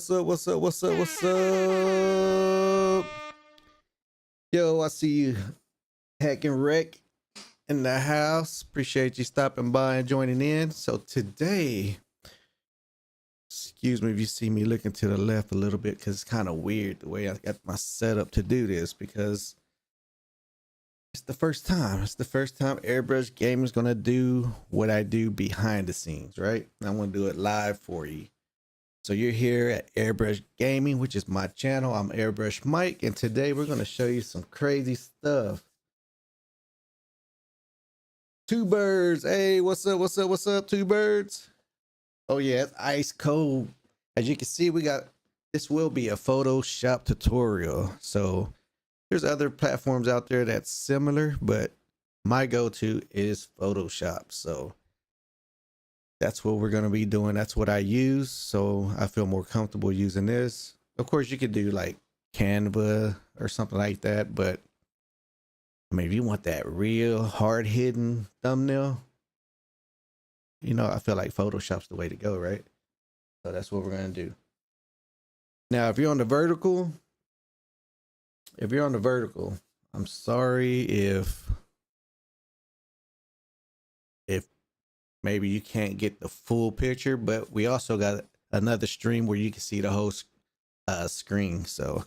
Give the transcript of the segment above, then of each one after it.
What's up? What's up? What's up? What's up? Yo, I see you, Hack and Wreck, in the house. Appreciate you stopping by and joining in. So today, excuse me if you see me looking to the left a little bit, because it's kind of weird the way I got my setup to do this, because it's the first time. It's the first time AirBrush Gaming is gonna do what I do behind the scenes, right? I'm gonna do it live for you. So you're here at AirBrush Gaming, which is my channel. I'm AirBrush Mike, and today we're going to show you some crazy stuff. Two birds. Hey, what's up? What's up? What's up? Two birds. Oh yeah, it's ice cold. As you can see, this will be a Photoshop tutorial. So there's other platforms out there that's similar, but my go-to is Photoshop. So that's what we're going to be doing. That's what I use. So I feel more comfortable using this. Of course, you could do like Canva or something like that. But I mean, if you want that real hard hitting thumbnail, you know, I feel like Photoshop's the way to go, right? So that's what we're going to do. Now, if you're on the vertical, I'm sorry if maybe you can't get the full picture, but we also got another stream where you can see the whole screen. So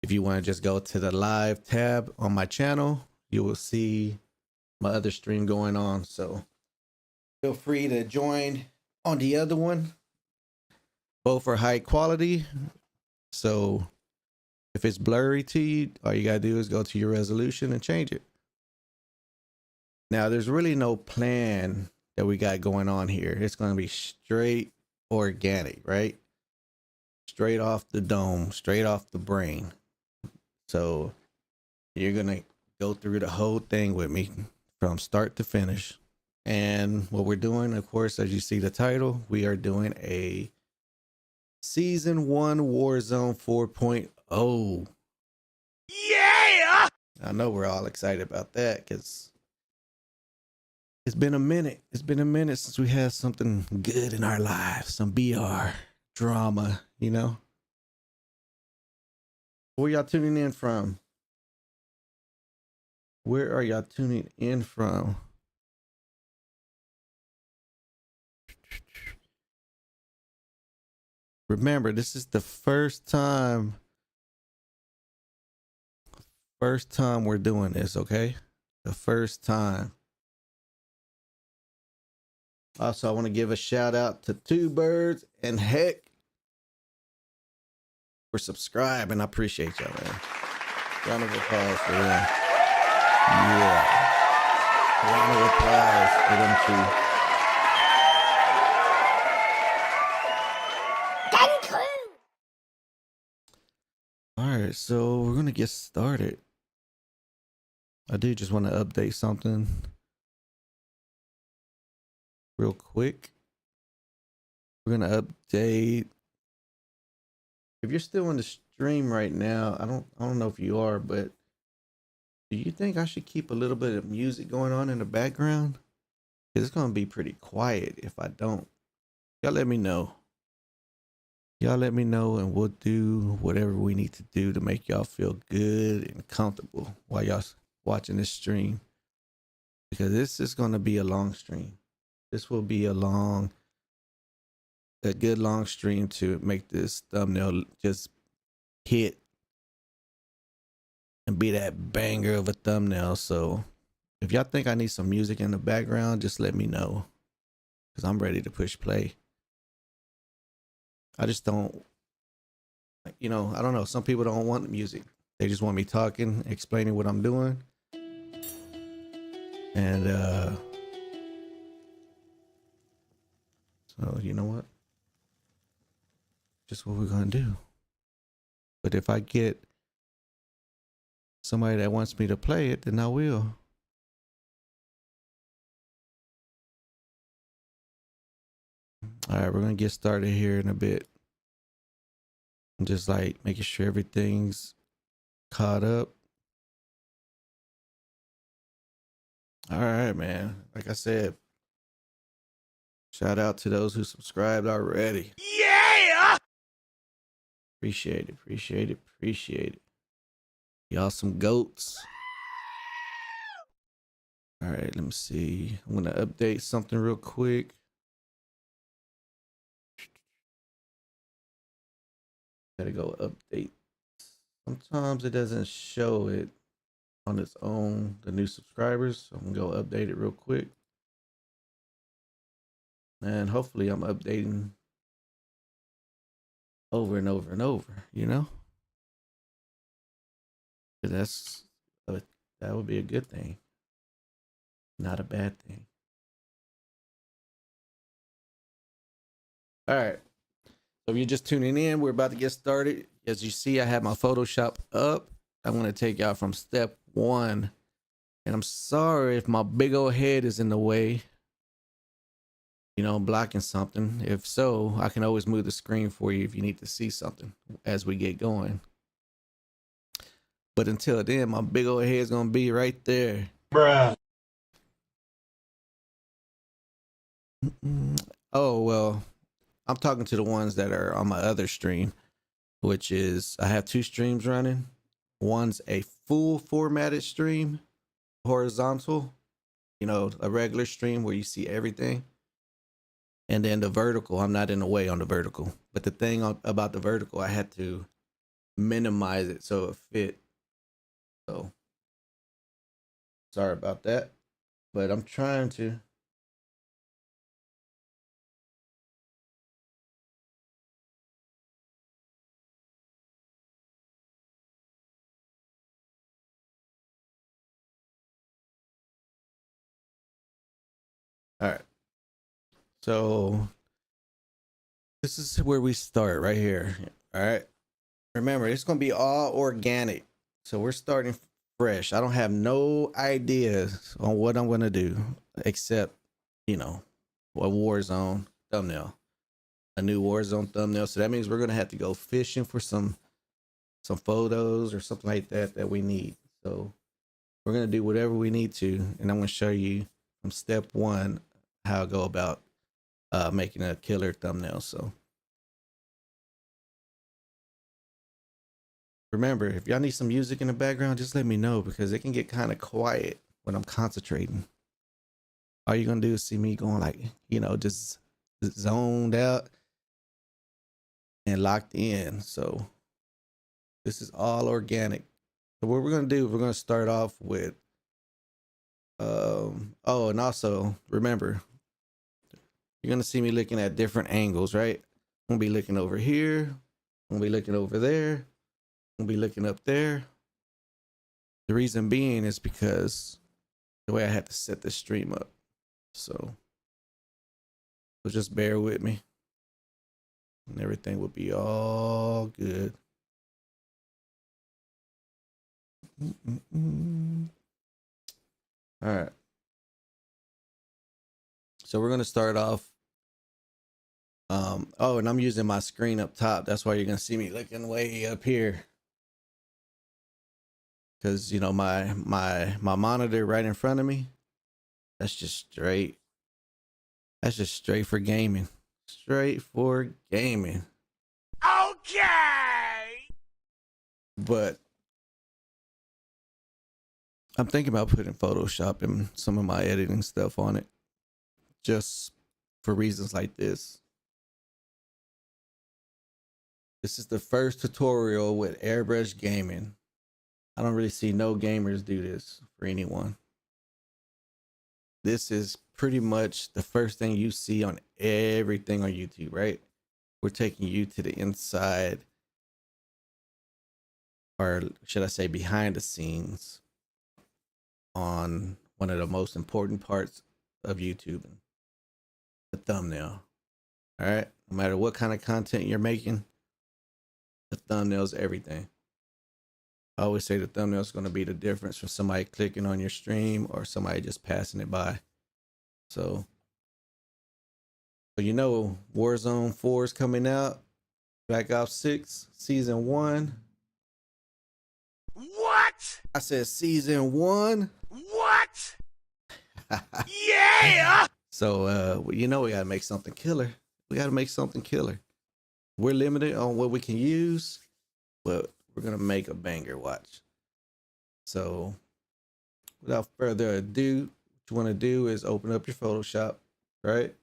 if you want to just go to the live tab on my channel, you will see my other stream going on. So feel free to join on the other one. Both are high quality. So if it's blurry to you, all you got to do is go to your resolution and change it. Now, there's really no plan that we got going on here. It's going to be straight organic, right? Straight off the dome, straight off the brain. So you're going to go through the whole thing with me from start to finish. And what we're doing, of course, as you see the title, we are doing a Season 1 Warzone 4.0. Yeah! I know we're all excited about that because it's been a minute. It's been a minute since we had something good in our lives, some BR drama, you know? Where y'all tuning in from? Where are y'all tuning in from? Remember, this is the first time we're doing this, okay? The first time. Also, I want to give a shout out to Two Birds and Heck for subscribing. I appreciate y'all, man. Round of applause for them. Yeah. Round of applause for them too. All right, so we're gonna get started. I do just want to update something real quick. We're gonna update. If you're still in the stream right now, I don't know if you are, but do you think I should keep a little bit of music going on in the background? Because it's gonna be pretty quiet if I don't. Y'all let me know. Y'all let me know, and we'll do whatever we need to do to make y'all feel good and comfortable while y'all watching this stream. Because this is gonna be a long stream. This will be a good long stream to make this thumbnail just hit and be that banger of a thumbnail. So if y'all think I need some music in the background, just let me know, because I'm ready to push play. I just don't, you know, I don't know. Some people don't want music. They just want me talking, explaining what I'm doing. And so you know what? Just what we're gonna do. But if I get somebody that wants me to play it, then I will. All right, we're gonna get started here in a bit. I'm just like making sure everything's caught up. All right, man. Like I said, shout out to those who subscribed already. Yeah! Appreciate it. Appreciate it. Appreciate it. Y'all some goats. All right, let me see. I'm gonna update something real quick. Gotta go update. Sometimes it doesn't show it on its own, the new subscribers. So I'm gonna go update it real quick. And hopefully I'm updating over and over and over, you know? That's that would be a good thing, not a bad thing. All right. So if you're just tuning in, we're about to get started. As you see, I have my Photoshop up. I'm going to take y'all from step 1. And I'm sorry if my big old head is in the way, you know, blocking something. If so, I can always move the screen for you if you need to see something as we get going. But until then, my big old head is going to be right there. Bruh. Oh, well, I'm talking to the ones that are on my other stream, which is I have 2 streams running. One's a full formatted stream, horizontal, you know, a regular stream where you see everything. And then the vertical, I'm not in the way on the vertical. But the thing about the vertical, I had to minimize it so it fit. So sorry about that. But I'm trying to. All right. So this is where we start right here. All right. Remember, it's going to be all organic. So we're starting fresh. I don't have no ideas on what I'm going to do except, you know, a Warzone thumbnail, a new Warzone thumbnail. So that means we're going to have to go fishing for some photos or something like that we need. So we're going to do whatever we need to. And I'm going to show you from step 1 how I go about making a killer thumbnail. So remember, if y'all need some music in the background, just let me know because it can get kind of quiet when I'm concentrating. All you're going to do is see me going like, you know, just zoned out and locked in. So this is all organic. So what we're going to do, we're going to start off with, oh, and also remember, you're going to see me looking at different angles, right? I'm going to be looking over here. I'm going to be looking over there. I'm going to be looking up there. The reason being is because the way I had to set this stream up. So just bear with me and everything will be all good. All right. So we're going to start off. Oh, and I'm using my screen up top. That's why you're going to see me looking way up here. Cause you know, my monitor right in front of me, that's just straight for gaming. Straight for gaming. Okay. But I'm thinking about putting Photoshop and some of my editing stuff on it just for reasons like this. This is the first tutorial with AirBrush gaming. I don't really see no gamers do this for anyone. This is pretty much the first thing you see on everything on YouTube, right? We're taking you to the inside, or should I say behind the scenes, on one of the most important parts of YouTube, the thumbnail. All right, no matter what kind of content you're making, the thumbnail's everything. I always say the thumbnail is going to be the difference from somebody clicking on your stream or somebody just passing it by. So you know, Warzone 4 is coming out. Black Ops 6 season 1. What? I said season 1. What? Yeah. So you know, we gotta make something killer. We gotta make something killer. we're limited on what we can use, but we're gonna make a banger. Watch. So without further ado, what you want to do is open up your Photoshop, right?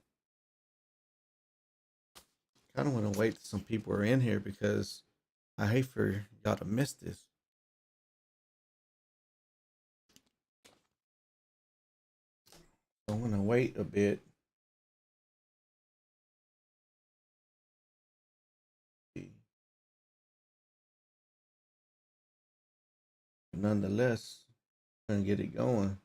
Kind of want to wait till some people are in here because I hate for y'all to miss this. I want to wait a bit. Nonetheless, I'm gonna get it going.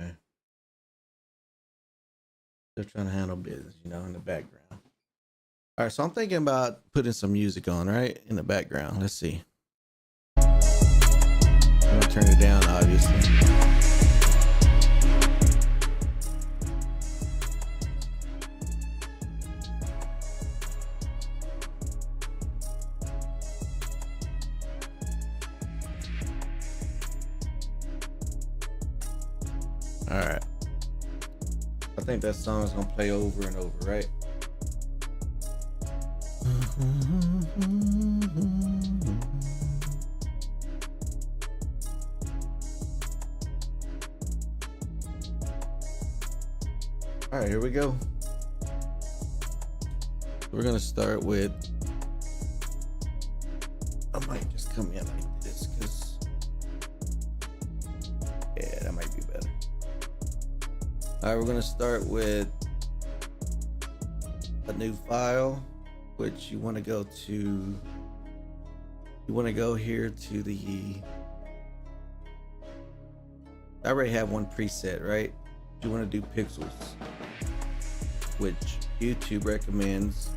Okay. Still trying to handle business, in the background. All right, so I'm thinking about putting some music on, right, in the background. Let's see. I'm gonna turn it down, obviously. All right. I think that song is gonna play over and over, right? All right, here we go. We're gonna start with, I might just come in like this because, yeah, that might be better. All right, we're gonna start with a new file, which you want to go here to the, I already have one preset, right? You want to do pixels, which YouTube recommends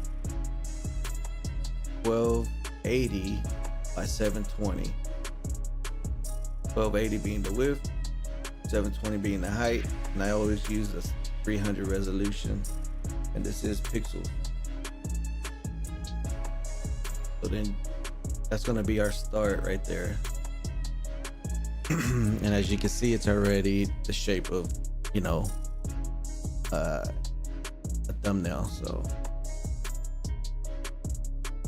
1280 by 720. 1280 being the width, 720 being the height, and I always use a 300 resolution, and this is pixels. So then that's going to be our start right there. And as you can see, it's already the shape of, a thumbnail. So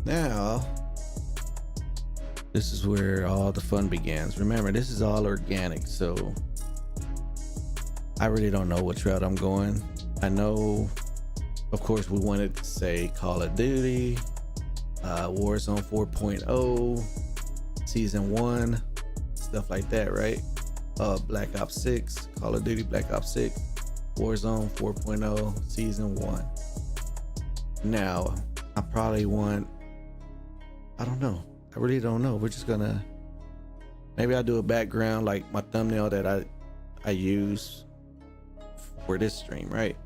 now this is where all the fun begins. Remember, this is all organic, so I really don't know which route I'm going. I know, of course, we wanted to say Call of Duty, Warzone 4.0, Season 1, stuff like that, right? Black Ops 6, Call of Duty Black Ops 6, Warzone 4.0, Season 1. Now, I probably want, I don't know. I really don't know. We're just gonna, maybe I'll do a background like my thumbnail that I use for this stream, right?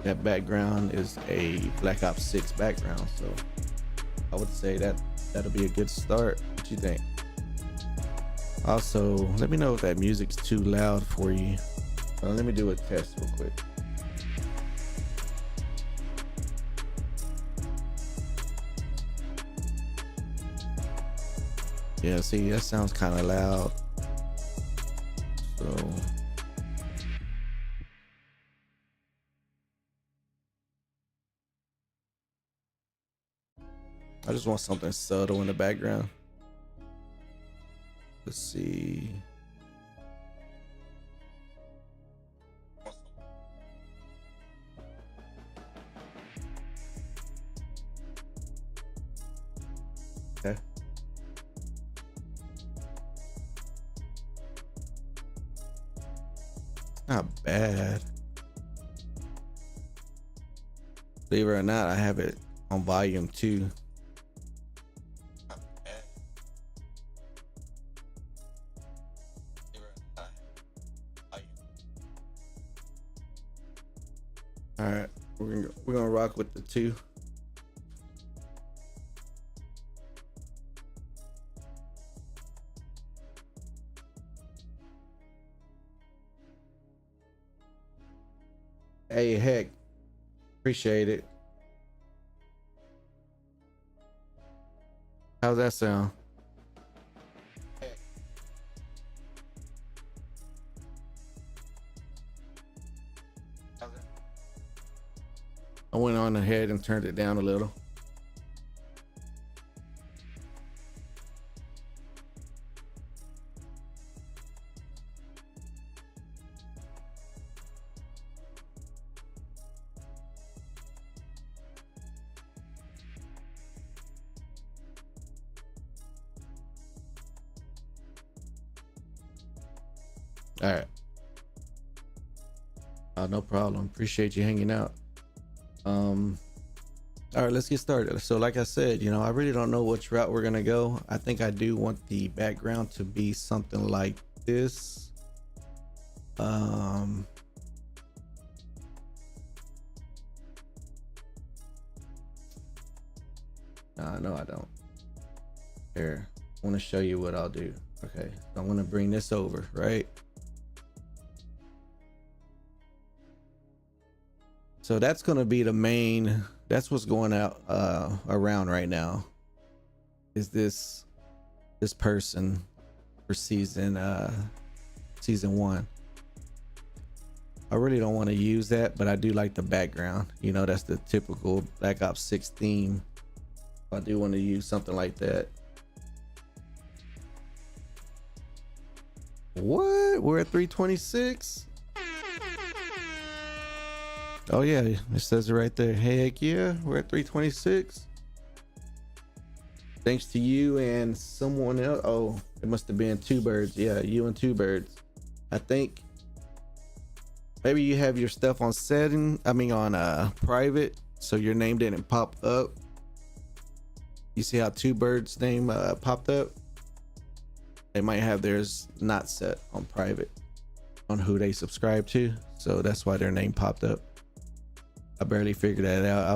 That background is a Black Ops 6 background, so I would say that'll be a good start. What you think? Also, let me know if that music's too loud for you. Let me do a test real quick. Yeah, see, that sounds kind of loud. So I just want something subtle in the background. Let's see. Okay. Not bad. Believe it or not, I have it on volume 2. All right, we're gonna rock with the 2. Hey, heck, appreciate it. How's that sound? I went on ahead and turned it down a little. All right. No problem. Appreciate you hanging out. All right, let's get started. So like I said, you know, I really don't know which route we're gonna go. I think I do want the background to be something like this. No, I don't. Here, I want to show you what I'll do. Okay, so I'm gonna bring this over, right? So that's gonna be the main, that's what's going out around right now, is this person for season 1. I really don't want to use that, but I do like the background. You know, that's the typical Black Ops 6 theme. I do want to use something like that. What? We're at 326? Oh yeah, it says it right there. Heck yeah, we're at 326. Thanks to you and someone else. Oh, it must have been Two Birds. Yeah, you and Two Birds. I think maybe you have your stuff on setting. I mean on private, so your name didn't pop up. You see how Two Birds name popped up? They might have theirs not set on private on who they subscribe to, so that's why their name popped up. I barely figured that out. I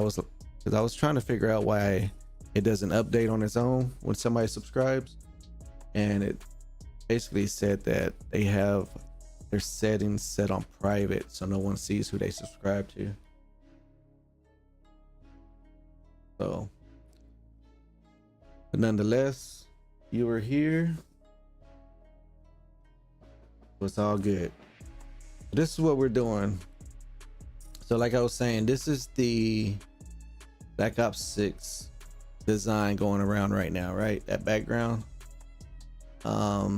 was trying to figure out why it doesn't update on its own when somebody subscribes, and it basically said that they have their settings set on private so no one sees who they subscribe to. So, but nonetheless, you were here. It's all good. This is what we're doing. So like I was saying, this is the Black Ops 6 design going around right now, right? That background. I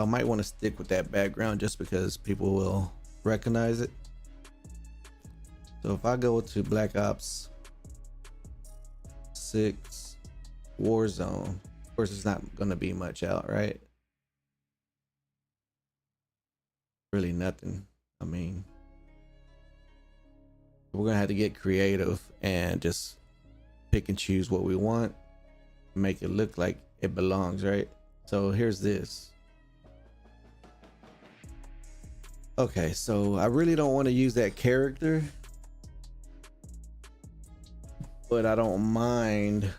might want to stick with that background just because people will recognize it. So if I go to Black Ops 6 Warzone, of course it's not going to be much out, right? Really nothing. I mean, we're gonna have to get creative and just pick and choose what we want, make it look like it belongs, right? So here's this. Okay, so I really don't want to use that character, but I don't mind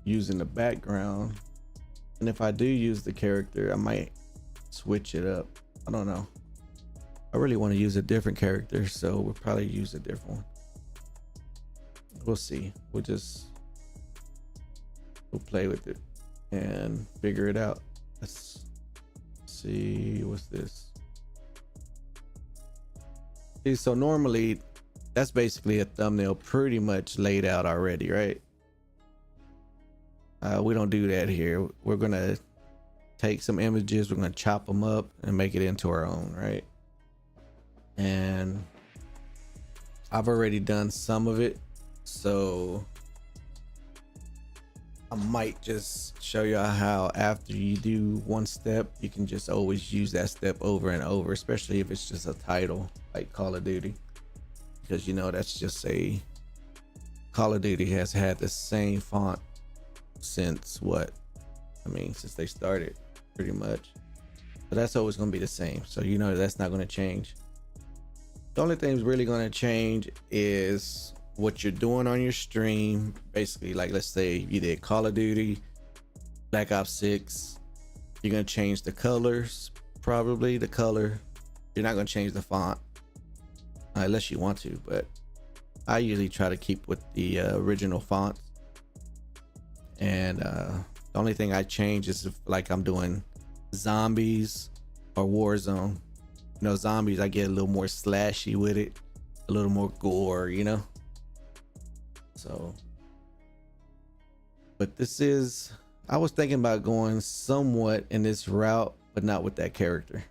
using the background. And if I do use the character, I might switch it up. I don't know. I really want to use a different character, so we'll probably use a different one. We'll see. We'll play with it and figure it out. Let's see, what's this? See, so normally that's basically a thumbnail pretty much laid out already, right? We don't do that here. We're gonna take some images, we're gonna chop them up and make it into our own, right? And I've already done some of it, so I might just show you how after you do one step, you can just always use that step over and over, especially if it's just a title like Call of Duty, because you know that's just a Call of Duty has had the same font since what? I mean, since they started pretty much. So that's always going to be the same. So you know that's not going to change. The only thing that's really going to change is what you're doing on your stream. Basically, like let's say you did Call of Duty, Black Ops 6, you're going to change the colors, probably the color. You're not going to change the font unless you want to, but I usually try to keep with the original font. And the only thing I change is if like I'm doing zombies or Warzone. You know, zombies, I get a little more slashy with it, a little more gore, you know. So, but this is, I was thinking about going somewhat in this route, but not with that character.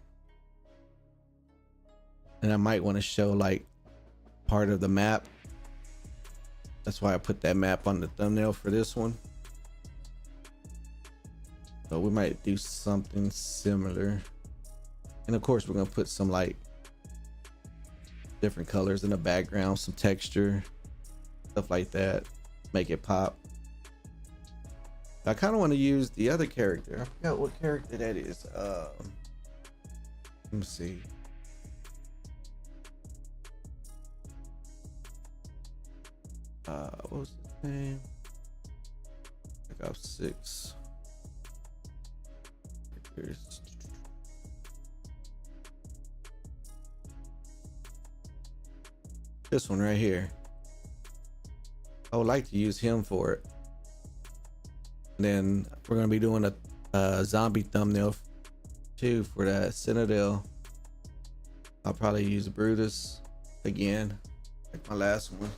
And I might want to show like part of the map. That's why I put that map on the thumbnail for this one. So we might do something similar. And of course we're gonna put some like different colors in the background, some texture, stuff like that, make it pop. I kind of want to use the other character. I forgot what character that is. Let me see. What was his name? Black Ops 6. Here's this one right here. I would like to use him for it. And then we're gonna be doing a zombie thumbnail too for that Citadel. I'll probably use Brutus again, like my last one.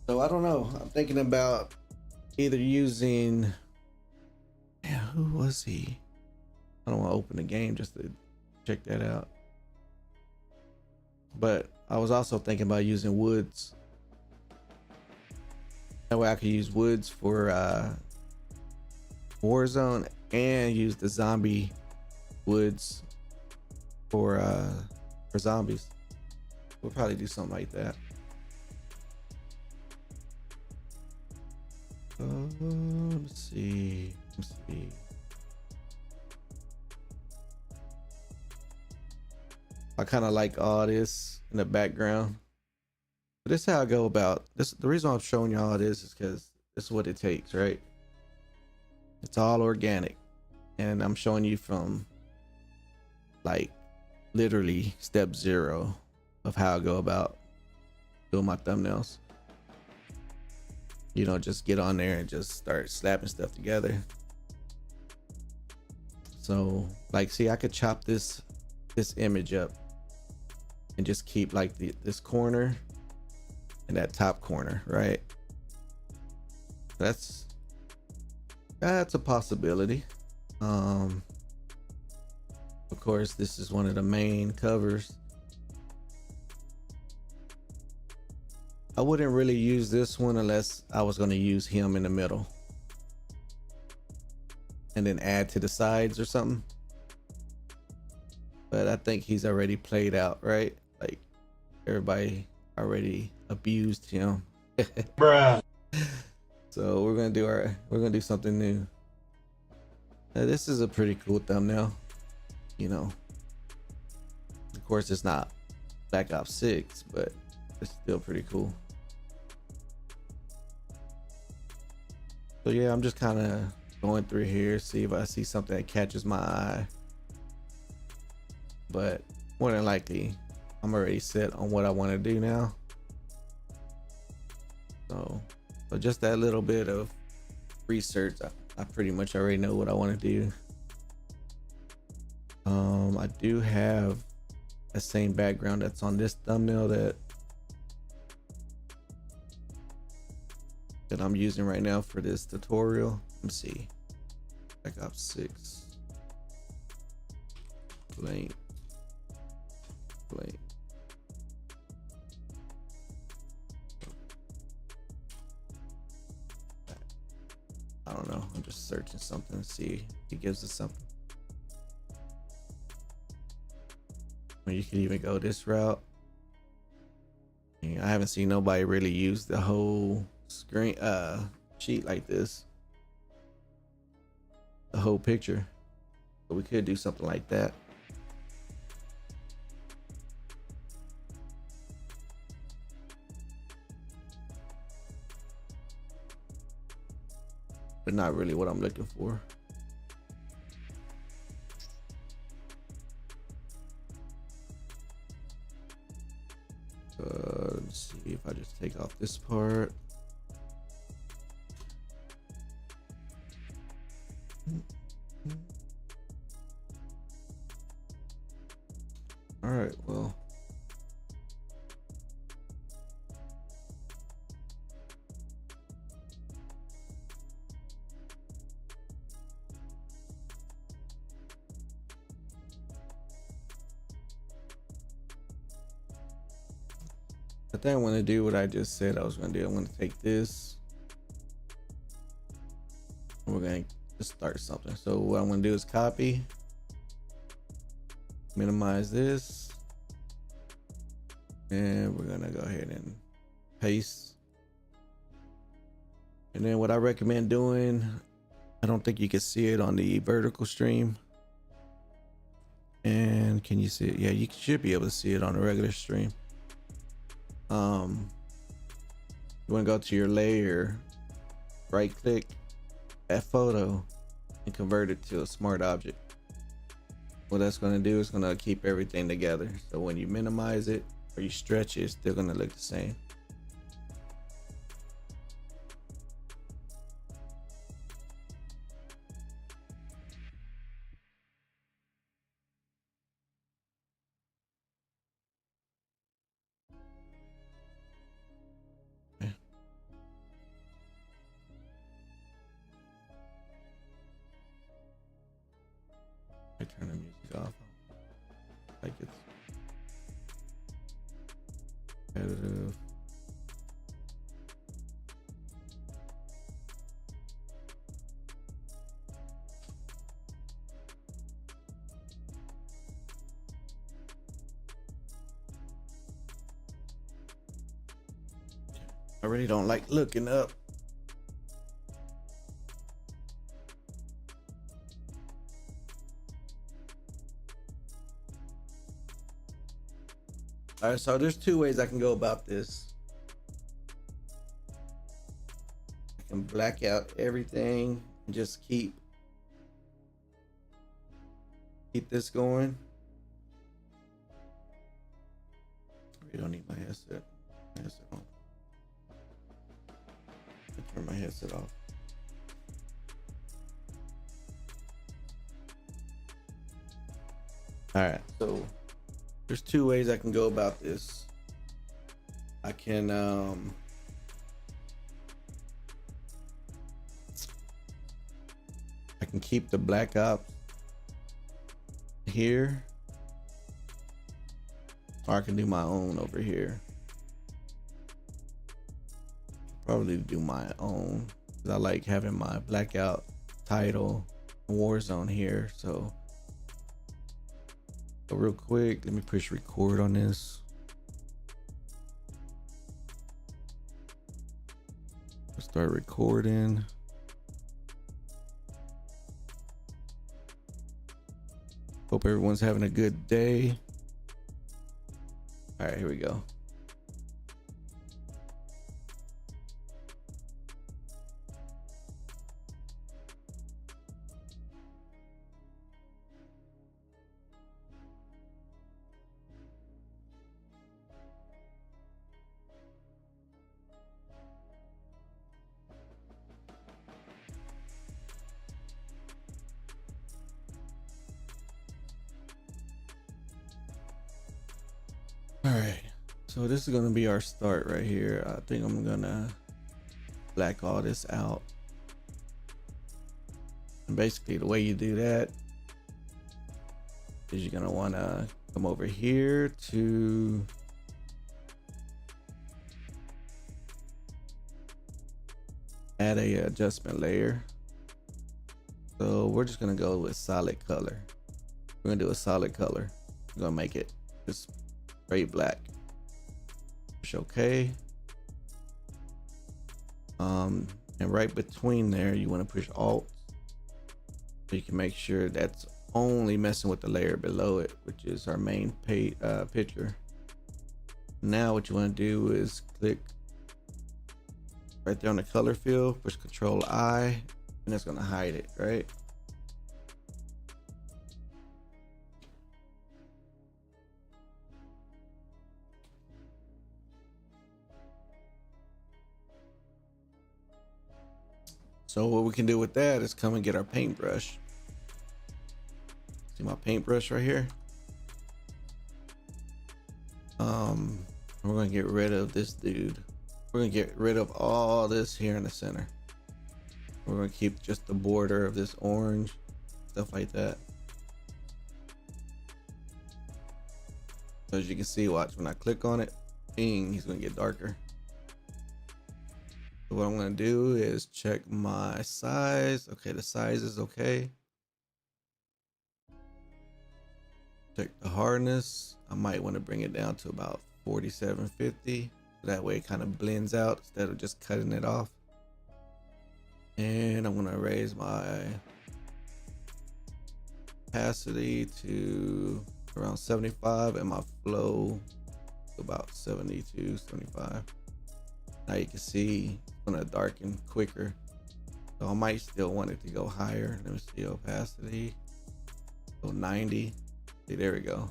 So I don't know. I'm thinking about either using, yeah, who was he? I don't want to open the game just to check that out. But I was also thinking about using Woods. That way I could use Woods for Warzone and use the zombie Woods for zombies. We'll probably do something like that. Let's see. I kind of like all this in the background. But this is how I go about this. The reason I'm showing y'all this is because this is what it takes, right? It's all organic. And I'm showing you from like literally step 0 of how I go about doing my thumbnails. You know, just get on there and just start slapping stuff together. So like, see, I could chop this image up and just keep like this corner and that top corner, right? That's a possibility. Of course, this is one of the main covers. I wouldn't really use this one unless I was going to use him in the middle and then add to the sides or something. But I think he's already played out, right? Like everybody already abused him. Bruh. So we're gonna do something new. Now, this is a pretty cool thumbnail, you know. Of course, it's not Black Ops 6, but it's still pretty cool. So yeah, I'm just kind of going through here, see if I see something that catches my eye. But more than likely, I'm already set on what I want to do now. So just that little bit of research, I pretty much already know what I want to do. I do have the same background that's on this thumbnail that I'm using right now for this tutorial. Let me see. Black Ops 6. Blank. I don't know. I'm just searching something to see if it gives us something. I mean, you can even go this route. I haven't seen nobody really use the whole screen sheet like this, the whole picture, but we could do something like that. But not really what I'm looking for. Let's see if I just take off this part. All right, well. I think I want to do what I just said I was going to do. I'm going to take this. And we're going to just start something. So what I'm going to do is copy, minimize this, and we're going to go ahead and paste. And then what I recommend doing, I don't think you can see it on the vertical stream. And can you see it? Yeah, you should be able to see it on a regular stream. You want to go to your layer, right click that photo and convert it to a smart object. What that's going to do is going to keep everything together. So when you minimize it or you stretch it, it's still going to look the same. I turn the music off. Like it's repetitive. I really don't like looking up. All right, so there's two ways I can go about this. I can black out everything and just keep this going. You don't need my headset. On. I turn my headset off. All right, so there's two ways I can go about this. I can keep the black ops here, or I can do my own over here. Probably do my own because I like having my blackout title Warzone here. So real quick, let me push record on this. Let's start recording. Hope everyone's having a good day. All right, here we go. All right, so this is gonna be our start right here. I think I'm gonna black all this out. And basically the way you do that is you're gonna wanna come over here to add a adjustment layer. So we're just gonna go with solid color. We're gonna do a solid color. We're gonna make it just straight black. Push OK. And right between there, you want to push Alt, so you can make sure that's only messing with the layer below it, which is our main picture. Now what you want to do is click right there on the color field, push Control I, and it's going to hide it, right? So what we can do with that is come and get our paintbrush. See my paintbrush right here? We're gonna get rid of this dude. We're gonna get rid of all this here in the center. We're gonna keep just the border of this orange, stuff like that. So as you can see, watch, when I click on it, bing, he's gonna get darker. So what I'm gonna do is check my size. Okay, the size is okay. Check the hardness. I might want to bring it down to about 4750. That way it kind of blends out instead of just cutting it off. And I'm gonna raise my opacity to around 75 and my flow to about 72, 75. Now you can see it's gonna darken quicker. So I might still want it to go higher. Let me see, opacity. Go 90. See, there we go.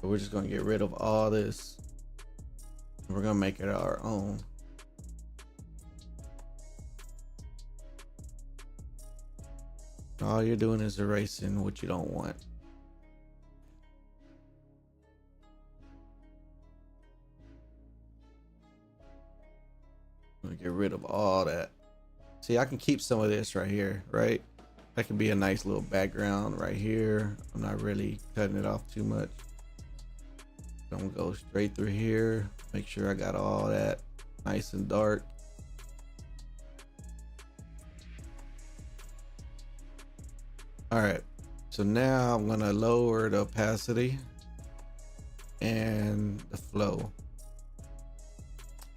So we're just gonna get rid of all this. And we're gonna make it our own. All you're doing is erasing what you don't want. I'm gonna get rid of all that. See, I can keep some of this right here, right? That could be a nice little background right here. I'm not really cutting it off too much. I'm gonna go straight through here. Make sure I got all that nice and dark. All right, so now I'm gonna lower the opacity and the flow.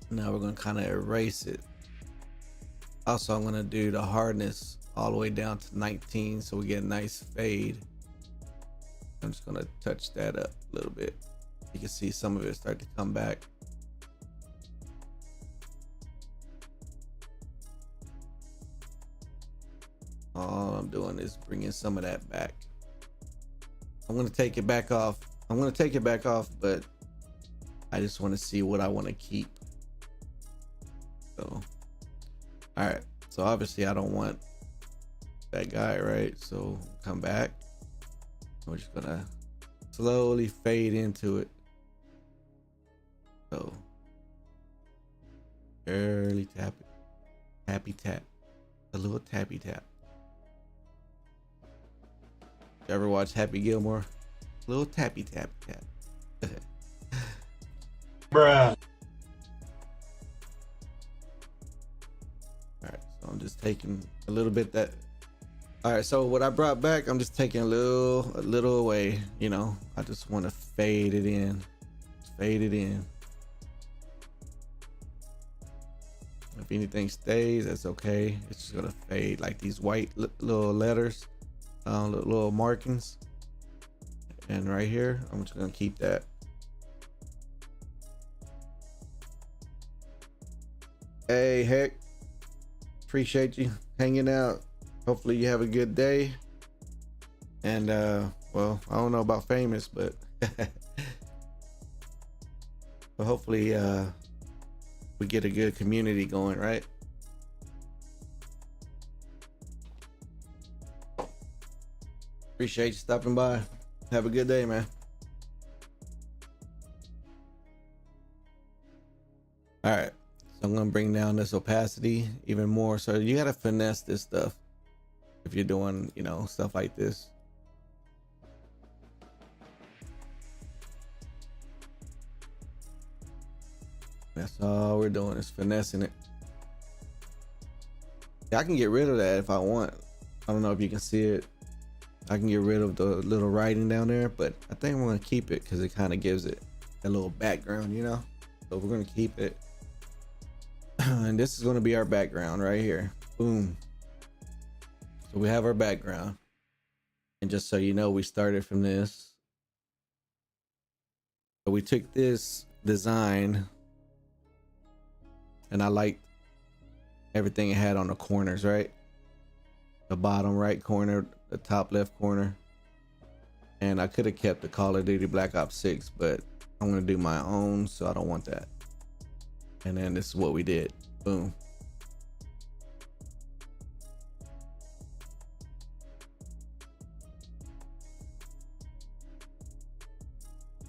Now we're gonna kind of erase it. Also, I'm gonna do the hardness all the way down to 19 so we get a nice fade. I'm just gonna touch that up a little bit. You can see some of it start to come back. All I'm doing is bringing some of that back. I'm gonna take it back off. But I just want to see what I want to keep. So, all right. So obviously I don't want that guy, right? So come back. We're just gonna slowly fade into it. So barely tap it. Tappy tap. A little tappy tap. You ever watch Happy Gilmore? A little tappy tap tap. Bruh. All right, so I'm just taking a little bit that. All right, so what I brought back, I'm just taking a little away. You know, I just want to fade it in. Fade it in. If anything stays, that's okay. It's just gonna fade, like these white little letters, little markings. And right here, I'm just gonna keep that. Hey, Heck, appreciate you hanging out. Hopefully you have a good day. And well, I don't know about famous, but but hopefully we get a good community going, right? Appreciate you stopping by. Have a good day, man. All right, so I'm gonna bring down this opacity even more. So you gotta finesse this stuff if you're doing, you know, stuff like this. That's all we're doing is finessing it. Yeah, I can get rid of that if I want. I don't know if you can see it. I can get rid of the little writing down there, but I think I'm gonna keep it because it kind of gives it a little background, you know. So we're gonna keep it. And this is gonna be our background right here. Boom. So we have our background. And just so you know, we started from this. So we took this design and I liked everything it had on the corners, right? The bottom right corner, the top left corner. And I could have kept the Call of Duty Black Ops 6, but I'm gonna do my own, so I don't want that. And then this is what we did. Boom.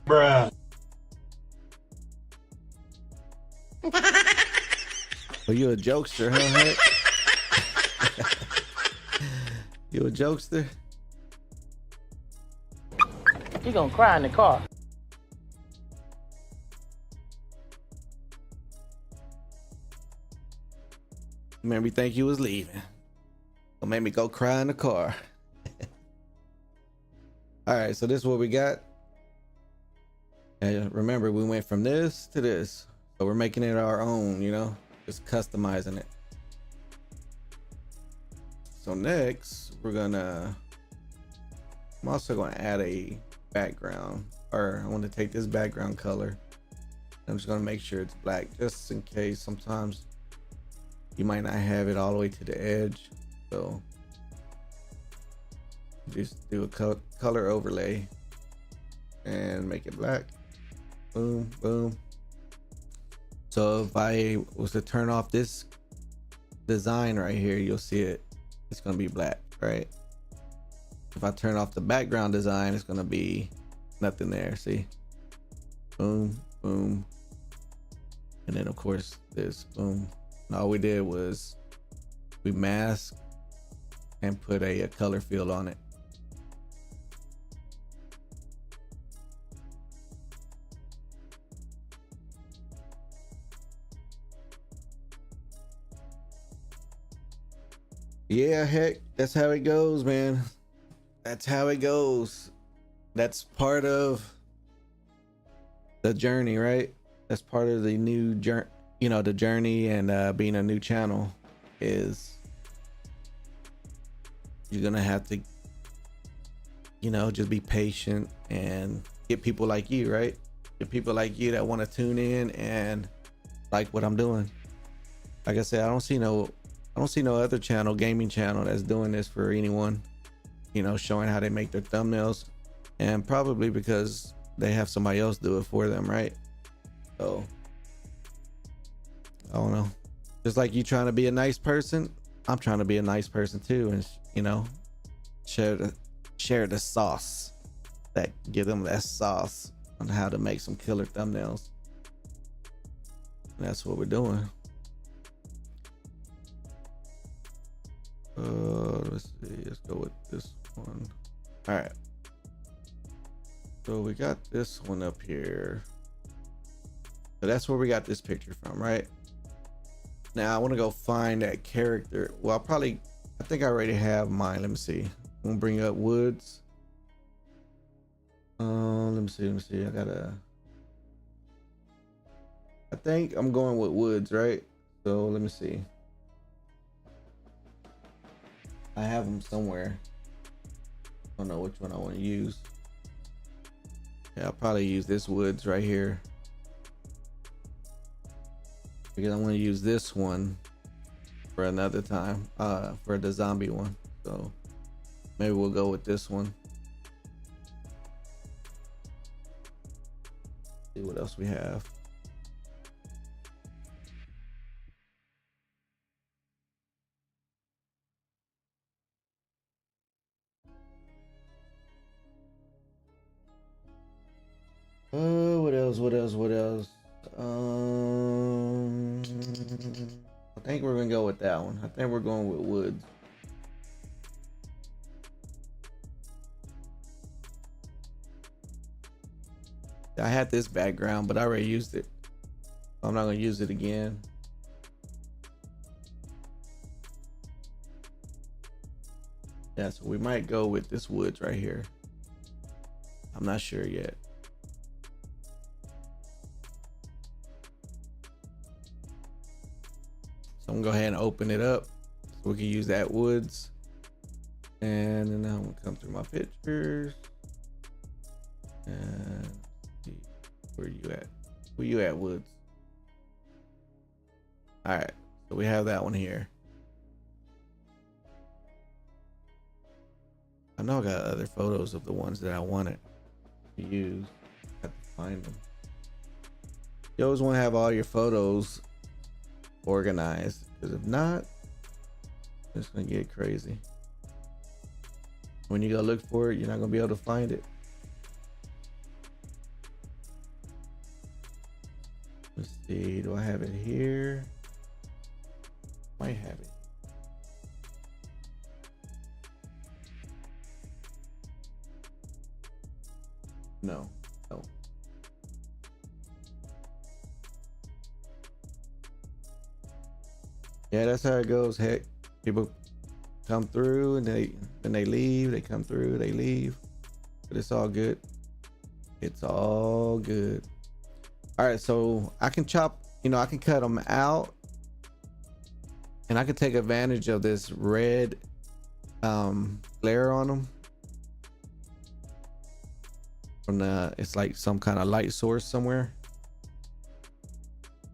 Bruh. Oh, you a jokester, huh? You a jokester? You gonna cry in the car. Made me think you was leaving. Don't make me go cry in the car. All right, so this is what we got. And remember, we went from this to this. So we're making it our own, you know, just customizing it. So next, I'm also gonna add a background, or I want to take this background color. I'm just gonna make sure it's black, just in case sometimes you might not have it all the way to the edge. So just do a color overlay and make it black. Boom, boom. So if I was to turn off this design right here, you'll see it. It's gonna be black, right? If I turn off the background design, it's gonna be nothing there. See? Boom, boom. And then of course this, boom. And all we did was we masked and put a color field on it. Yeah, heck, that's how it goes, man. That's how it goes. That's part of the journey, right? That's part of the new journey, you know, the journey, and being a new channel is you're gonna have to, you know, just be patient and get people like you, right? Get people like you that want to tune in and like what I'm doing. Like I said, I don't see no other channel, gaming channel, that's doing this for anyone, you know, showing how they make their thumbnails, and probably because they have somebody else do it for them, right? So I don't know. Just like you trying to be a nice person, I'm trying to be a nice person too, and you know, share the sauce, that give them that sauce on how to make some killer thumbnails. And that's what we're doing. Let's see, let's go with this one. All right, so we got this one up here. So that's where we got this picture from, right? Now I want to go find that character. Well, I think I already have mine. Let me see. I'm gonna bring up Woods. Let me see. I think I'm going with Woods, right? So let me see. I have them somewhere. I don't know which one I want to use. Yeah, I'll probably use this Woods right here, because I want to use this one for another time, for the zombie one. So maybe we'll go with this one. See what else we have. What else? I think we're gonna go with that one. I think we're going with Woods. I had this background, but I already used it. I'm not gonna use it again. Yeah, so we might go with this woods right here. I'm not sure yet. So I'm gonna go ahead and open it up so we can use that woods. And then I'm gonna come through my pictures and see where you at. Where you at, woods? All right, so we have that one here. I know I got other photos of the ones that I wanted to use. I have to find them. You always want to have all your photos organized, because if not, it's gonna get crazy. When you go look for it, you're not gonna be able to find it. Let's see, do I have it here? Might have it. No. Yeah, that's how it goes. Heck, people come through and they leave. They come through, they leave. But it's all good. It's all good. All right, so I can chop, I can cut them out, and I can take advantage of this red glare on them. From it's like some kind of light source somewhere.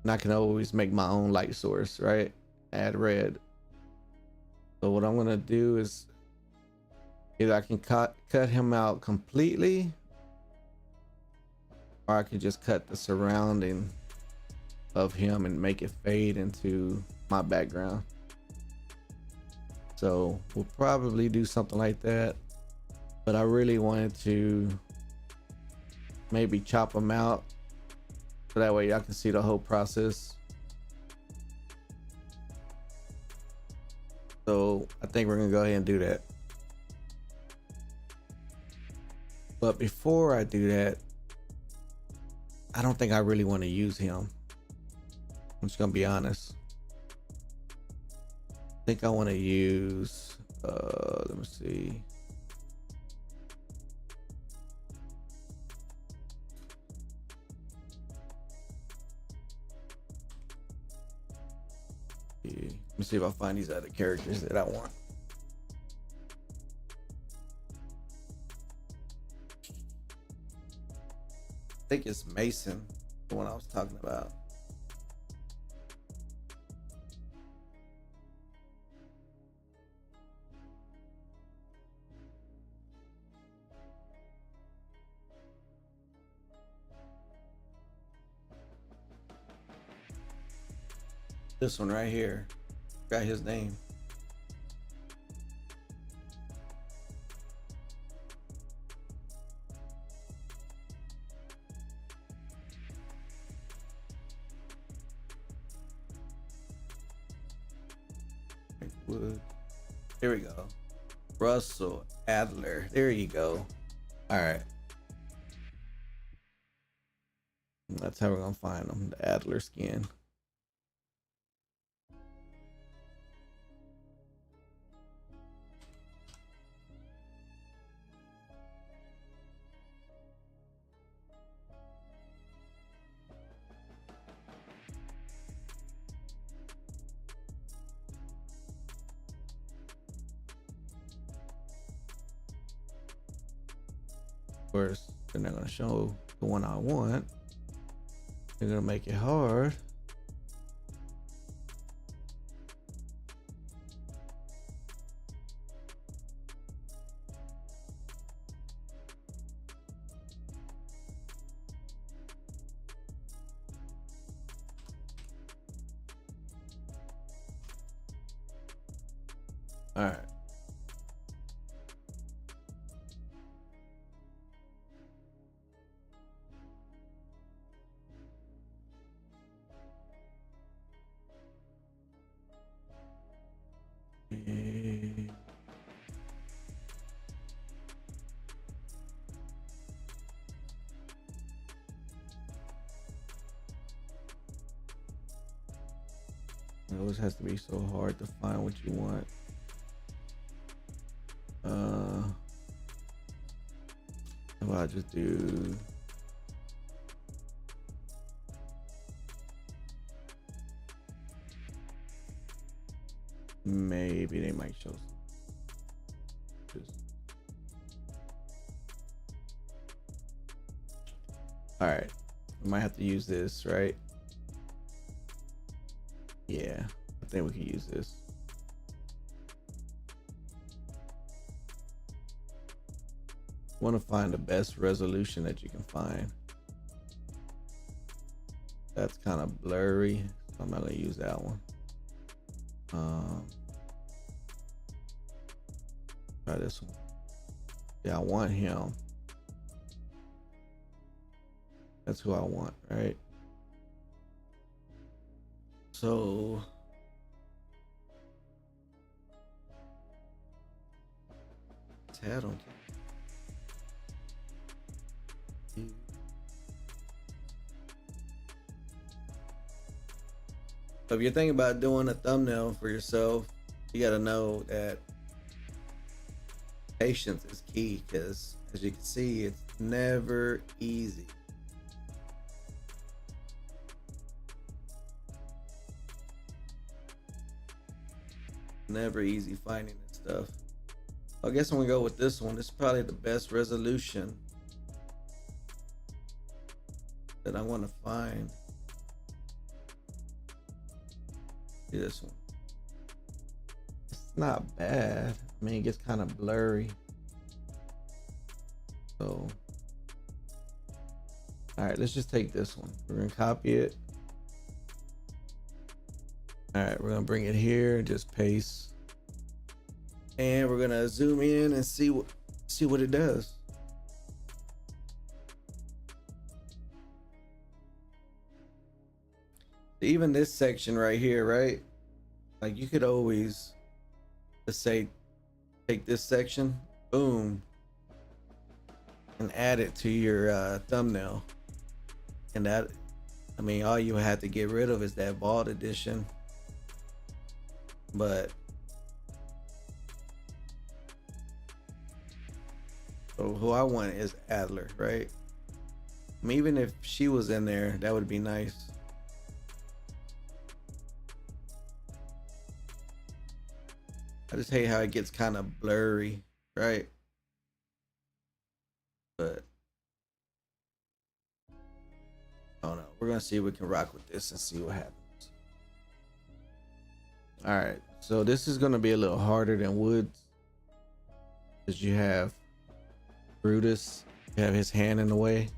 And I can always make my own light source, right? Add red. So what I'm gonna do is either I can cut him out completely, or I can just cut the surrounding of him and make it fade into my background. So we'll probably do something like that, but I really wanted to maybe chop them out so that way y'all can see the whole process. So I think we're gonna go ahead and do that. But before I do that, I don't think I really want to use him. I'm just gonna be honest. I think I want to use let me see. Let me see if I find these other characters that I want. I think it's Mason, the one I was talking about. This one right here. Got his name. Here we go. Russell Adler. There you go. All right. That's how we're gonna find them. The Adler skin. Of course, they're not gonna show the one I want. They're gonna make it hard. All right. It always has to be so hard to find what you want. Well, I'll just do maybe they might show some. All right, we might have to use this, right? Yeah, I think we can use this. Want to find the best resolution that you can find. That's kind of blurry, so I'm not gonna use that one. Try this one. Yeah, I want him. That's who I want, right? So tab on. So if you're thinking about doing a thumbnail for yourself, you got to know that patience is key, because as you can see, it's never easy. Never easy finding this stuff. I guess I'm gonna go with this one. This is probably the best resolution that I want to find. This one. It's not bad. I mean, it gets kind of blurry. So, all right, let's just take this one. We're gonna copy it. All right, we're gonna bring it here, just paste, and we're gonna zoom in and see what it does. Even this section right here, right? Like, you could always, let's say, take this section, boom, and add it to your thumbnail. And that, I mean, all you have to get rid of is that bald edition. But so who I want is Adler, right? I mean, even if she was in there, that would be nice. I just hate how it gets kind of blurry, right? But I don't know. We're gonna see if we can rock with this and see what happens. All right, so this is gonna be a little harder than Woods, because you have Brutus, you have his hand in the way.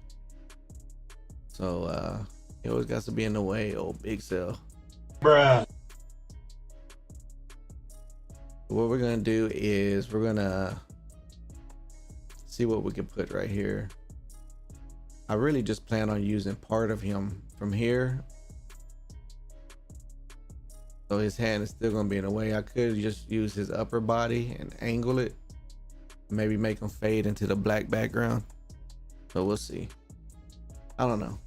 So he always got to be in the way, old Big Cell. Bruh. What we're gonna do is we're gonna see what we can put right here. I really just plan on using part of him from here, so his hand is still gonna be in the way. I could just use his upper body and angle it, maybe make him fade into the black background, but we'll see. I don't know.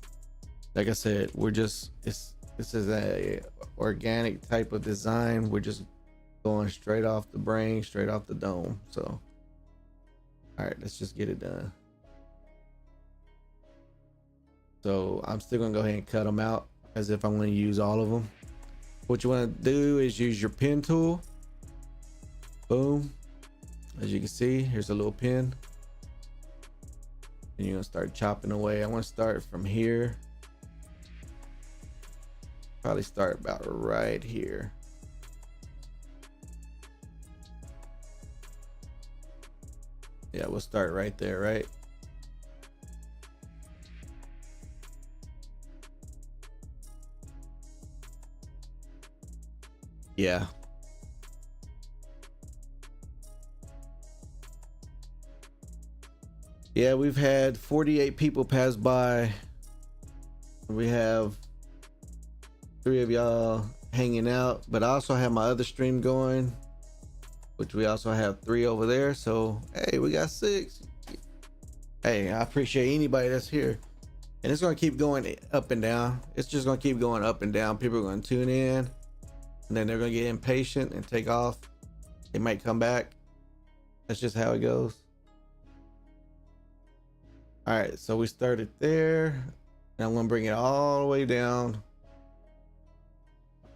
Like I said, we're just, this is a organic type of design. We're just going straight off the brain, straight off the dome. So all right, let's just get it done. So I'm still gonna go ahead and cut them out as if I'm gonna use all of them. What you want to do is use your pen tool. Boom. As you can see, here's a little pen, and you're gonna start chopping away. I want to start from here. Probably start about right here. Yeah, we'll start right there, right? Yeah. Yeah, we've had 48 people pass by. We have 3 of y'all hanging out, but I also have my other stream going, which we also have 3 over there. So, hey, we got 6. Hey, I appreciate anybody that's here. And it's going to keep going up and down. It's just going to keep going up and down. People are going to tune in. and then they're gonna get impatient and take off. They might come back. That's just how it goes. All right, so we started there. Now I'm gonna bring it all the way down,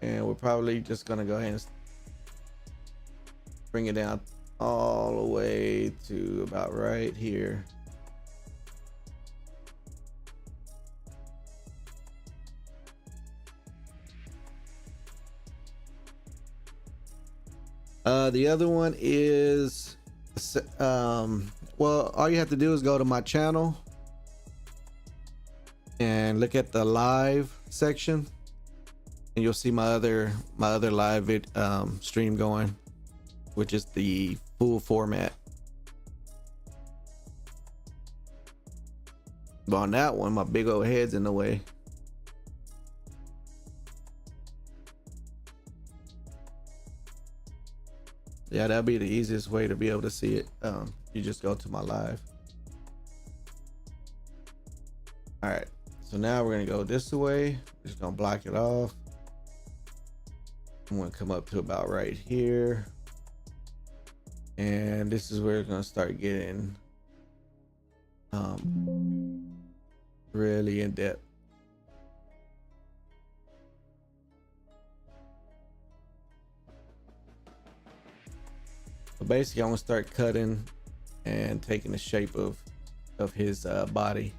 and we're probably just gonna go ahead and bring it down all the way to about right here. The other one is well, all you have to do is go to my channel and look at the live section, and you'll see my other live stream going, which is the full format. But on that one, my big old head's in the way. Yeah, that'll be the easiest way to be able to see it. You just go to my live. All right, so now we're gonna go this way. We're just gonna block it off. I'm gonna come up to about right here, and this is where it's gonna start getting really in depth. So basically, I'm gonna start cutting and taking the shape of his body.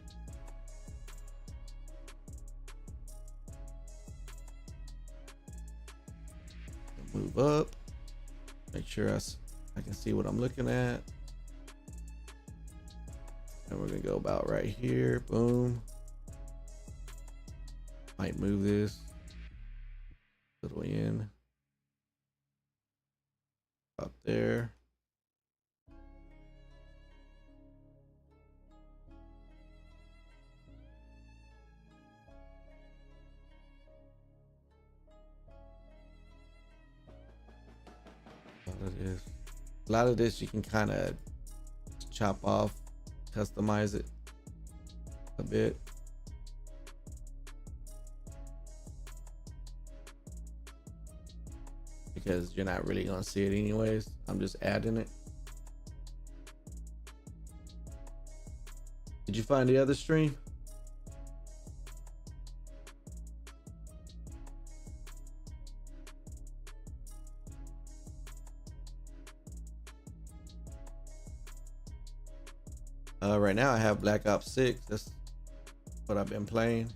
Move up, make sure I can see what I'm looking at, and we're gonna go about right here. Boom. Might move this a little in up there. A lot of this you can kind of chop off, customize it a bit. Because you're not really gonna see it anyways. I'm just adding it. Did you find the other stream? Right now I have Black Ops 6. That's what I've been playing.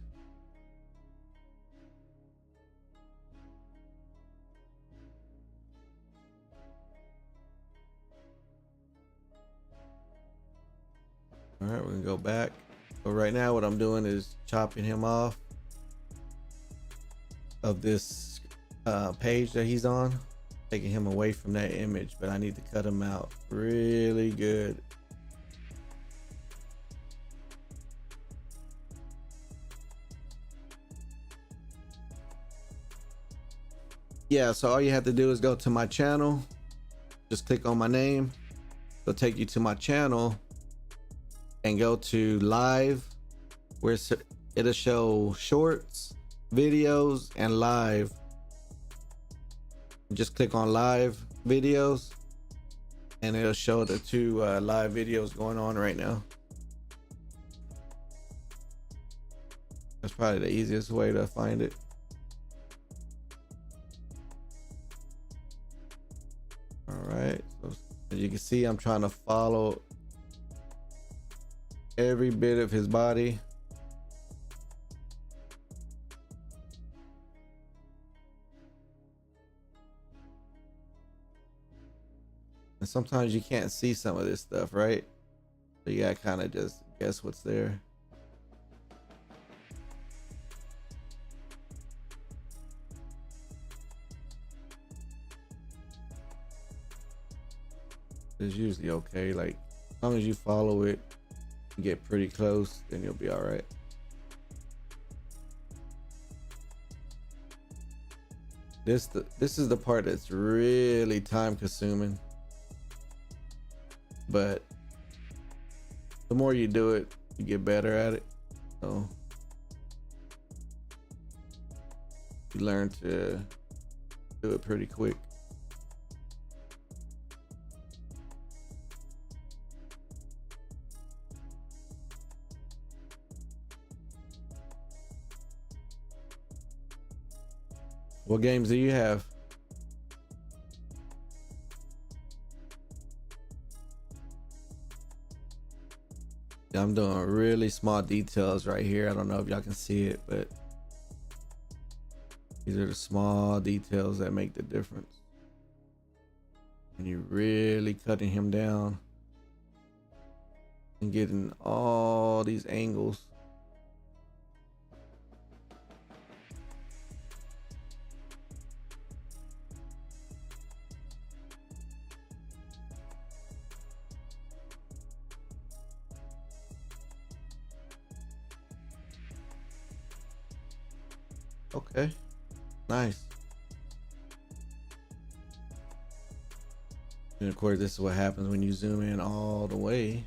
All right, we're gonna go back. But right now what I'm doing is chopping him off of this page that he's on, taking him away from that image, but I need to cut him out really good. Yeah, so all you have to do is go to my channel, just click on my name, it'll take you to my channel, and go to live, where it'll show shorts, videos, and live. Just click on live videos, and it'll show the two live videos going on right now. That's probably the easiest way to find it. All right, so as you can see, I'm trying to follow every bit of his body. And sometimes you can't see some of this stuff, right? So you gotta kind of just guess what's there. It's usually okay. Like, as long as you follow it, you get pretty close, then you'll be all right. This is the part that's really time consuming, but the more you do it, you get better at it. So you learn to do it pretty quick. What games do you have? I'm doing really small details right here. I don't know if y'all can see it, but these are the small details that make the difference. And you're really cutting him down and getting all these angles. Okay, nice. And of course, this is what happens when you zoom in all the way.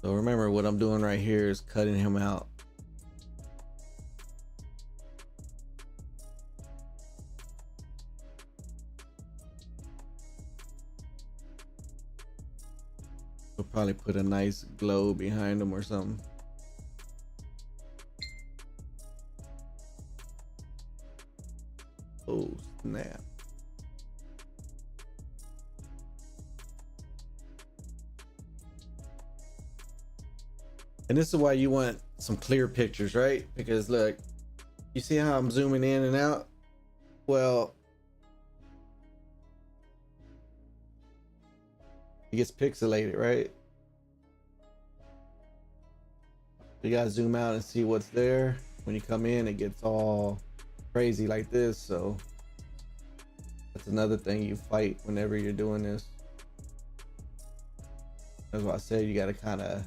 So remember, what I'm doing right here is cutting him out. We'll probably put a nice glow behind him or something. Oh snap. And this is why you want some clear pictures, right? Because look, you see how I'm zooming in and out? Well, it gets pixelated, right? You gotta zoom out and see what's there. When you come in, it gets all crazy like this. So that's another thing you fight whenever you're doing this. That's why I said you gotta kind of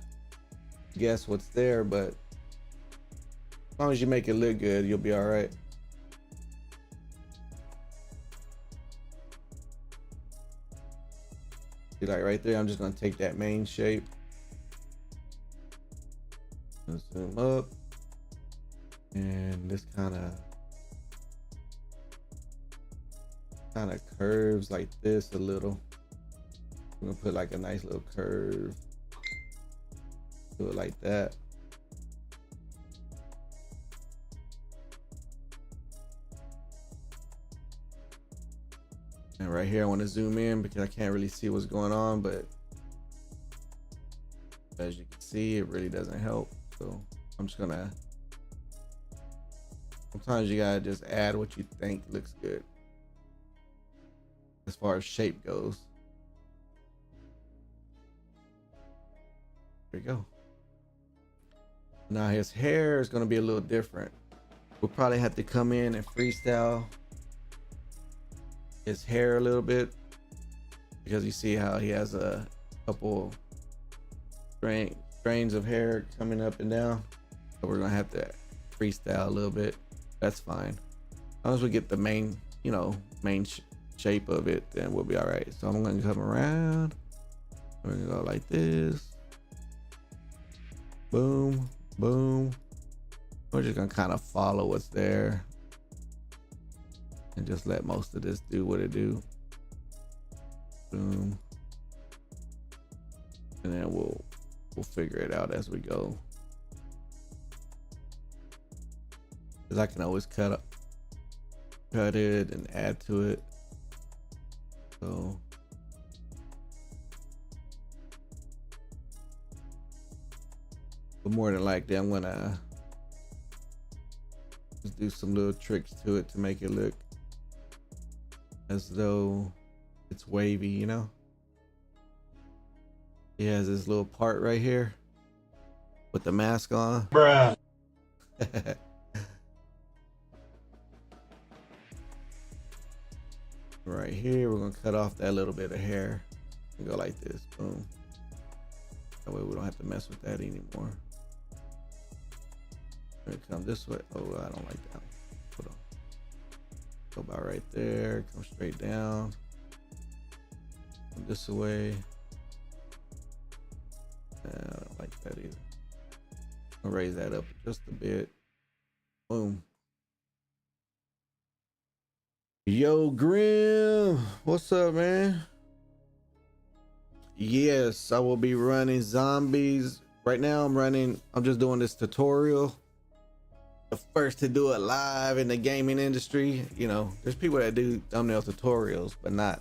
guess what's there, but as long as you make it look good, you'll be all right. See, like right there, I'm just gonna take that main shape and zoom up, and this kind of curves like this a little. I'm gonna put like a nice little curve. Do it like that. And right here, I want to zoom in because I can't really see what's going on, but as you can see, it really doesn't help. So I'm just gonna, sometimes you gotta just add what you think looks good as far as shape goes. There we go. Now his hair is going to be a little different. We'll probably have to come in and freestyle his hair a little bit, because you see how he has a couple strands of hair coming up and down. So we're going to have to freestyle a little bit. That's fine. As long as we get the main, shape of it, then we'll be all right. So I'm going to come around. We're going to go like this. Boom. Boom. We're just gonna kind of follow what's there and just let most of this do what it do. Boom. And then we'll figure it out as we go. Because I can always cut it and add to it. So but more than likely, I'm gonna just do some little tricks to it to make it look as though it's wavy, you know? He has this little part right here with the mask on. Bruh. Right here, we're gonna cut off that little bit of hair and go like this. Boom. That way we don't have to mess with that anymore. Gonna come this way. Oh, I don't like that. Hold on. Go about right there. Come straight down. Come this way. I don't like that either. I'll raise that up just a bit. Boom. Yo, Grim. What's up, man? Yes, I will be running zombies. Right now I'm just doing this tutorial. The first to do it live in the gaming industry. You know, there's people that do thumbnail tutorials, but not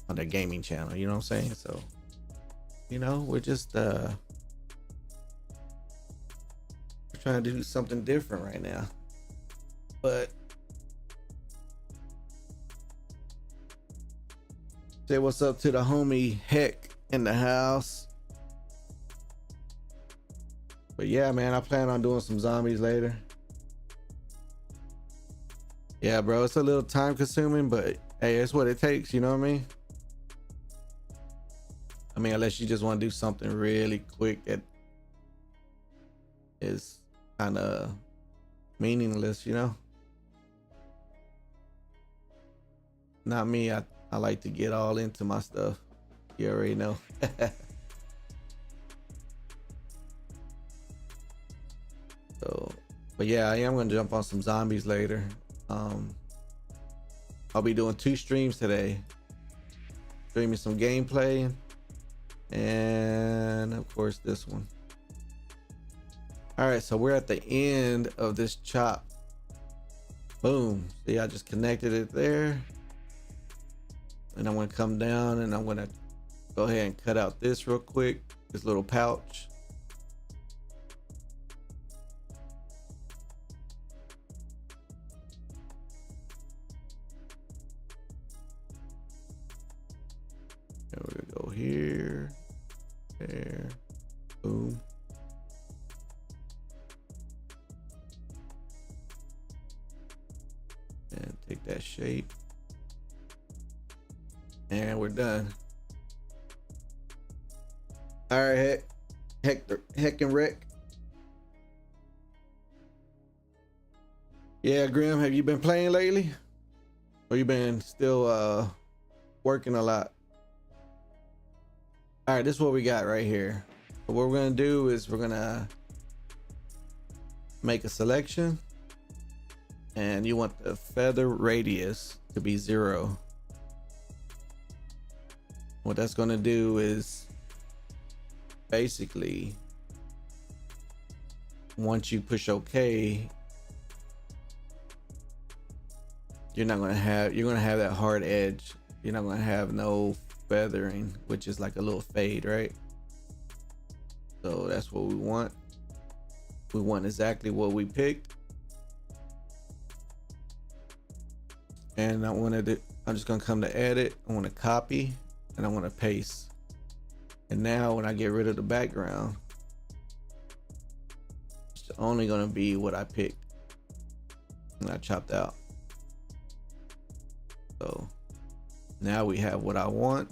on their gaming channel, you know what I'm saying? So, you know, we're just we're trying to do something different right now. But say what's up to the homie Heck in the house. But yeah, man, I plan on doing some zombies later. Yeah, bro, it's a little time consuming, but hey, it's what it takes, you know what I mean? I mean, unless you just want to do something really quick that is kind of meaningless, you know? Not me. I like to get all into my stuff. You already know. So, but yeah, I am gonna jump on some zombies later. I'll be doing 2 streams today. Streaming some gameplay, and of course this one. All right, so we're at the end of this chop. Boom. See, I just connected it there. And I'm gonna come down and I'm gonna go ahead and cut out this real quick, this little pouch. And we're gonna go here, there, boom. And take that shape. And we're done. All right, Heck and Rick. Yeah, Grim, have you been playing lately? Or you been still working a lot? All right, this is what we got right here. So what we're gonna do is we're gonna make a selection, and you want the feather radius to be 0. What that's gonna do is basically, once you push OK, you're gonna have that hard edge. You're not gonna have no feathering, which is like a little fade, right? So that's what we want. We want exactly what we picked. And I'm just gonna come to edit. I want to copy and I want to paste. And now when I get rid of the background, it's only gonna be what I picked and I chopped out. So now we have what I want.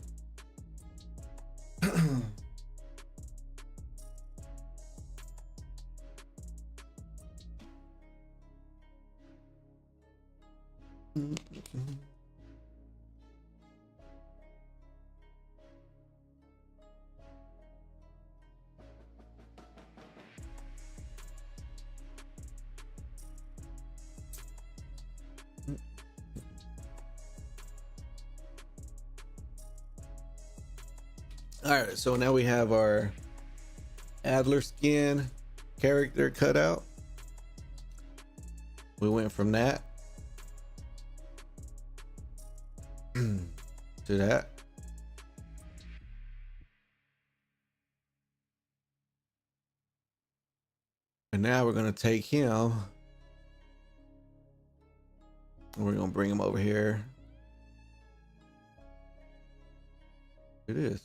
All right, so now we have our Adler skin character cut out. We went from that to that. And now we're going to take him and we're going to bring him over here. It is.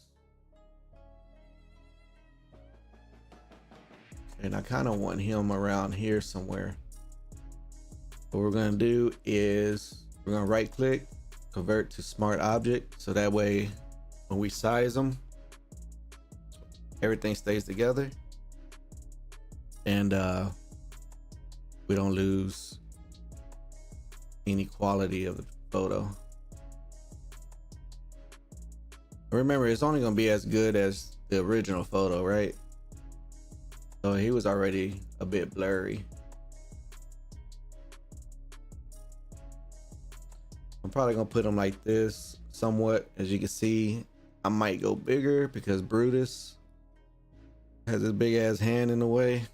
And I kind of want him around here somewhere. What we're going to do is we're going to right click, convert to smart object. So that way when we size them, everything stays together, and we don't lose any quality of the photo. Remember, it's only gonna be as good as the original photo, right? So he was already a bit blurry. I'm probably gonna put him like this somewhat. As you can see, I might go bigger because Brutus has his big ass hand in the way.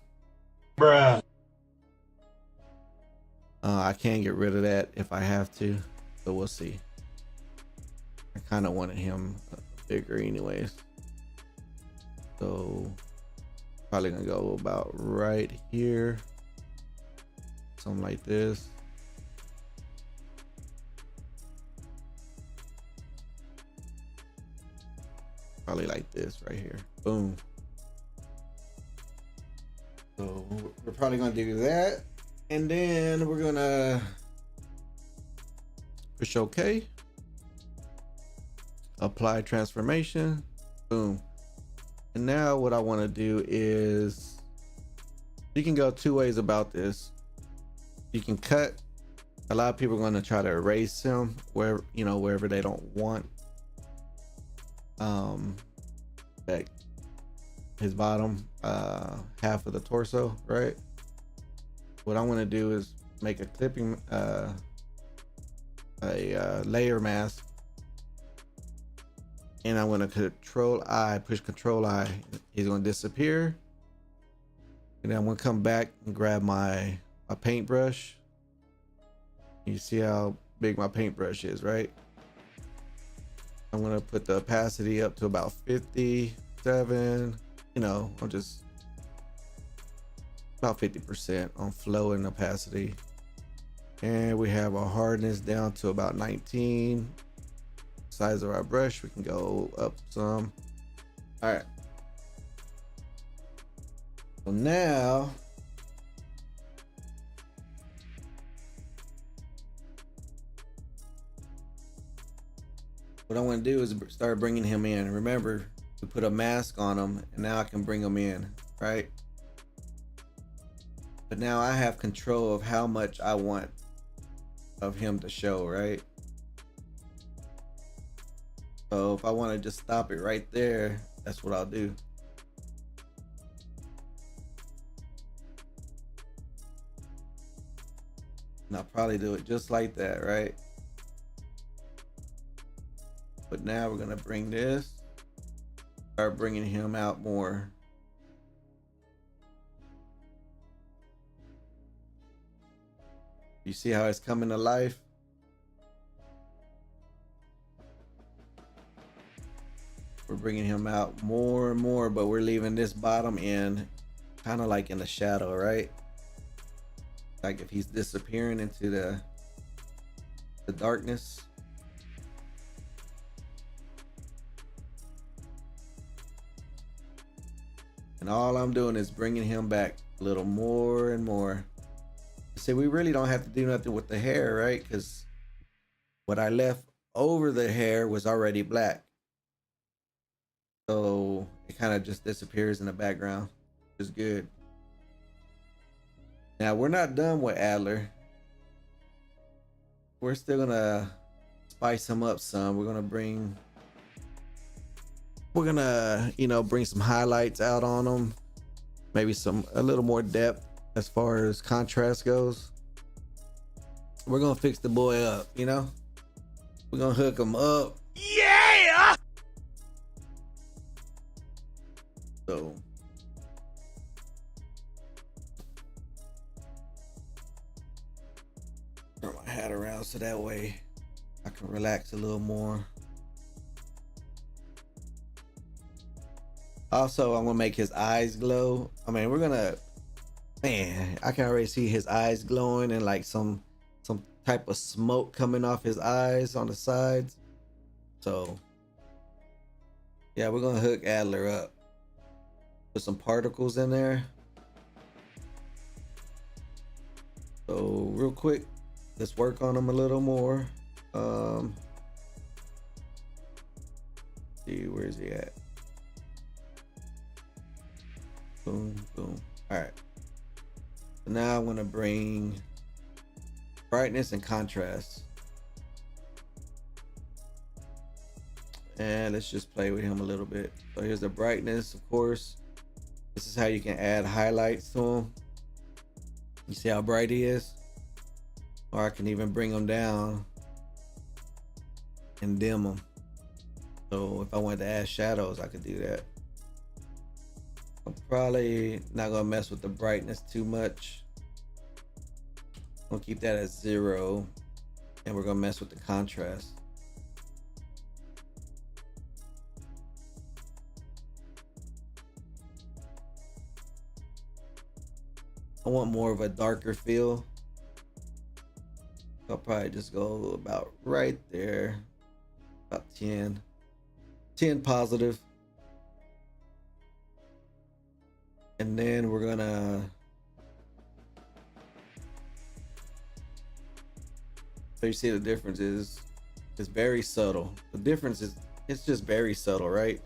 Bruh. I can get rid of that if I have to, so we'll see. I kind of wanted him bigger anyways, so probably gonna go about right here, something like this. Probably like this right here. Boom. So we're probably gonna do that, and then we're gonna push OK. Apply transformation. Boom. And now what I want to do is, you can go two ways about this. You can cut. A lot of people are going to try to erase him wherever they don't want like his bottom half of the torso, right? What I want to do is make a clipping layer mask, and I'm going to push control I. He's going to disappear, and then I'm going to come back and grab my paintbrush. You see how big my paintbrush is, right? I'm going to put the opacity up to about 57. I'm just about 50% on flow and opacity, and we have our hardness down to about 19. Size of our brush, we can go up some. All right, so now what I want to do is start bringing him in. Remember, we put a mask on him, and now I can bring him in, right? But now I have control of how much I want of him to show, right? So if I want to just stop it right there, that's what I'll do. And I'll probably do it just like that, right? But now we're gonna bring this, start bringing him out more. You see how it's coming to life? We're bringing him out more and more, but we're leaving this bottom end kind of like in the shadow, right? Like if he's disappearing into the darkness. And all I'm doing is bringing him back a little more and more. See, we really don't have to do nothing with the hair, right? Because what I left over the hair was already black. So it kind of just disappears in the background, which is good. Now we're not done with Adler. We're still gonna spice him up some. We're gonna bring some highlights out on him. Maybe a little more depth as far as contrast goes. We're gonna fix the boy up, We're gonna hook him up. Yeah! So turn my hat around so that way I can relax a little more. Also, I'm gonna make his eyes glow. I mean, I can already see his eyes glowing and like some type of smoke coming off his eyes on the sides. So yeah, we're gonna hook Adler up. Put some particles in there. So real quick, let's work on him a little more. See, where's he at? Boom, boom. All right. So now I'm gonna bring brightness and contrast. And let's just play with him a little bit. So here's the brightness, of course. This is how you can add highlights to him. You see how bright he is? Or I can even bring him down and dim them. So if I wanted to add shadows, I could do that. I'm probably not gonna mess with the brightness too much. I'm gonna keep that at 0, and we're gonna mess with the contrast. I want more of a darker feel. I'll probably just go about right there, about 10 positive. And then we're gonna so you see the difference is it's very subtle. The difference is it's just very subtle, right?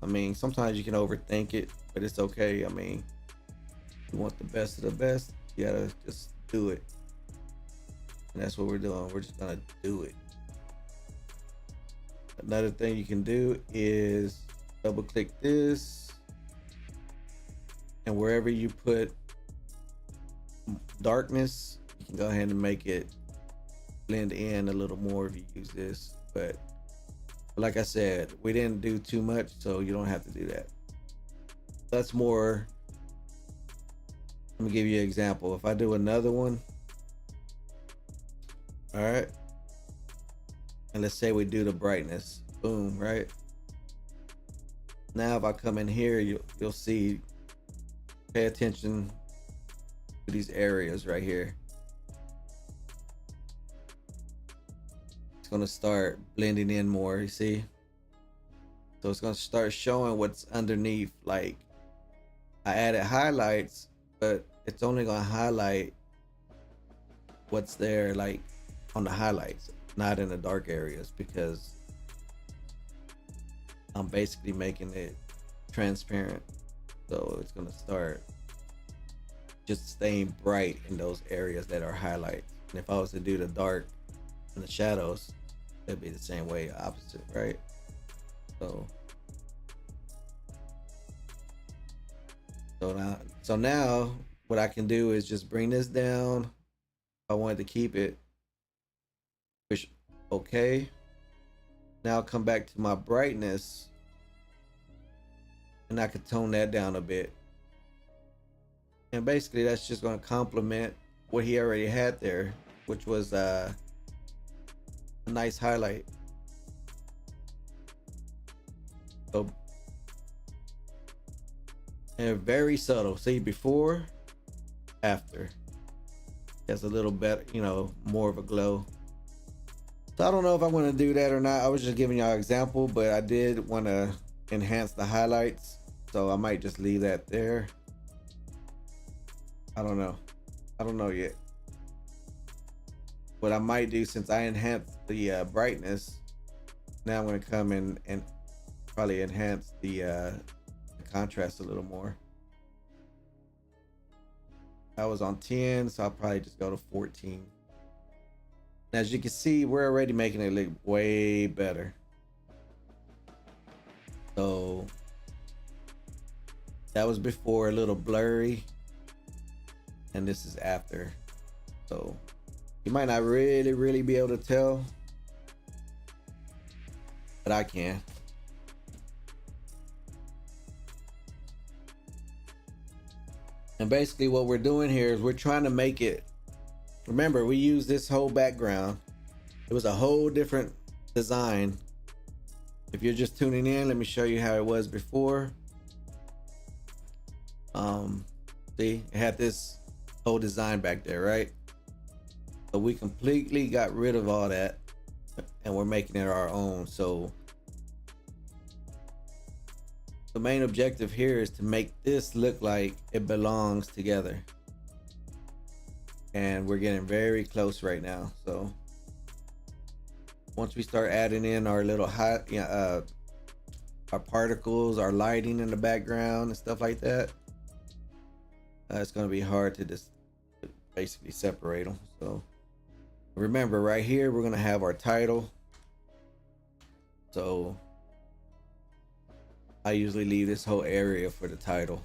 I mean, sometimes you can overthink it, but it's okay. I mean, you want the best of the best, you gotta just do it. And that's what we're doing. We're just gonna do it. Another thing you can do is double click this, and wherever you put darkness, you can go ahead and make it blend in a little more if you use this. But like I said, we didn't do too much, so you don't have to do that. That's more. Let me give you an example. If I do another one, all right, and let's say we do the brightness, boom, right? Now if I come in here, you'll see, pay attention to these areas right here. It's gonna start blending in more, you see? So it's gonna start showing what's underneath. Like, I added highlights, but it's only gonna highlight what's there, like on the highlights, not in the dark areas, because I'm basically making it transparent. So it's gonna start just staying bright in those areas that are highlights. And if I was to do the dark and the shadows, it'd be the same way, opposite, right? So now what I can do is just bring this down. If I wanted to keep it, push okay. Now come back to my brightness, and I could tone that down a bit. And basically that's just going to complement what he already had there, which was a nice highlight. So, and very subtle. See, before, after. Has a little better, you know, more of a glow. So I don't know if I'm going to do that or not. I was just giving y'all an example, but I did want to enhance the highlights, so I might just leave that there. I don't know yet. What I might do, since I enhanced the brightness, now I'm going to come in and probably enhance the contrast a little more. I was on 10, so I'll probably just go to 14. As you can see, we're already making it look way better. So that was before, a little blurry, and this is after. So you might not really be able to tell, but I can. And basically what we're doing here is we're trying to make it, remember, we used this whole background. It was a whole different design. If you're just tuning in, let me show you how it was before. See, it had this whole design back there, right? So we completely got rid of all that, and we're making it our own. So the main objective here is to make this look like it belongs together. And we're getting very close right now. So once we start adding in our little our particles, our lighting in the background and stuff like that, it's going to be hard to just basically separate them. So remember, right here we're going to have our title. So I usually leave this whole area for the title.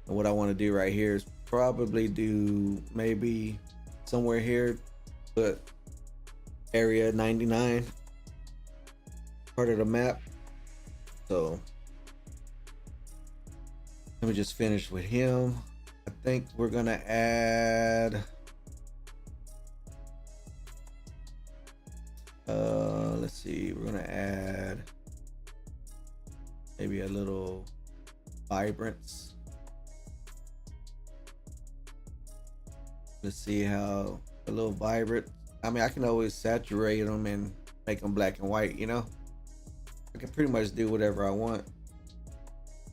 And what I want to do right here is probably do maybe somewhere here, put area 99, part of the map. So let me just finish with him. I think we're gonna add let's see, we're gonna add maybe a little vibrance. Let's see how a little vibrant. I mean, I can always saturate them and make them black and white, you know. I can pretty much do whatever I want.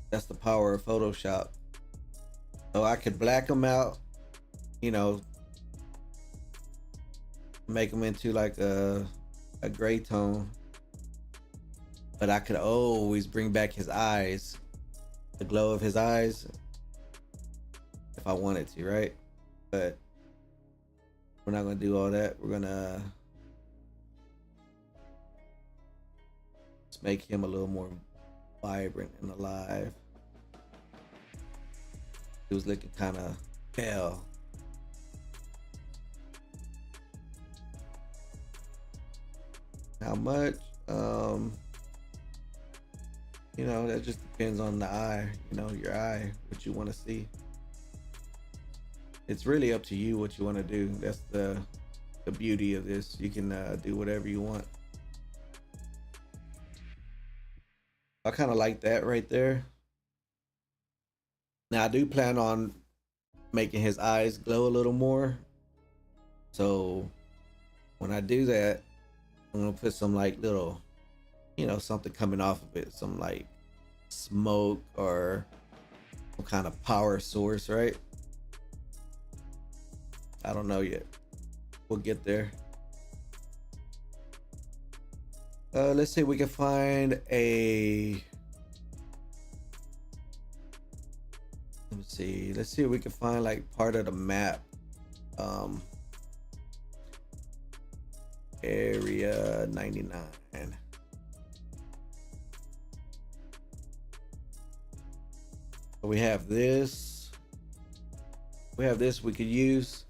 That's the power of Photoshop. So I could black them out, you know, make them into like a gray tone, but I could always bring back his eyes, the glow of his eyes, if I wanted to, right? But we're not gonna do all that. We're gonna just make him a little more vibrant and alive. He was looking kind of pale. How much? You know, that just depends on the eye, you know, your eye, what you want to see. It's really up to you what you want to do. That's the beauty of this. You can do whatever you want. I kind of like that right there. Now I do plan on making his eyes glow a little more. So when I do that, I'm gonna put some like little, you know, something coming off of it, some like smoke or some kind of power source, right? I don't know yet. We'll get there. Let's see if we can find a, let's see if we can find like part of the map. Area 99. So we have this. We have this we could use.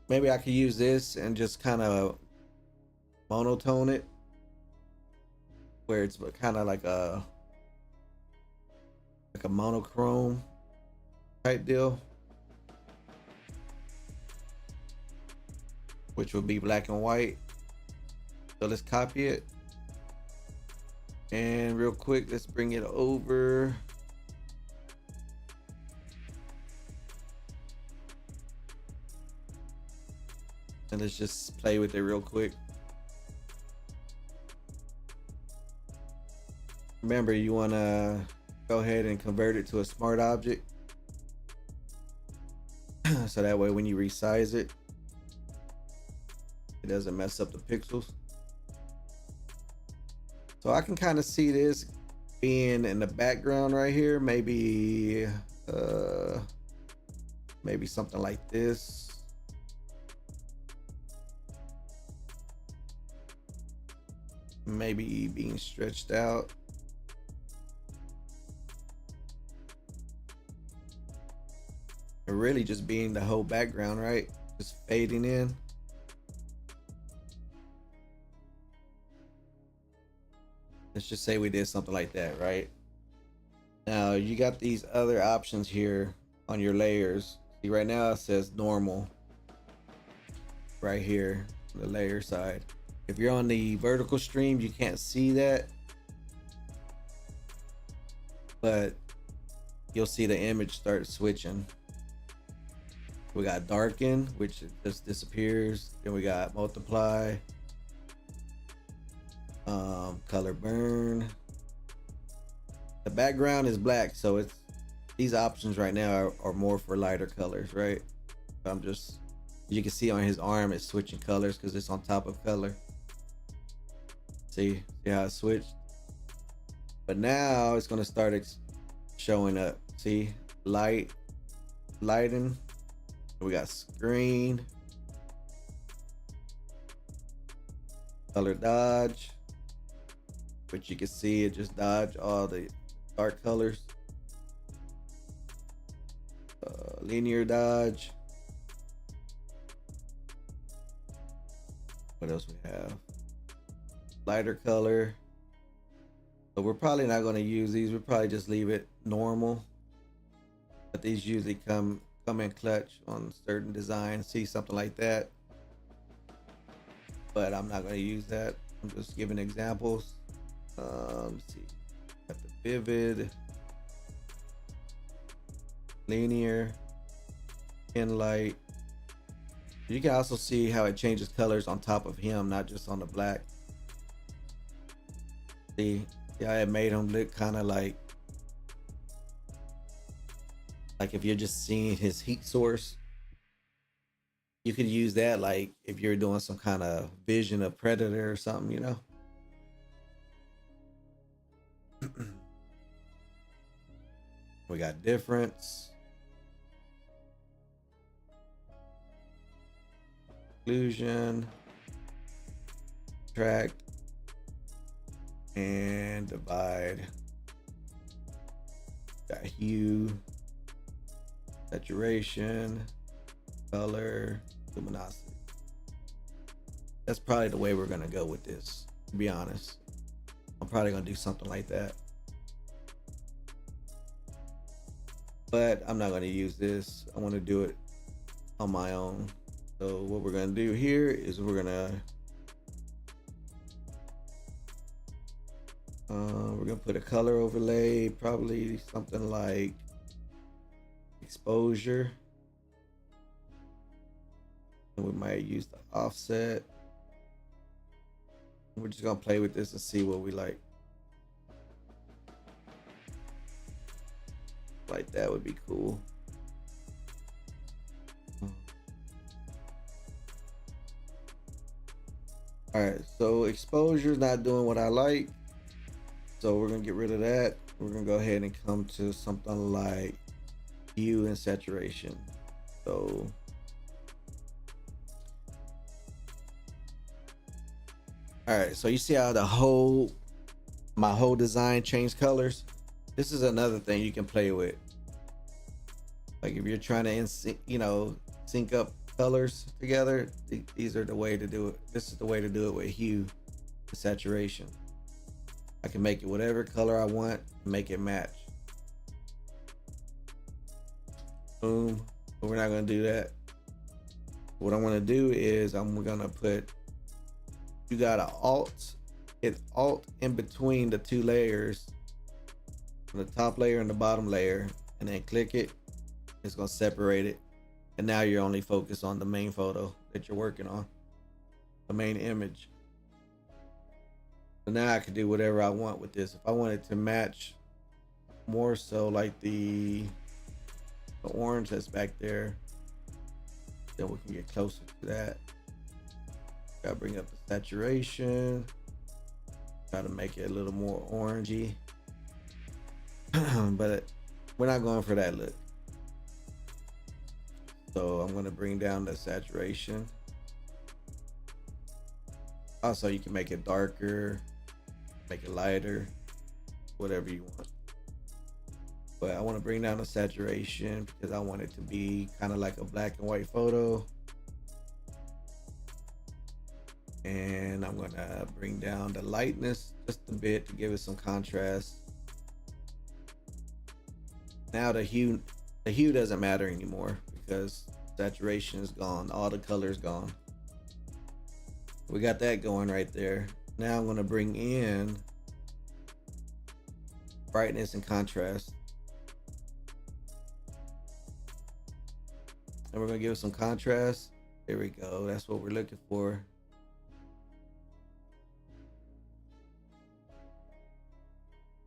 Maybe I could use this and just kind of monotone it, where it's kind of like a monochrome type deal, which would be black and white. So let's copy it, and real quick, let's bring it over. And let's just play with it real quick. Remember, you want to go ahead and convert it to a smart object. So that way when you resize it, it doesn't mess up the pixels. So I can kind of see this being in the background right here. Maybe maybe something like this. Maybe being stretched out. And really just being the whole background, right? Just fading in. Let's just say we did something like that, right? Now you got these other options here on your layers. See, right now it says normal right here on the layer side. If you're on the vertical stream, you can't see that, but you'll see the image start switching. We got darken, which just disappears. Then we got multiply, color burn. The background is black, so it's these options right now are more for lighter colors, right? I'm just, you can see on his arm it's switching colors because it's on top of color. See how it switched? But now it's going to start showing up. See, lighting. We got screen, color dodge, which you can see it just dodge all the dark colors. Linear dodge. What else we have? Lighter color. So we're probably not going to use these. We'll probably just leave it normal. But these usually come in clutch on certain designs. See something like that. But I'm not going to use that. I'm just giving examples. Let's see. Got the vivid, linear, in light. You can also see how it changes colors on top of him, not just on the black. See, yeah, it made him look kind of like if you're just seeing his heat source. You could use that like if you're doing some kind of vision of predator or something, you know. We got difference, occlusion, track, and divide. Got hue, saturation, color, luminosity. That's probably the way we're gonna go with this, to be honest. I'm probably gonna do something like that, but I'm not gonna use this. I want to do it on my own. So what we're gonna do here is we're gonna put a color overlay, probably something like exposure, and we might use the offset. We're just gonna play with this and see what we like. Like that would be cool. All right, so exposure is not doing what I like, so we're gonna get rid of that. We're gonna go ahead and come to something like hue and saturation. So all right, so you see how my whole design changed colors. This is another thing you can play with. Like if you're trying to sync up colors together, these are the way to do it. This is the way to do it with hue and saturation. I can make it whatever color I want, make it match. Boom. But we're not gonna do that. What I'm gonna do is I'm gonna put, you got to hit alt in between the two layers, the top layer and the bottom layer, and then click it. It's gonna separate it, and now you're only focused on the main photo that you're working on, the main image. So now I can do whatever I want with this. If I wanted to match more so like the orange that's back there, then we can get closer to that. Gotta bring up the saturation, try to make it a little more orangey. But we're not going for that look. So I'm gonna bring down the saturation. Also, you can make it darker, make it lighter, whatever you want. But I want to bring down the saturation because I want it to be kind of like a black and white photo. And I'm gonna bring down the lightness just a bit to give it some contrast. Now the hue doesn't matter anymore because saturation is gone, all the color is gone. We got that going right there. Now I'm gonna bring in brightness and contrast, and we're gonna give it some contrast. There we go. That's what we're looking for.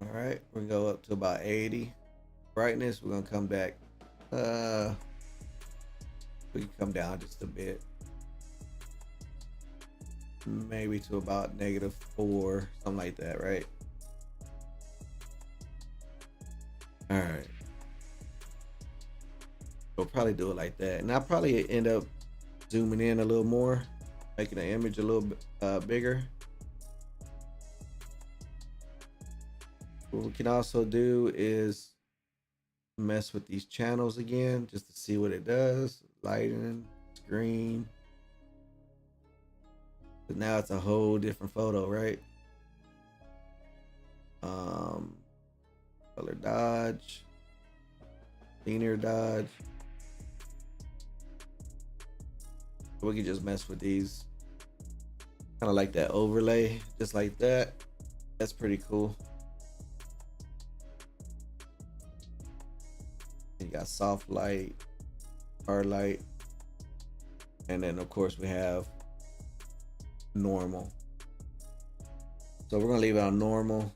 All right, we're gonna go up to about 80. Brightness, we're gonna come back. We can come down just a bit, maybe to about -4, something like that, right? All right. We'll probably do it like that. And I'll probably end up zooming in a little more, making the image a little bit bigger. What we can also do is mess with these channels again just to see what it does. Lighting, screen. But now it's a whole different photo, right? Color dodge, linear dodge. We can just mess with these. Kind of like that overlay, just like that. That's pretty cool. You got soft light, hard light, and then of course we have normal. So we're gonna leave it on normal.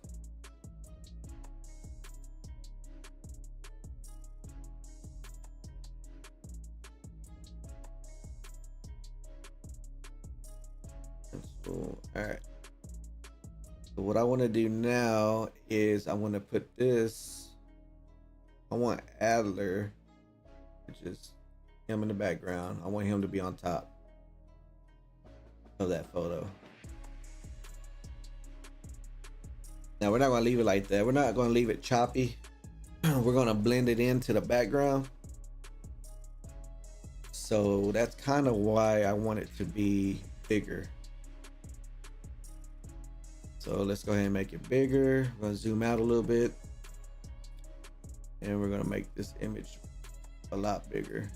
All right. So what I want to do now is I want to put this. I want Adler, which is him in the background. I want him to be on top of that photo. Now we're not going to leave it like that. We're not going to leave it choppy. We're going to blend it into the background. So that's kind of why I want it to be bigger. So let's go ahead and make it bigger. We're gonna zoom out a little bit. And we're gonna make this image a lot bigger.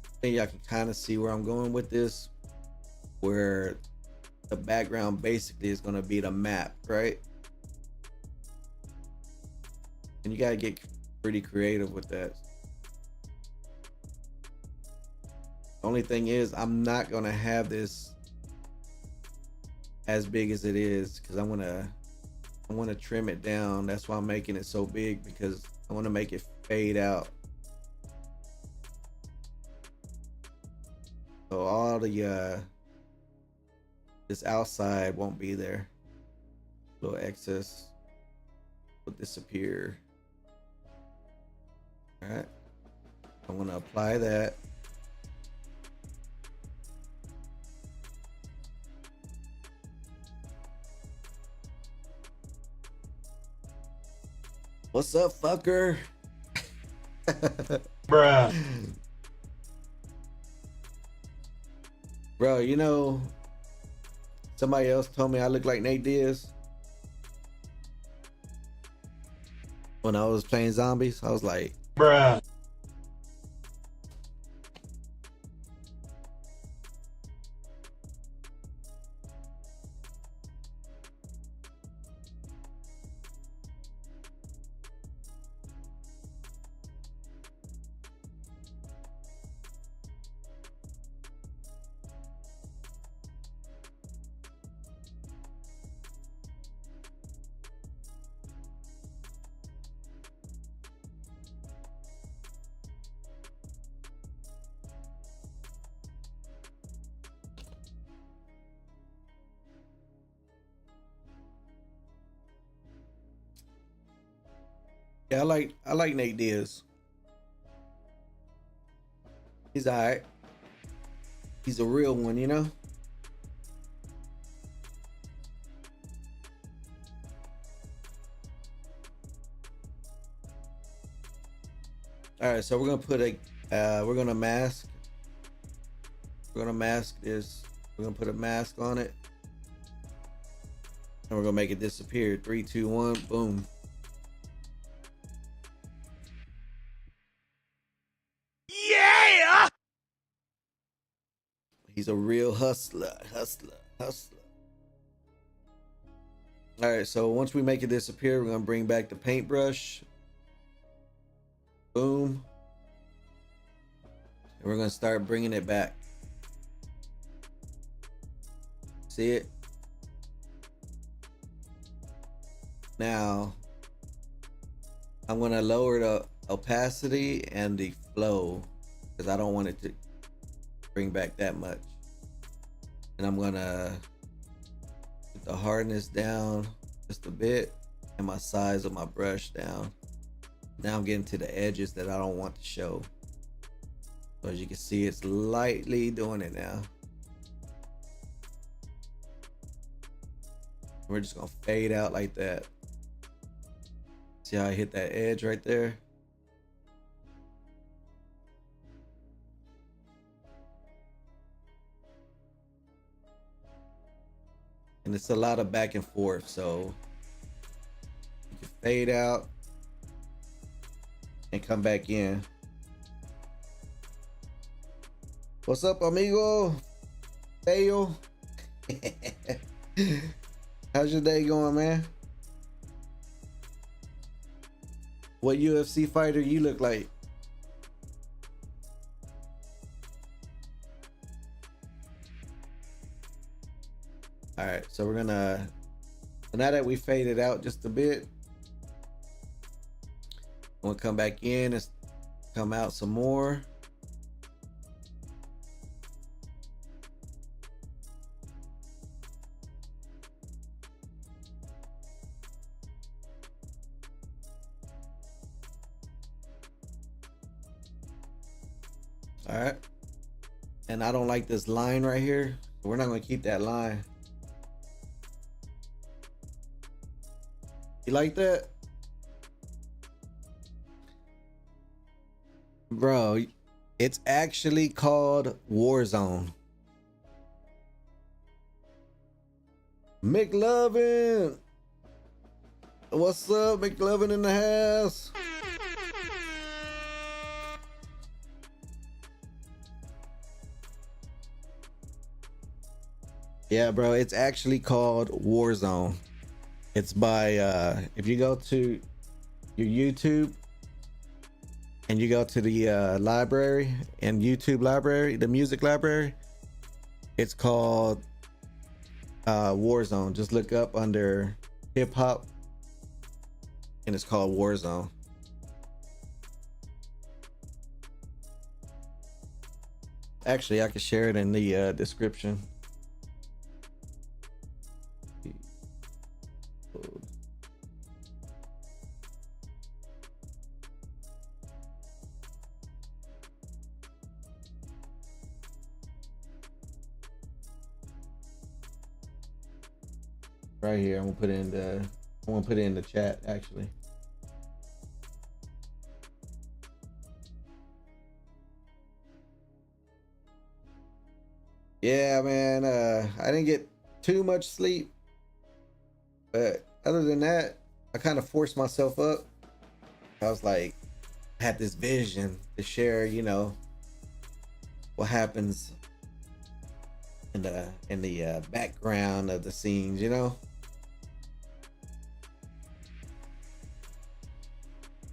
I think y'all can kind of see where I'm going with this. Where the background basically is gonna be the map, right? And you gotta get pretty creative with that. Only thing is I'm not gonna have this as big as it is because I want to trim it down. That's why I'm making it so big, because I want to make it fade out. So all the this outside won't be there. A little excess will disappear. All right, I want to apply that. What's up, fucker? Bruh. Bro, you know, somebody else told me I look like Nate Diaz when I was playing zombies. I was like, Bruh. yeah, I like Nate Diaz. He's alright. He's a real one, you know? Alright, so we're gonna put a we're gonna mask. We're gonna mask this. We're gonna put a mask on it. And we're gonna make it disappear. 3, 2, 1, boom. Yeah! He's a real hustler. All right, so once we make it disappear, we're gonna bring back the paintbrush. Boom. And we're gonna start bringing it back. See it? Now, I'm gonna lower the opacity and the flow because I don't want it to bring back that much. And I'm gonna put the hardness down just a bit and my size of my brush down. Now I'm getting to the edges that I don't want to show. So as you can see, it's lightly doing it now. We're just gonna fade out like that. See how I hit that edge right there? And it's a lot of back and forth, so you can fade out and come back in. What's up, amigo? Dale? How's your day going, man? What UFC fighter you look like? All right, so we're gonna, now that we faded out just a bit, I'm gonna come back in and come out some more. All right, and I don't like this line right here, so we're not gonna keep that line. You like that? Bro, it's actually called Warzone. McLovin! What's up, McLovin in the house? Yeah, bro, it's actually called Warzone. It's by, if you go to your YouTube and you go to the library and YouTube library, the music library, it's called Warzone. Just look up under hip hop and it's called Warzone. Actually, I can share it in the description. Right here, I'm gonna put it in the chat actually. Yeah, man, I didn't get too much sleep, but other than that, I kind of forced myself up. I was like, I had this vision to share, you know, what happens in the background of the scenes, you know.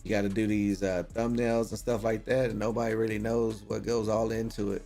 You got to do these thumbnails and stuff like that, and nobody really knows what goes all into it.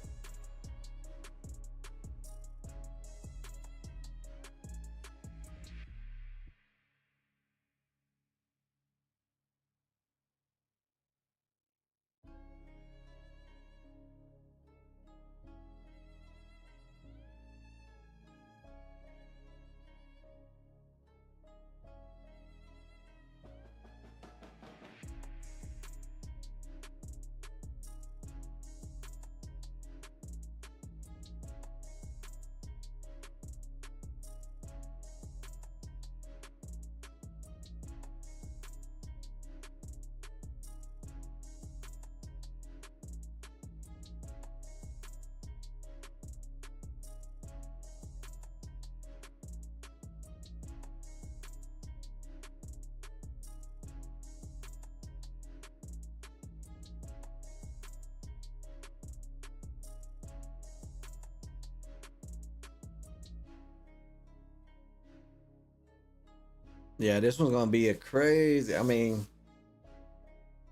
Yeah, this one's gonna be a crazy. I mean,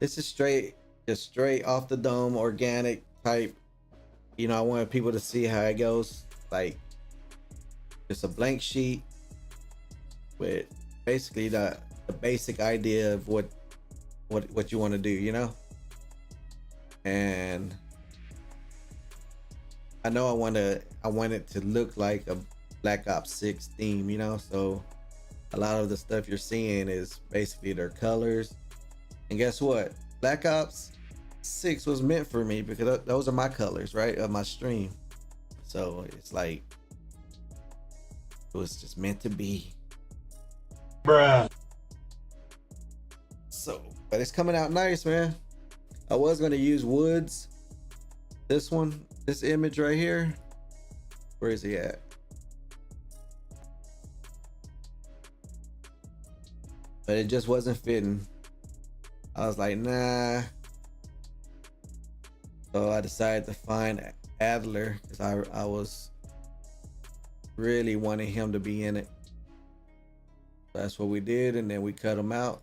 this is just straight off the dome, organic type. You know, I wanted people to see how it goes. Like, just a blank sheet with basically the basic idea of what you want to do. You know, and I know I want it to look like a Black Ops 6 theme, you know, so a lot of the stuff you're seeing is basically their colors. And guess what? Black Ops 6 was meant for me because those are my colors, right? Of my stream. So it's like it was just meant to be. Bruh. So, but it's coming out nice, man. I was gonna use Woods. This one, this image right here. Where is he at? But it just wasn't fitting. I was like, nah. So I decided to find Adler because I was really wanting him to be in it. That's what we did, and then we cut him out.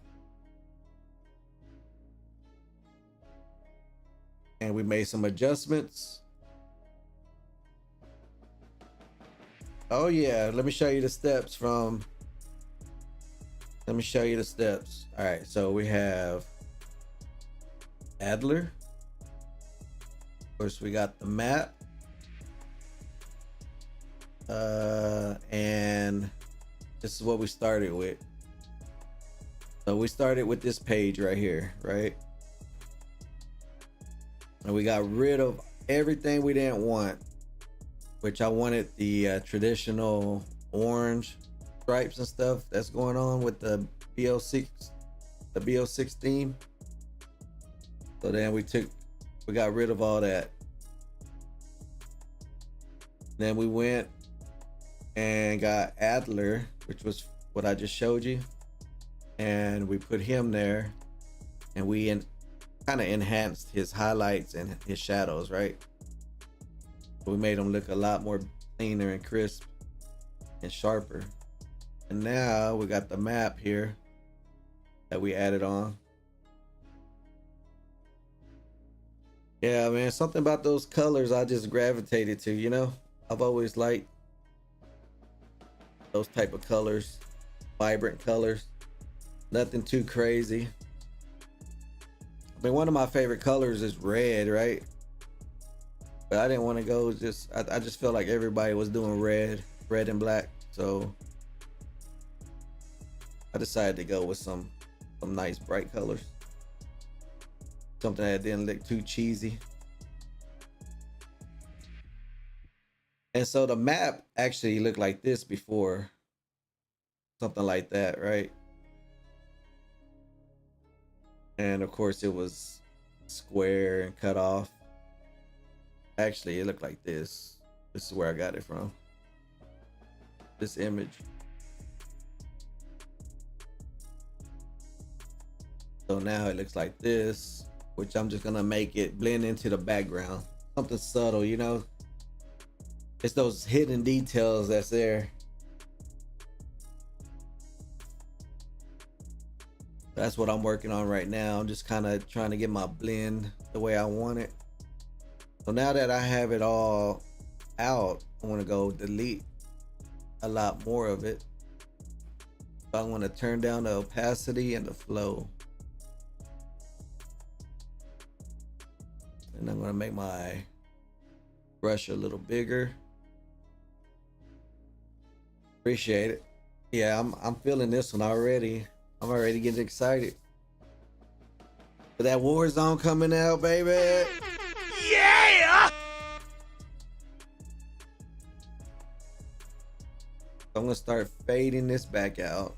And we made some adjustments. Oh yeah, let me show you the steps from. Let me show you the steps. All right, so we have Adler. Of course, we got the map. And this is what we started with. So we started with this page right here, right? And we got rid of everything we didn't want, which I wanted the traditional orange stripes and stuff that's going on with the BO6 theme. So then we got rid of all that. Then we went and got Adler, which was what I just showed you, and we put him there, and we kind of enhanced his highlights and his shadows, right? We made him look a lot more cleaner and crisp and sharper. And now we got the map here that we added on. Yeah, man, something about those colors I just gravitated to, you know? I've always liked those type of colors, vibrant colors, nothing too crazy. I mean, one of my favorite colors is red, right? But I didn't want to go I just felt like everybody was doing red and black. So I decided to go with some nice bright colors. Something that didn't look too cheesy. And so the map actually looked like this before. Something like that, right? And of course it was square and cut off. Actually, it looked like this. This is where I got it from. This image. So now it looks like this, which I'm just gonna make it blend into the background. Something subtle, you know? It's those hidden details that's there. That's what I'm working on right now. I'm just kind of trying to get my blend the way I want it. So now that I have it all out, I want to go delete a lot more of it. So I want to turn down the opacity and the flow. And I'm going to make my brush a little bigger. Appreciate it. Yeah, I'm feeling this one already. I'm already getting excited for that Warzone coming out, baby. Yeah! I'm gonna start fading this back out.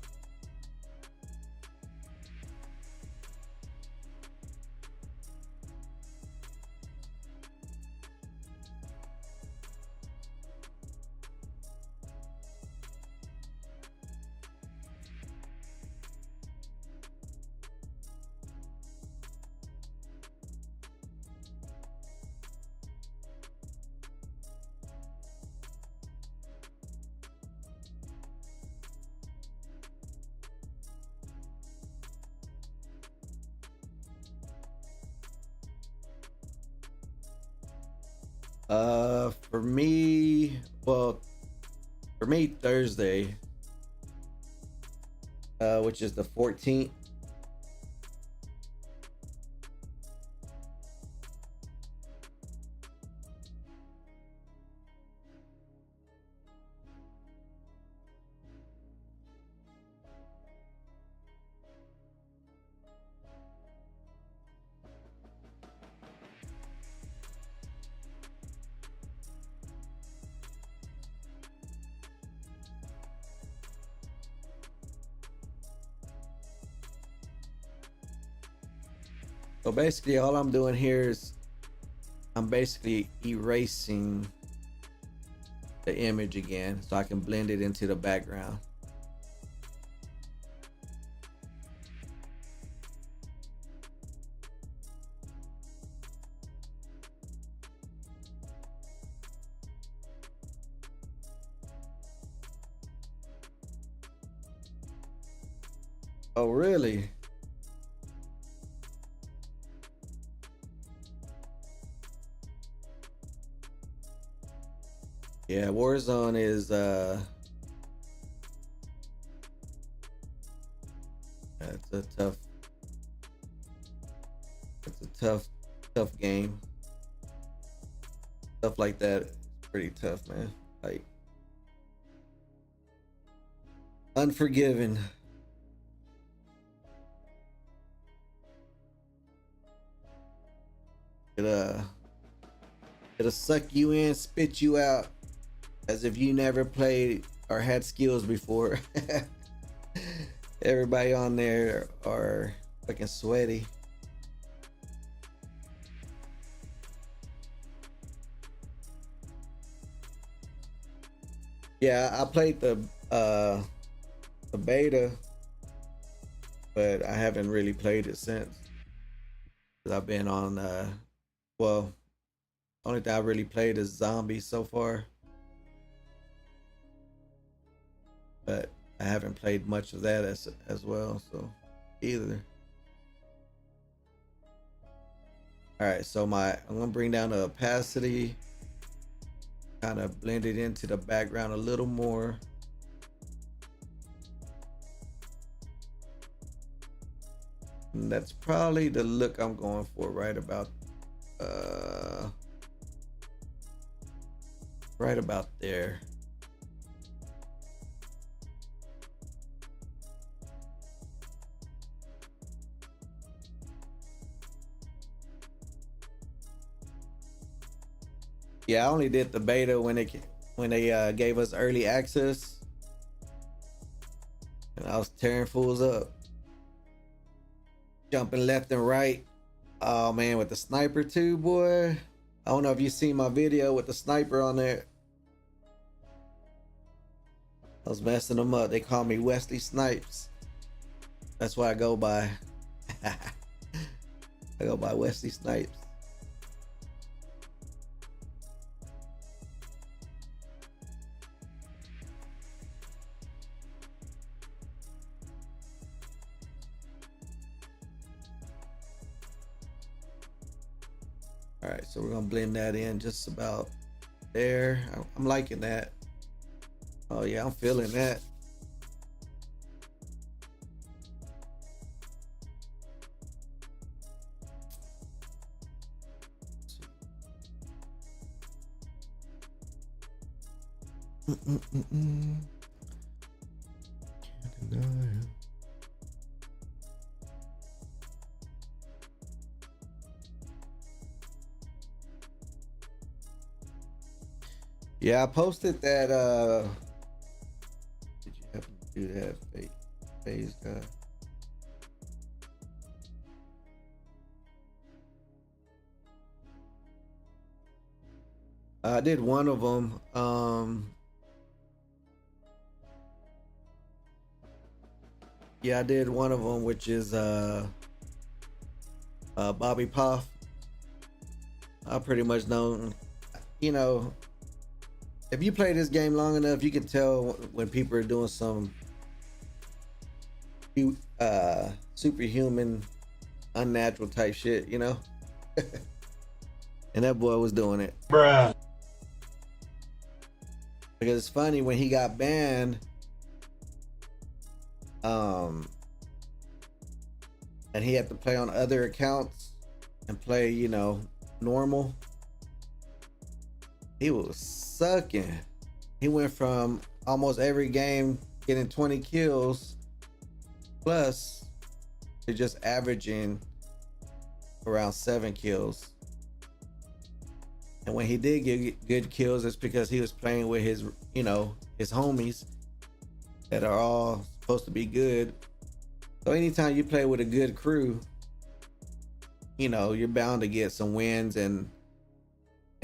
For me, Thursday, which is the 14th. So basically all I'm doing here is I'm basically erasing the image again so I can blend it into the background. Oh, really? Yeah, Warzone is it's a tough game. Stuff like that is pretty tough, man. Like Unforgiven. It'll suck you in, spit you out as if you never played or had skills before. Everybody on there are fucking sweaty. Yeah, I played the beta, but I haven't really played it since. Cause I've been on well, only thing I really played is zombies so far, but I haven't played much of that as well, so either. All right, so I'm gonna bring down the opacity, kind of blend it into the background a little more. And that's probably the look I'm going for right about there. Yeah, I only did the beta when they gave us early access, and I was tearing fools up, jumping left and right. Oh man, with the sniper too, boy. I don't know if you seen my video with the sniper on there. I was messing them up. They call me Wesley Snipes. That's what I go by. I go by Wesley Snipes. All right, so we're gonna blend that in just about there. I'm liking that. Oh yeah, I'm feeling that. Can't deny it. Yeah, I posted that did you happen to do that phase guy? I did one of them. Yeah, I did one of them, which is Bobby Puff. I pretty much know, you know, if you play this game long enough, you can tell when people are doing some superhuman, unnatural type shit, you know. And that boy was doing it. Bruh. Because it's funny, when he got banned, and he had to play on other accounts and play, you know, normal, he was sucking. He went from almost every game getting 20 kills plus to just averaging around 7 kills. And when he did get good kills, it's because he was playing with his, you know, his homies that are all supposed to be good. So anytime you play with a good crew, you know, you're bound to get some wins and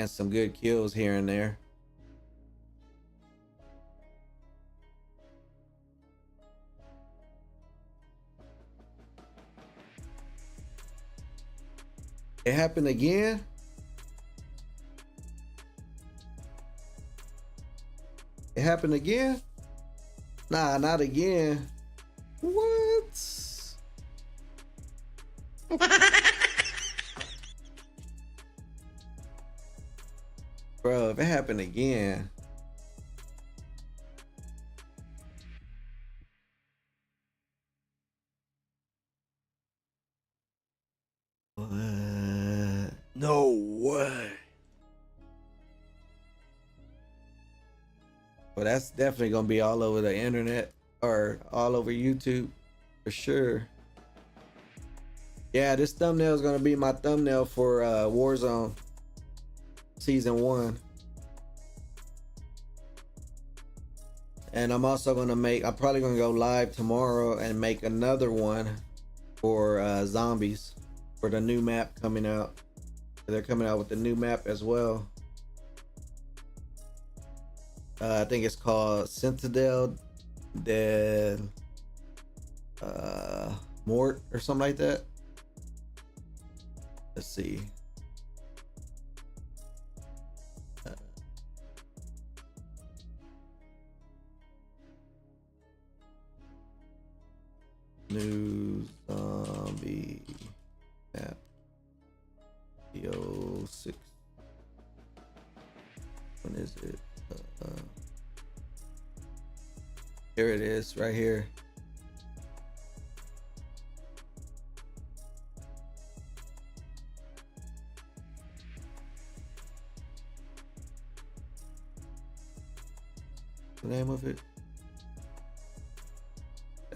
some good kills here and there. It happened again. It happened again. Nah, not again. What? Bro, if it happened again. What? No way. Well, that's definitely gonna be all over the internet or all over YouTube for sure. Yeah, this thumbnail is gonna be my thumbnail for Warzone Season 1. And I'm also gonna I'm probably gonna go live tomorrow and make another one for zombies for the new map coming out. They're coming out with the new map as well. I think it's called Citadel de Mort or something like that. Let's see. New zombie map. C.o.d. When is it? Here it is, right here. The name of it?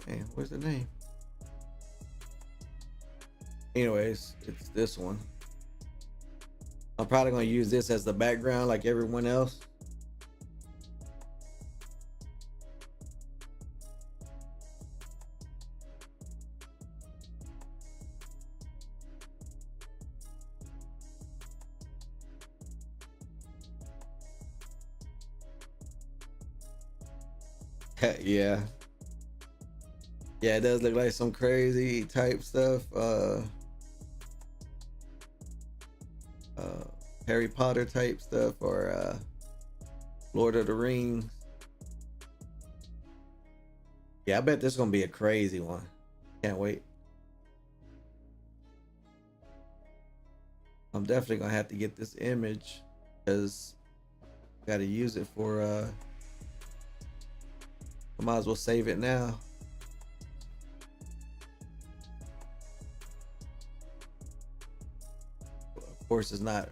Damn, where's the name? Anyways, it's this one. I'm probably gonna use this as the background like everyone else. Yeah. Yeah, it does look like some crazy type stuff. Harry Potter type stuff or Lord of the Rings. Yeah, I bet this is gonna be a crazy one. Can't wait. I'm definitely gonna have to get this image because I gotta use it for I might as well save it now. Of course it's not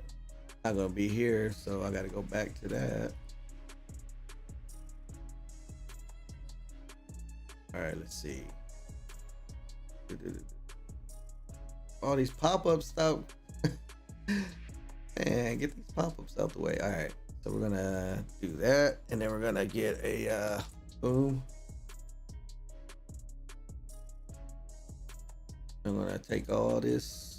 gonna be here, so I gotta go back to that. All right, let's see. All these pop-ups stuff. And get these pop-ups out the way. All right, so we're gonna do that, and then we're gonna get a boom. I'm gonna take all this.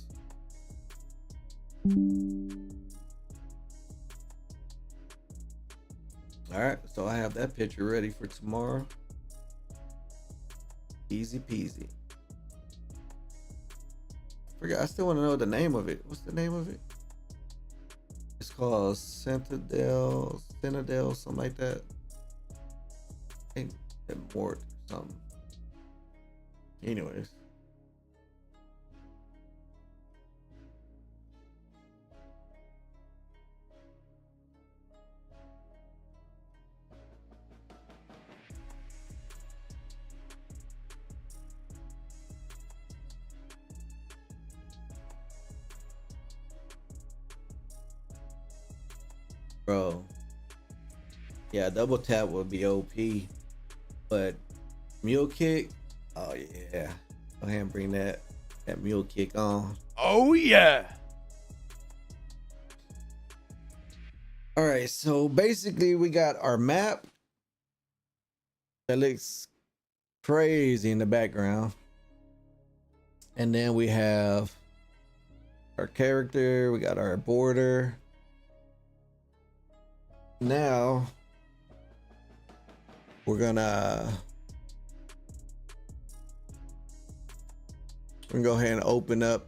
All right, so I have that picture ready for tomorrow. Easy peasy. I still want to know the name of it. What's the name of it? It's called Citadel, something like that. I think that Mort or something. Anyways. Bro. Yeah, double tap would be OP. But mule kick, oh yeah. Go ahead and bring that mule kick on. Oh yeah. All right, so basically we got our map that looks crazy in the background. And then we have our character, we got our border. Now we're gonna go ahead and open up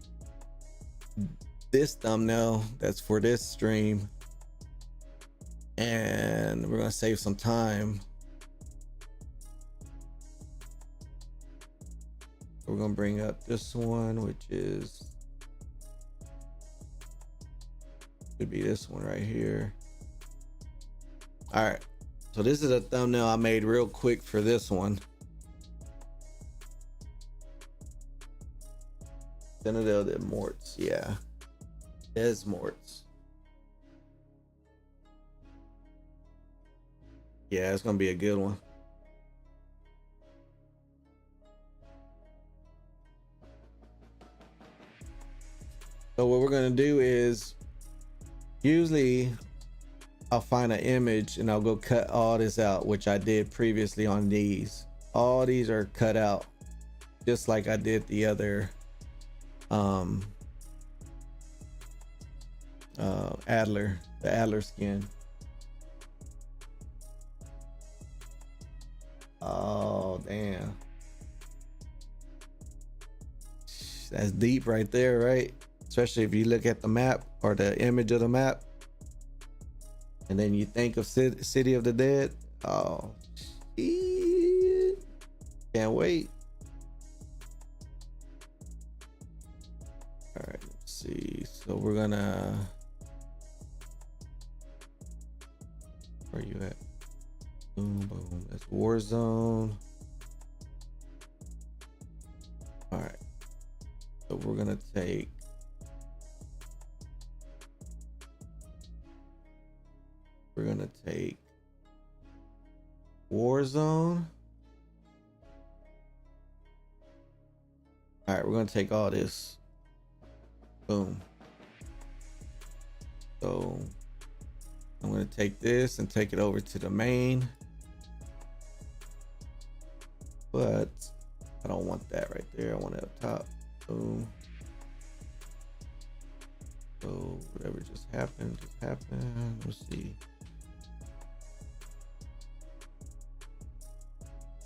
this thumbnail that's for this stream, and we're gonna save some time. We're gonna bring up this one, which is could be this one right here. All right, so this is a thumbnail I made real quick for this one. Citadel de Morts, yeah, Des Morts. Yeah, it's gonna be a good one. So what we're gonna do is, usually I'll find an image and I'll go cut all this out, which I did previously on these. All these are cut out, just like I did the other Adler, the Adler skin. Oh damn, that's deep right there, right? Especially if you look at the map or the image of the map and then you think of City of the Dead. Oh shit. Can't wait. All right, let's see. So we're gonna, where you at? Boom, boom. That's Warzone. All right. So we're gonna take, Warzone. All right, we're gonna take all this. Boom. So I'm gonna take this and take it over to the main, but I don't want that right there. I want it up top. Boom. So whatever just happened. Let's see.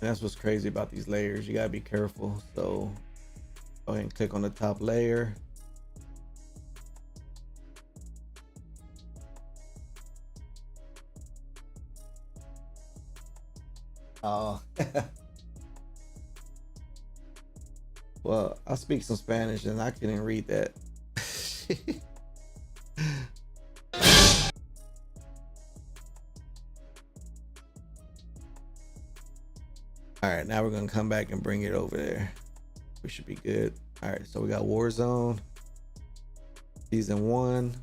That's what's crazy about these layers. You gotta be careful. So go ahead and click on the top layer. Oh. Well, I speak some Spanish and I couldn't read that. All right, now we're gonna come back and bring it over there. We should be good. All right, so we got Warzone season 1.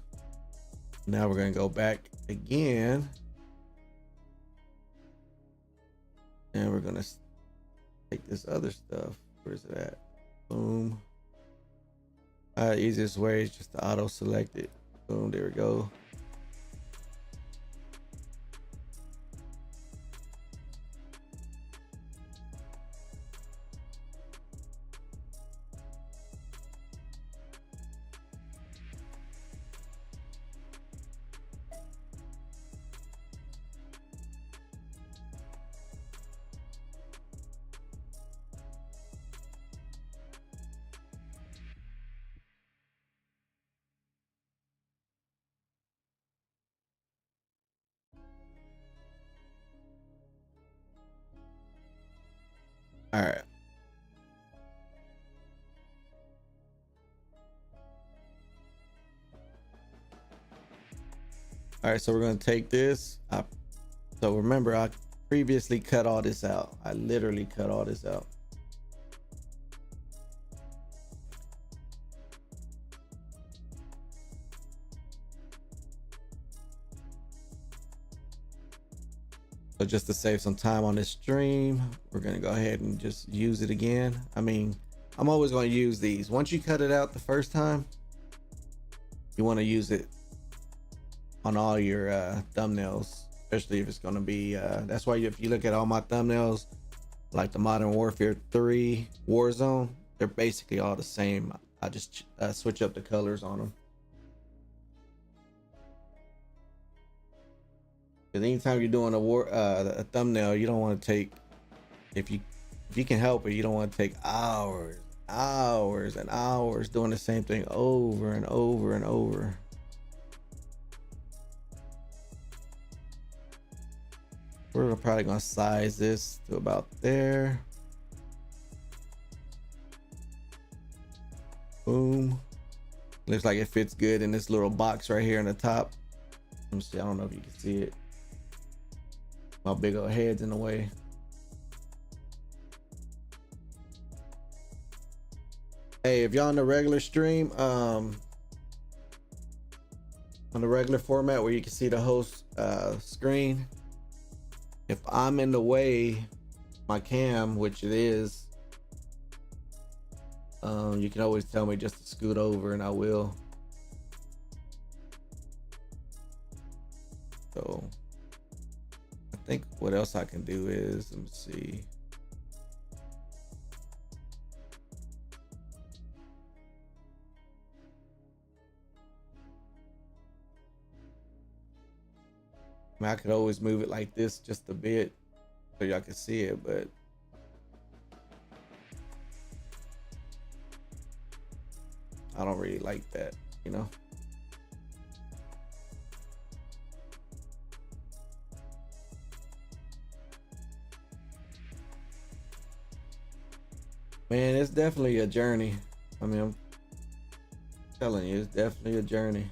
Now we're gonna go back again, and we're gonna take this other stuff. Where's it at? Boom. Easiest way is just to auto select it. Boom, there we go. All right. All right, so we're gonna take this. So remember, I previously cut all this out. I literally cut all this out. So just to save some time on this stream, we're gonna go ahead and just use it again. I mean, I'm always gonna use these. Once you cut it out the first time, you wanna use it on all your thumbnails, especially if it's gonna be, that's why if you look at all my thumbnails, like the Modern Warfare 3 Warzone, they're basically all the same. I just switch up the colors on them. Because anytime you're doing a thumbnail, you don't want to take, if you can help it, you don't want to take hours and hours doing the same thing over and over and over. We're probably gonna size this to about there. Boom. Looks like it fits good in this little box right here in the top. Let me see, I don't know if you can see it. My big old head's in the way. Hey, if y'all on the regular stream, on the regular format where you can see the host screen, if I'm in the way, my cam, which it is, you can always tell me just to scoot over and I will. So I think what else I can do is, let me see. I mean, I could always move it like this just a bit so y'all can see it, but I don't really like that, you know? Man, it's definitely a journey. I mean, I'm telling you, it's definitely a journey.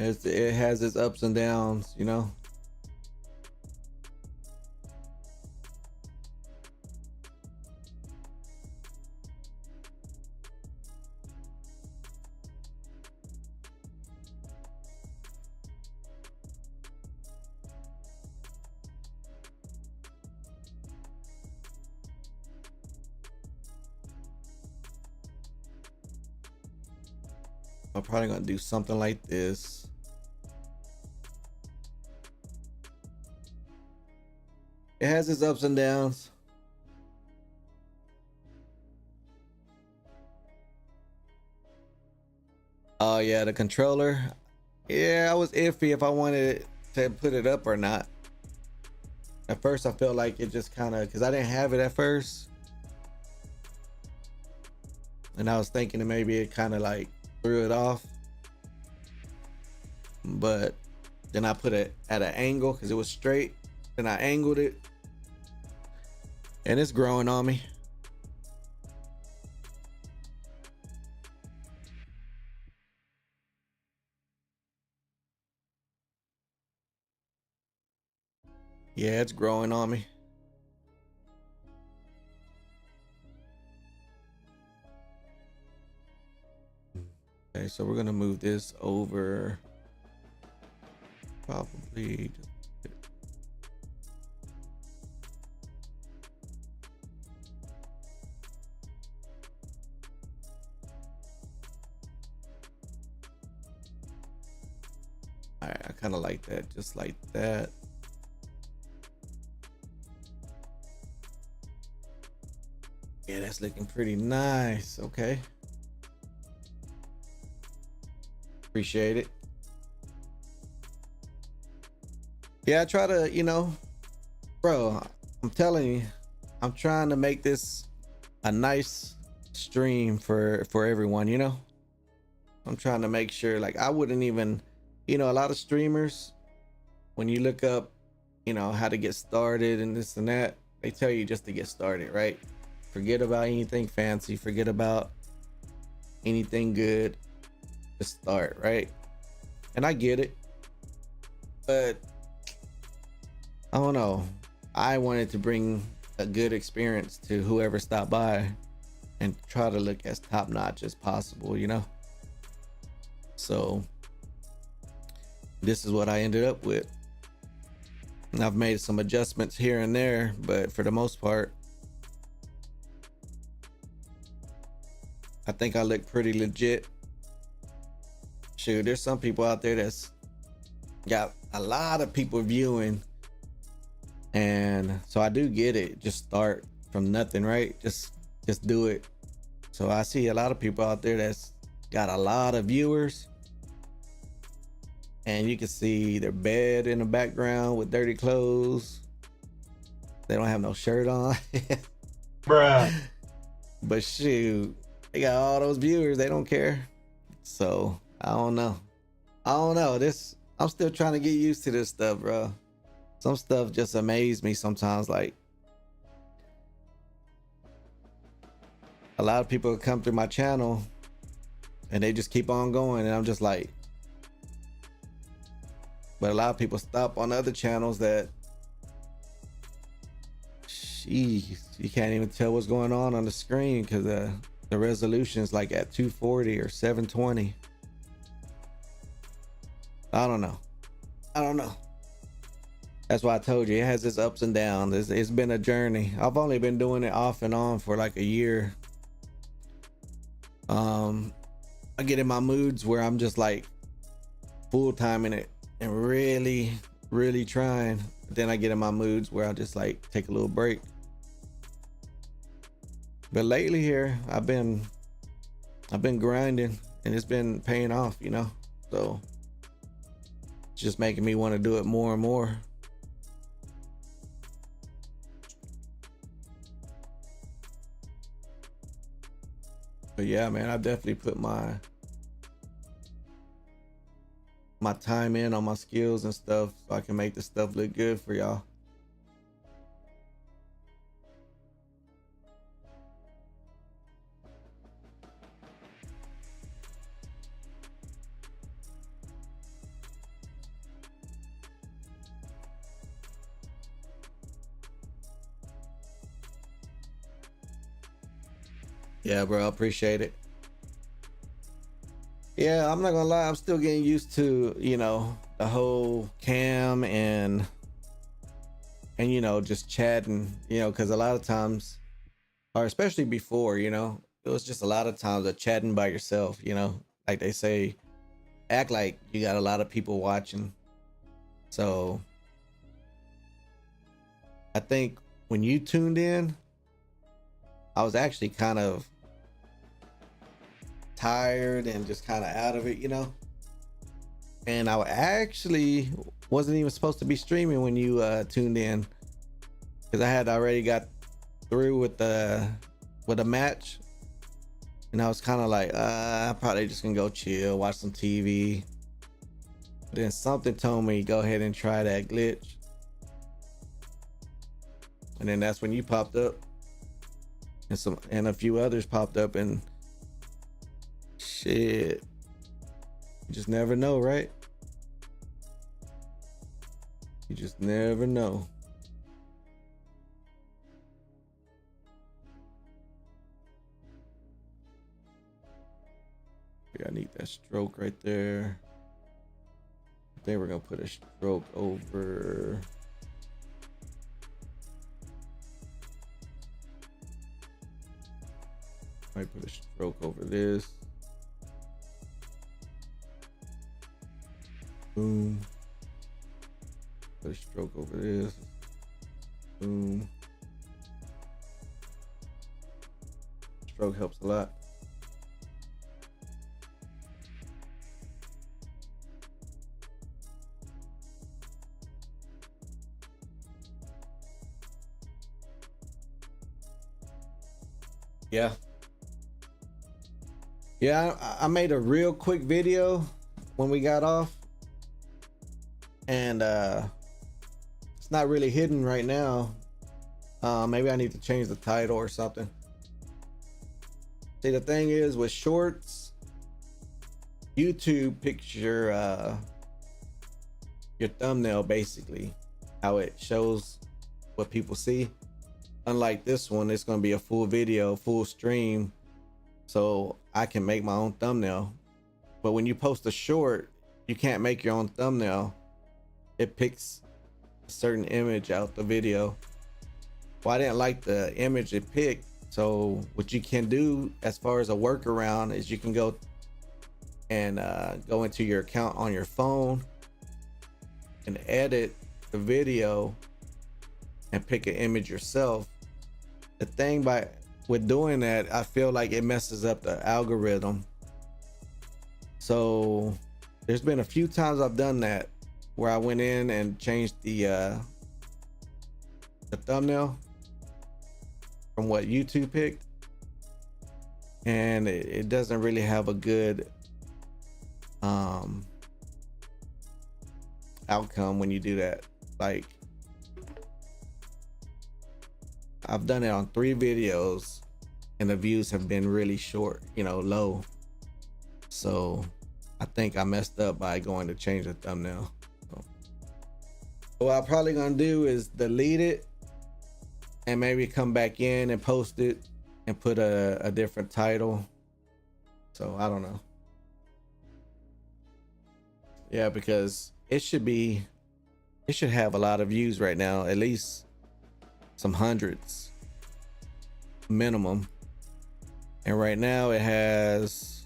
It has its ups and downs, you know? I'm probably gonna do something like this. It has its ups and downs. Oh yeah, the controller. Yeah, I was iffy if I wanted to put it up or not. At first I felt like it just kind of, because I didn't have it at first. And I was thinking that maybe it kind of like threw it off. But then I put it at an angle because it was straight. Then I angled it. And it's growing on me. Yeah, it's growing on me. Okay, so we're gonna move this over. Probably. All right, I kind of like that, just like that. Yeah, that's looking pretty nice. Okay. Appreciate it. Yeah, I try to, you know, bro, I'm telling you, I'm trying to make this a nice stream for everyone, you know? I'm trying to make sure, like, I wouldn't even, you know, a lot of streamers, when you look up, you know, how to get started and this and that, they tell you just to get started, right? Forget about anything fancy, forget about anything good, just start, right? And I get it, but I don't know. I wanted to bring a good experience to whoever stopped by and try to look as top notch as possible, you know? So this is what I ended up with. And I've made some adjustments here and there, but for the most part, I think I look pretty legit. Shoot, there's some people out there that's got a lot of people viewing, and so I do get it. Just start from nothing, right? Just do it. So I see a lot of people out there that's got a lot of viewers, and you can see their bed in the background with dirty clothes. They don't have no shirt on. Bruh. But shoot, they got all those viewers. They don't care. So I don't know. This, I'm still trying to get used to this stuff, bro. Some stuff just amazes me sometimes. Like, a lot of people come through my channel and they just keep on going, and I'm just like, but a lot of people stop on other channels that, jeez, you can't even tell what's going on the screen because the resolution is like at 240 or 720. I don't know. That's why I told you it has its ups and downs. It's been a journey. I've only been doing it off and on for like a year. I get in my moods where I'm just like full time in it and really trying. But then I get in my moods where I just like take a little break. But lately here, I've been grinding, and it's been paying off, you know. So it's just making me want to do it more and more. But yeah, man, I definitely put my time in on my skills and stuff so I can make the stuff look good for y'all. Yeah, bro, I appreciate it. Yeah, I'm not gonna lie, I'm still getting used to, you know, the whole cam and you know, just chatting, you know, because a lot of times, or especially before, you know, it was just a lot of times of chatting by yourself, you know, like they say, act like you got a lot of people watching. So I think when you tuned in, I was actually kind of tired and just kind of out of it, you know. And I actually wasn't even supposed to be streaming when you tuned in, because I had already got through with a match, and I was kind of like, I'm probably just gonna go chill, watch some TV. But then something told me go ahead and try that glitch, and then that's when you popped up, and a few others popped up, and shit, you just never know, right? You just never know. Yeah, I need that stroke right there. I think we're gonna put a stroke over. Might put a stroke over this. Boom. Put a stroke over this. Boom. Stroke helps a lot. Yeah. Yeah, I made a real quick video when we got off, and it's not really hidden right now. Maybe I need to change the title or something. See, the thing is with shorts, YouTube picks your thumbnail, basically how it shows what people see. Unlike this one, it's going to be a full video, full stream, so I can make my own thumbnail. But when you post a short, you can't make your own thumbnail. It picks a certain image out the video. Well, I didn't like the image it picked, so what you can do as far as a workaround is you can go and go into your account on your phone, and edit the video and pick an image yourself, the thing with doing that, I feel like it messes up the algorithm. So there's been a few times I've done that where I went in and changed the thumbnail from what YouTube picked, and it doesn't really have a good outcome when you do that. Like, I've done it on 3 videos and the views have been really short, you know, low. So I think I messed up by going to change the thumbnail. So what I'm probably gonna do is delete it and maybe come back in and post it and put a different title. So I don't know. Yeah, because it should have a lot of views right now, at least some hundreds minimum. And right now it has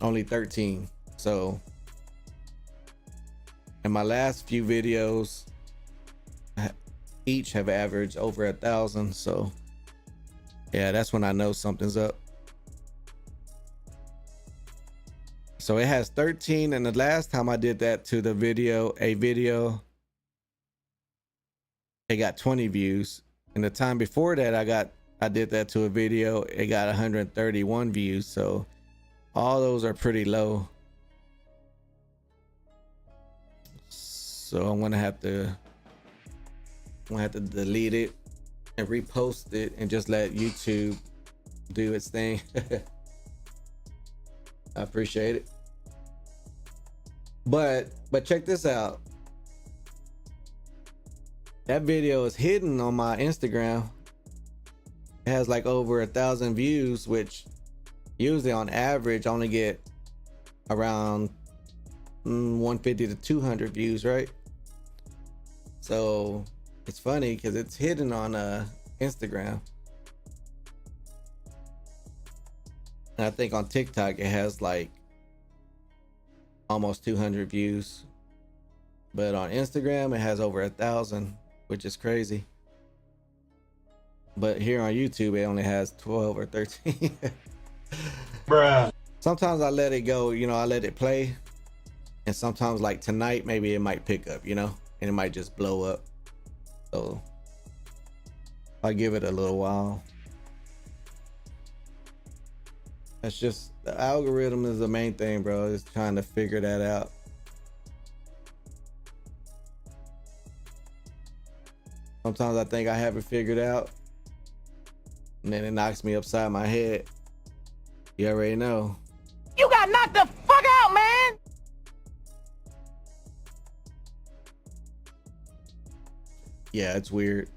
only 13. So, and my last few videos each have averaged over 1,000. So yeah, that's when I know something's up. So it has 13, and the last time I did that to the video, it got 20 views. And the time before that I did that to a video, it got 131 views. So all those are pretty low. So I'm gonna have to delete it and repost it and just let YouTube do its thing. I appreciate it. But check this out. That video is hidden on my Instagram. It has like over 1,000 views, which usually on average I only get around 150 to 200 views, right? So it's funny because it's hidden on Instagram. And I think on TikTok it has like almost 200 views, but on Instagram it has over 1,000, which is crazy. But here on YouTube it only has 12 or 13. Bruh. Sometimes I let it go, you know, I let it play, and sometimes like tonight maybe it might pick up, you know, and it might just blow up. So I give it a little while. That's just, the algorithm is the main thing, bro. It's trying to figure that out. Sometimes I think I have it figured out, and then it knocks me upside my head. You already know. You got knocked the fuck out, man! Yeah, it's weird.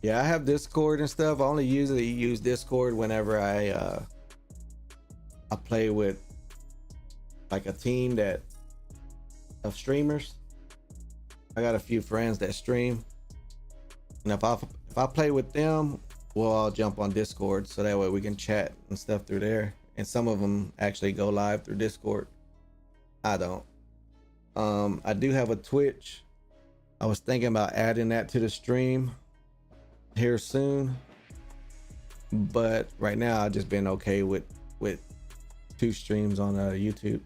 Yeah, I have Discord and stuff. I only usually use Discord whenever I play with like a team of streamers. I got a few friends that stream, and if I play with them, we'll all jump on Discord, so that way we can chat and stuff through there. And some of them actually go live through Discord. I don't. I do have a Twitch. I was thinking about adding that to the stream here soon, but right now I've just been okay with 2 streams on YouTube.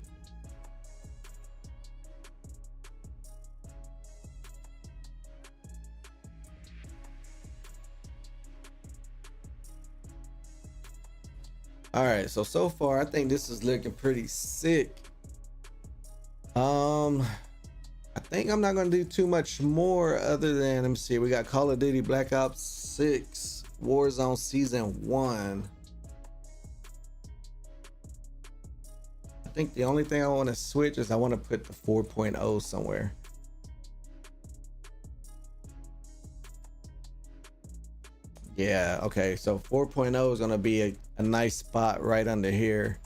All right, so far I think this is looking pretty sick. I think I'm not gonna do too much more other than, let me see, we got Call of Duty Black Ops 6 Warzone Season 1. I think the only thing I want to switch is I want to put the 4.0 somewhere. Yeah, okay, so 4.0 is gonna be a nice spot right under here.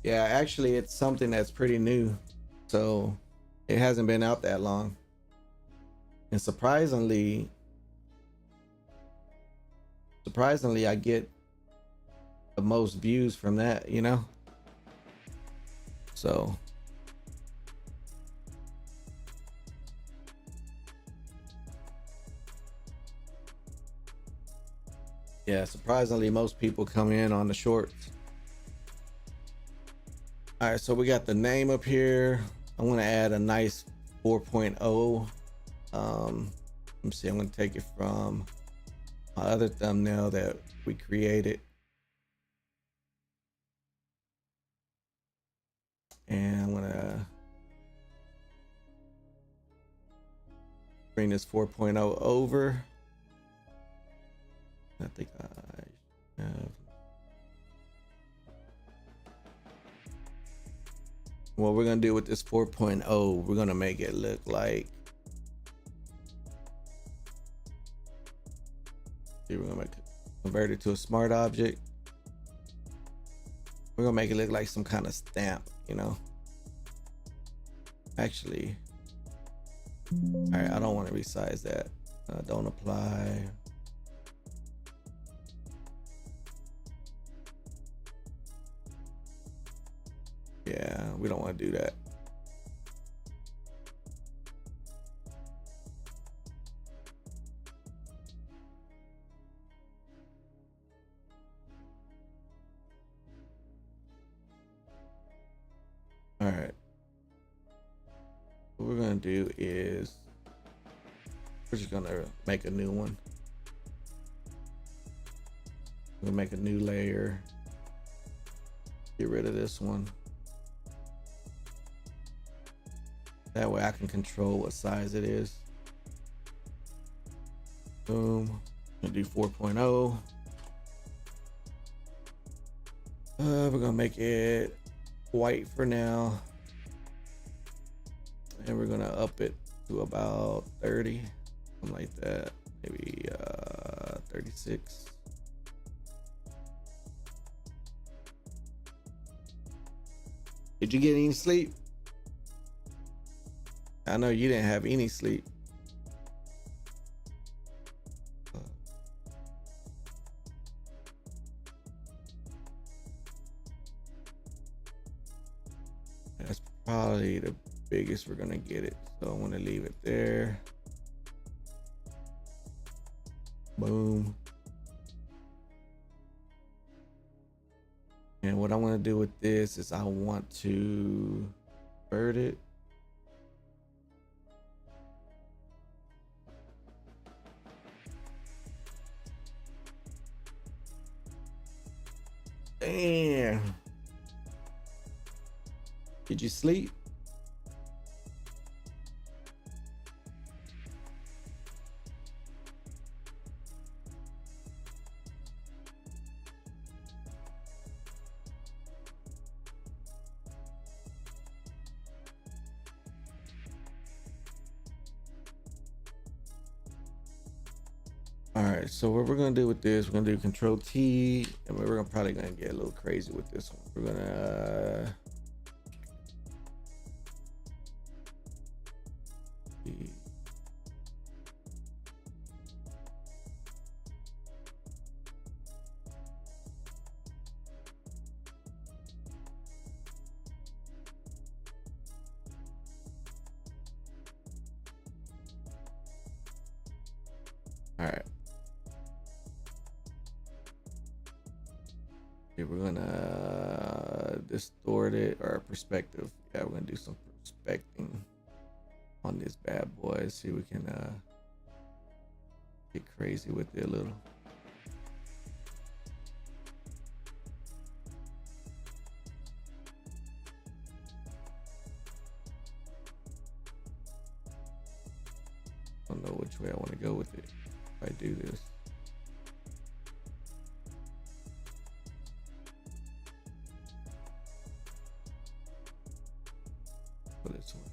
Yeah, actually, it's something that's pretty new, so it hasn't been out that long, and surprisingly, I get the most views from that. You know, so yeah, surprisingly, most people come in on the shorts. All right, so we got the name up here. I want to add a nice 4.0. Let me see. I'm going to take it from my other thumbnail that we created, and I'm going to bring this 4.0 over. I think I have. What we're going to do with this 4.0, we're going to make it look like, we're going to convert it to a smart object. We're going to make it look like some kind of stamp, you know. Actually, all right, I don't want to resize that. Don't apply. Yeah, we don't want to do that. All right. What we're going to do is we're just going to make a new one. We'll make a new layer. Get rid of this one. That way I can control what size it is. Boom. Gonna do 4.0. We're gonna make it white for now. And we're gonna up it to about 30. Something like that. Maybe 36. Did you get any sleep? I know you didn't have any sleep. That's probably the biggest we're gonna get it. So I'm gonna leave it there. Boom. And what I want to do with this is I want to invert it. Damn. Did you sleep? All right, so what we're gonna do with this, we're gonna do Control T, and we're probably gonna get a little crazy with this one. We're gonna all right. Okay, we're gonna distort it, or perspective. Yeah, we're gonna do some perspecting on this bad boy. See if we can get crazy with it a little. I don't know which way I want to go with it if I do this. For this one.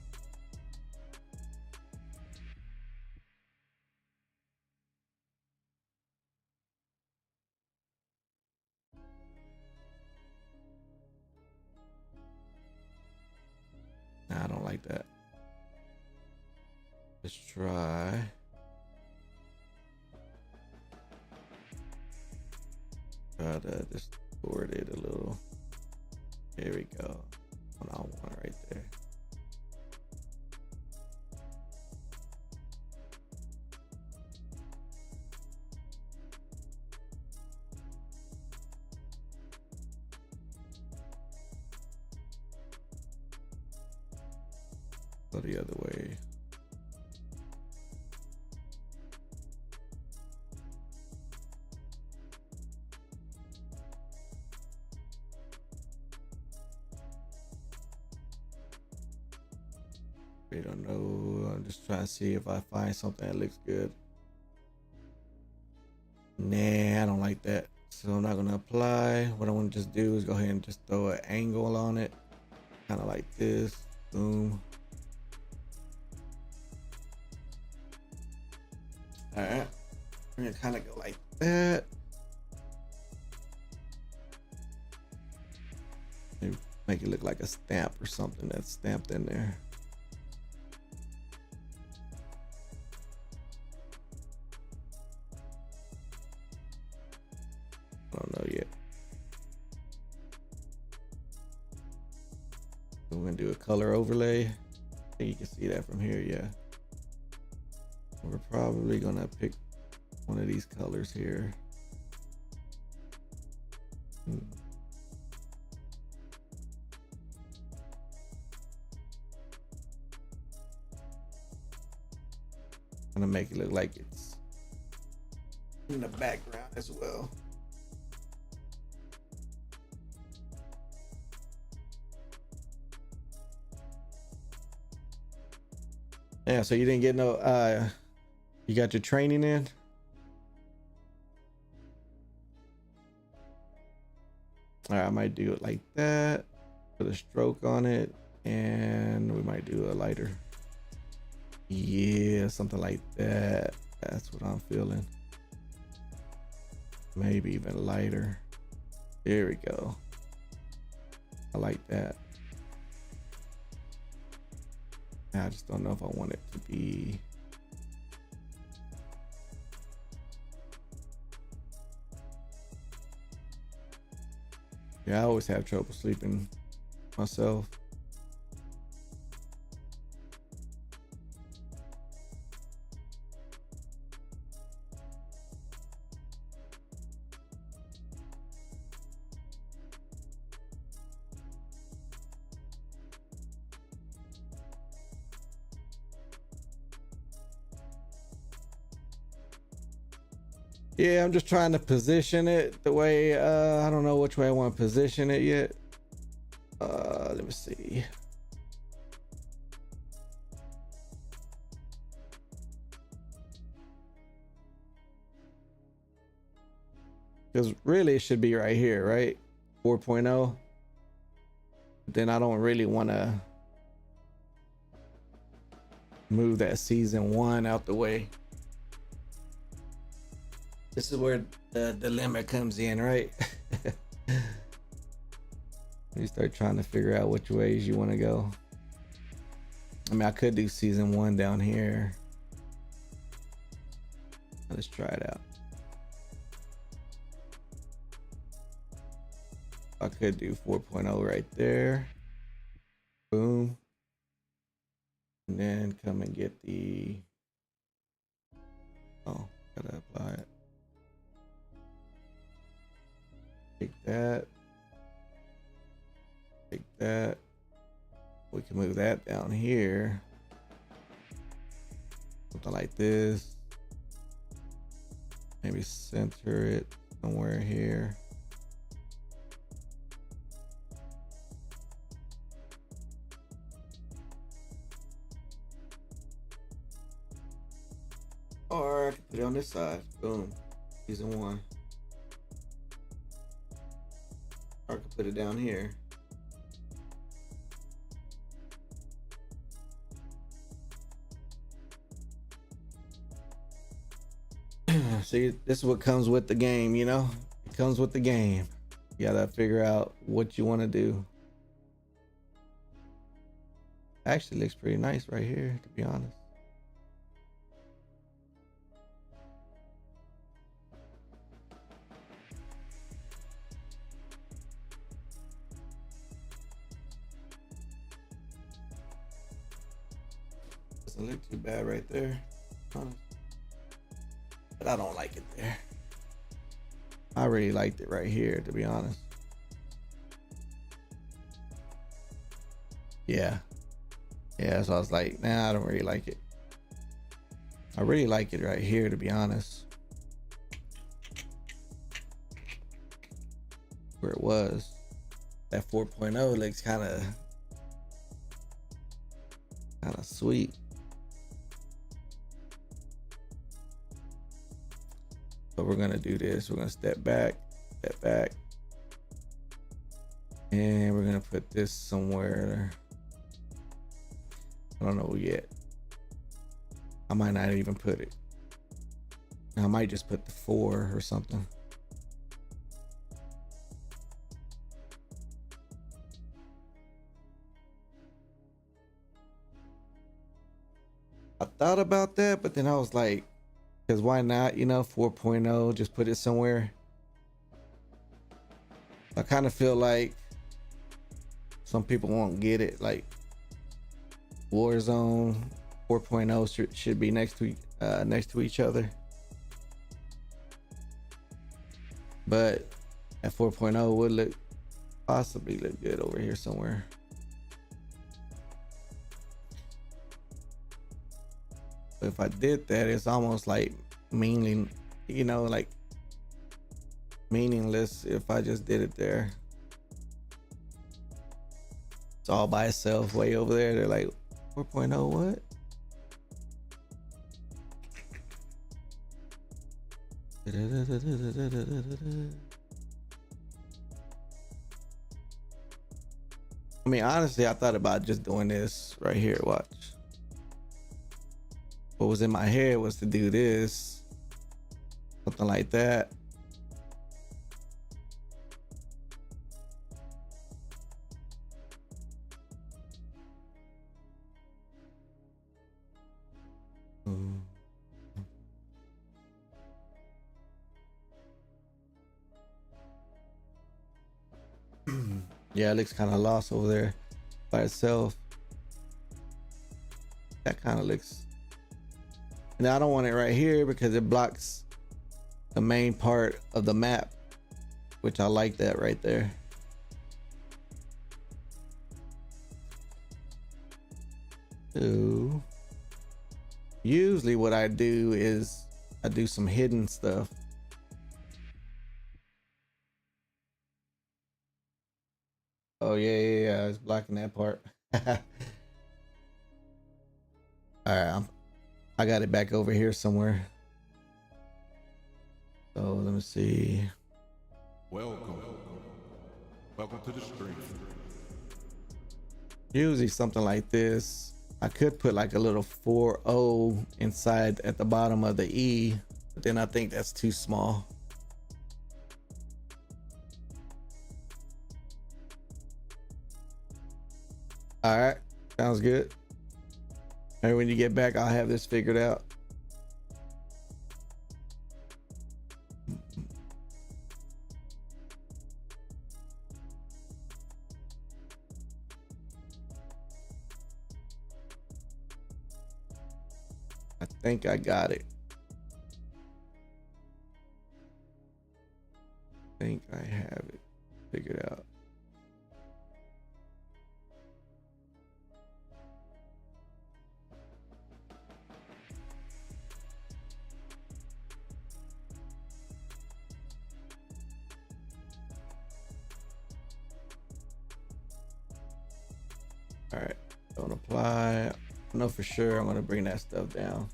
like that. Let's try. Try to distort it a little. There we go. One on one right there. Go the other way. We don't know. I'm just trying to see if I find something that looks good. Nah, I don't like that. So I'm not gonna apply. What I want to just do is go ahead and just throw an angle on it. Kind of like this. Boom. All right. We're gonna kind of go like that. Maybe make it look like a stamp or something that's stamped in there. I don't know yet. So we're gonna do a color overlay. I think you can see that from here, yeah. We're probably gonna pick one of these colors here. Gonna make it look like it's in the background as well. Yeah, so you didn't get no you got your training in? All right, I might do it like that. Put a stroke on it, and we might do a lighter. Yeah, something like that. That's what I'm feeling. Maybe even lighter. There we go. I like that. I just don't know if I want it to be. Yeah, I always have trouble sleeping myself. Yeah, I'm just trying to position it the way, I don't know which way I want to position it yet. Let me see. Because really it should be right here, right? 4.0. Then I don't really want to move that season 1 out the way. This is where the dilemma comes in, right? You start trying to figure out which ways you want to go. I mean, I could do season 1 down here. Let's try it out. I could do 4.0 right there. Boom. And then come and get the, oh, gotta apply it. Take that. Take that. We can move that down here. Something like this. Maybe center it somewhere here. Or I can put it on this side. Boom. Season 1. Or I can put it down here. See, this is what comes with the game, you know? It comes with the game. You gotta figure out what you want to do. I Actually looks pretty nice right here, to be honest. Doesn't look too bad right there, honest. But I don't like it there. I really liked it right here, to be honest. Yeah. Yeah, so I was like, nah, I don't really like it. I really like it right here, to be honest. Where it was. That 4.0 looks kind of sweet. So we're gonna do this. We're gonna step back, and we're gonna put this somewhere. I don't know yet. I might not even put it. I might just put the 4 or something. I thought about that, but then I was like, because why not, you know, 4.0, just put it somewhere. I kind of feel like some people won't get it. Like Warzone 4.0 should be next to each other. But at 4.0 would possibly look good over here somewhere. But if I did that, it's almost like meaningless if I just did it there. It's all by itself way over there. They're like, 4.0 what? I mean, honestly, I thought about just doing this right here. Watch. What was in my head was to do this, something like that. Yeah, it looks kind of lost over there by itself. That kind of looks. Now I don't want it right here because it blocks the main part of the map, which I like that right there. So usually what I do is I do some hidden stuff. Oh yeah, it's blocking that part. All right, I got it back over here somewhere. So let me see. Welcome to the stream. Usually something like this. I could put like a little 4.0 inside at the bottom of the E, but then I think that's too small. All right, sounds good. And when you get back, I'll have this figured out. I think I got it. I think I have it figured out. All right, don't apply. I know for sure I'm gonna bring that stuff down.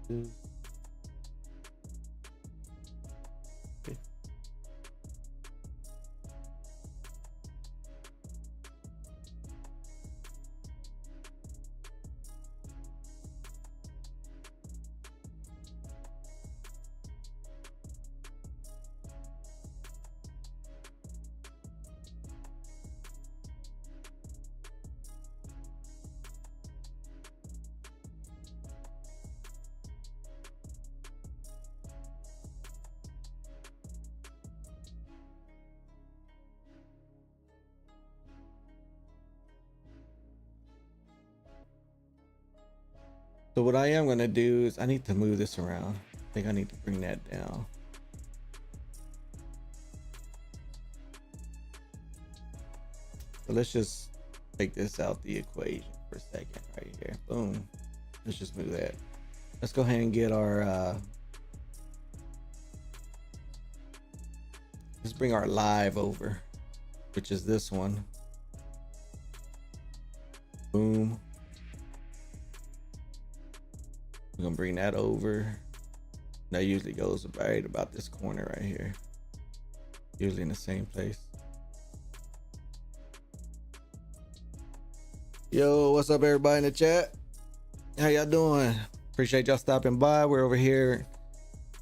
Okay. So what I am gonna do is I need to move this around. I think I need to bring that down. So let's just take this out the equation for a second right here. Boom. Let's just move that. Let's go ahead and get our let's bring our live over, which is this one. Boom. We're gonna bring that over. That usually goes right about this corner right here. Usually in the same place. Yo, what's up everybody in the chat? How y'all doing? Appreciate y'all stopping by. We're over here.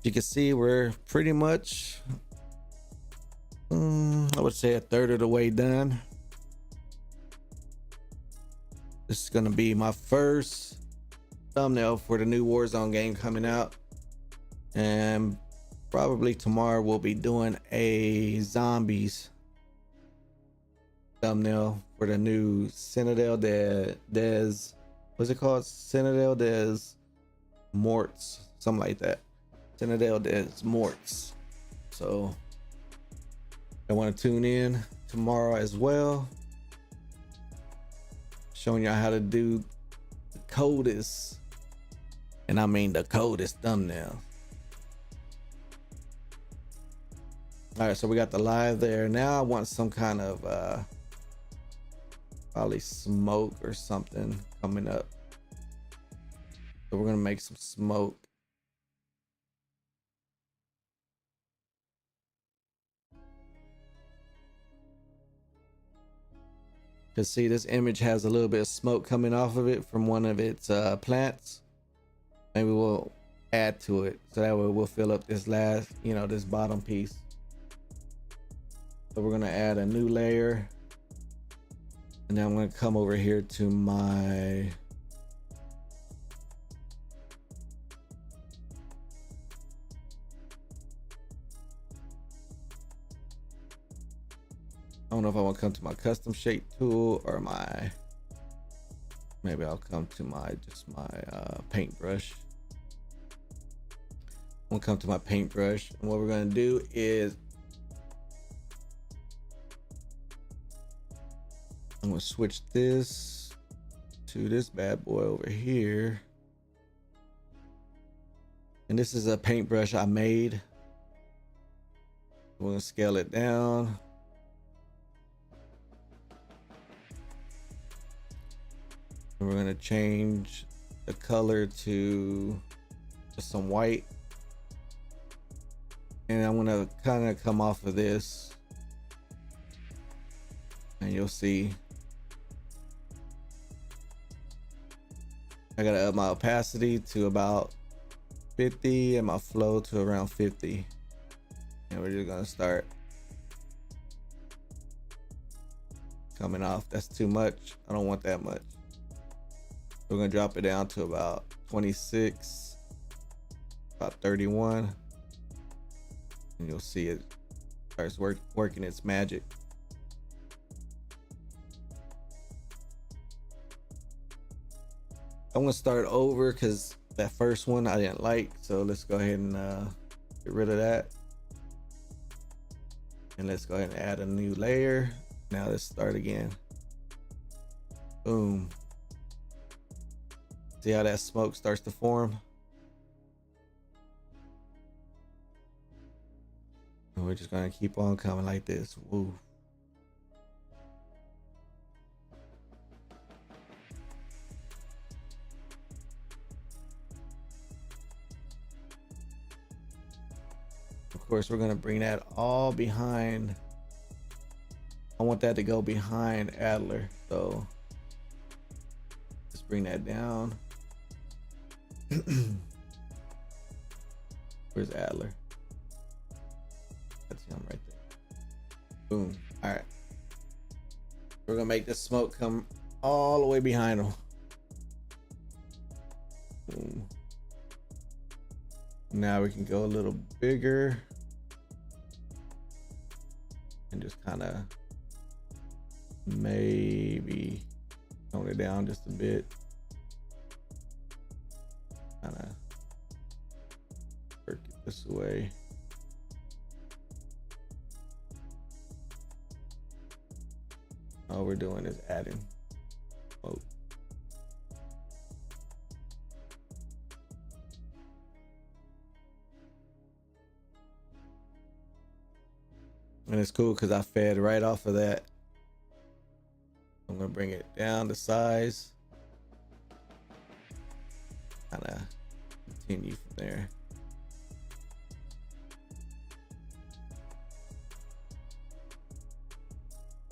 You can see we're pretty much I would say a third of the way done. This is gonna be my first thumbnail for the new Warzone game coming out, and probably tomorrow we'll be doing a zombies thumbnail for the new Citadel des what's it called? Citadel des Morts, something like that. Citadel des Morts. So I want to tune in tomorrow as well, showing y'all how to do the coldest, and I mean the coldest thumbnail. All right, so we got the live there. Now I want some kind of probably smoke or something coming up. So we're gonna make some smoke. Cause see, this image has a little bit of smoke coming off of it from one of its plants. Maybe we'll add to it so that way we'll fill up this last, this bottom piece. So we're gonna add a new layer, and then I'm gonna come over here to my I don't know if I want to come to my custom shape tool or maybe I'll come to my paintbrush. I'm gonna come to my paintbrush, and what we're gonna do is I'm gonna switch this to this bad boy over here, and this is a paintbrush I made. We're gonna scale it down. And we're gonna change the color to just some white, and I'm gonna kind of come off of this, and you'll see I gotta up my opacity to about 50 and my flow to around 50, and we're just gonna start coming off. That's too much. I don't want that much. We're gonna drop it down to about 26, about 31, and you'll see it starts working its magic. I'm gonna start over because that first one I didn't like, so let's go ahead and get rid of that, and let's go ahead and add a new layer. Now let's start again. Boom. See how that smoke starts to form? And we're just gonna keep on coming like this. Woo. Of course, we're gonna bring that all behind. I want that to go behind Adler, so let's bring that down. Where's Adler? That's him right there. Boom. All right, we're gonna make the smoke come all the way behind him. Boom. Now we can go a little bigger and just kind of maybe tone it down just a bit. kind of work it this way. All we're doing is adding smoke. And it's cool because I fed right off of that. I'm gonna bring it down to size. Kind of continue from there.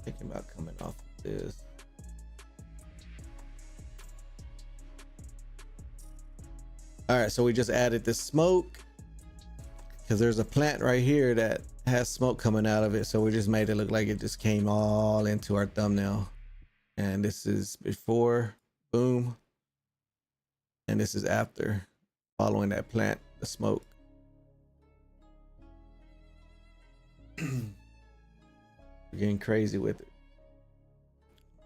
Thinking about coming off of this. All right, so we just added the smoke because there's a plant right here that has smoke coming out of it. So we just made it look like it just came all into our thumbnail. And this is before, boom. And this is after, following that plant, the smoke. We're getting crazy with it.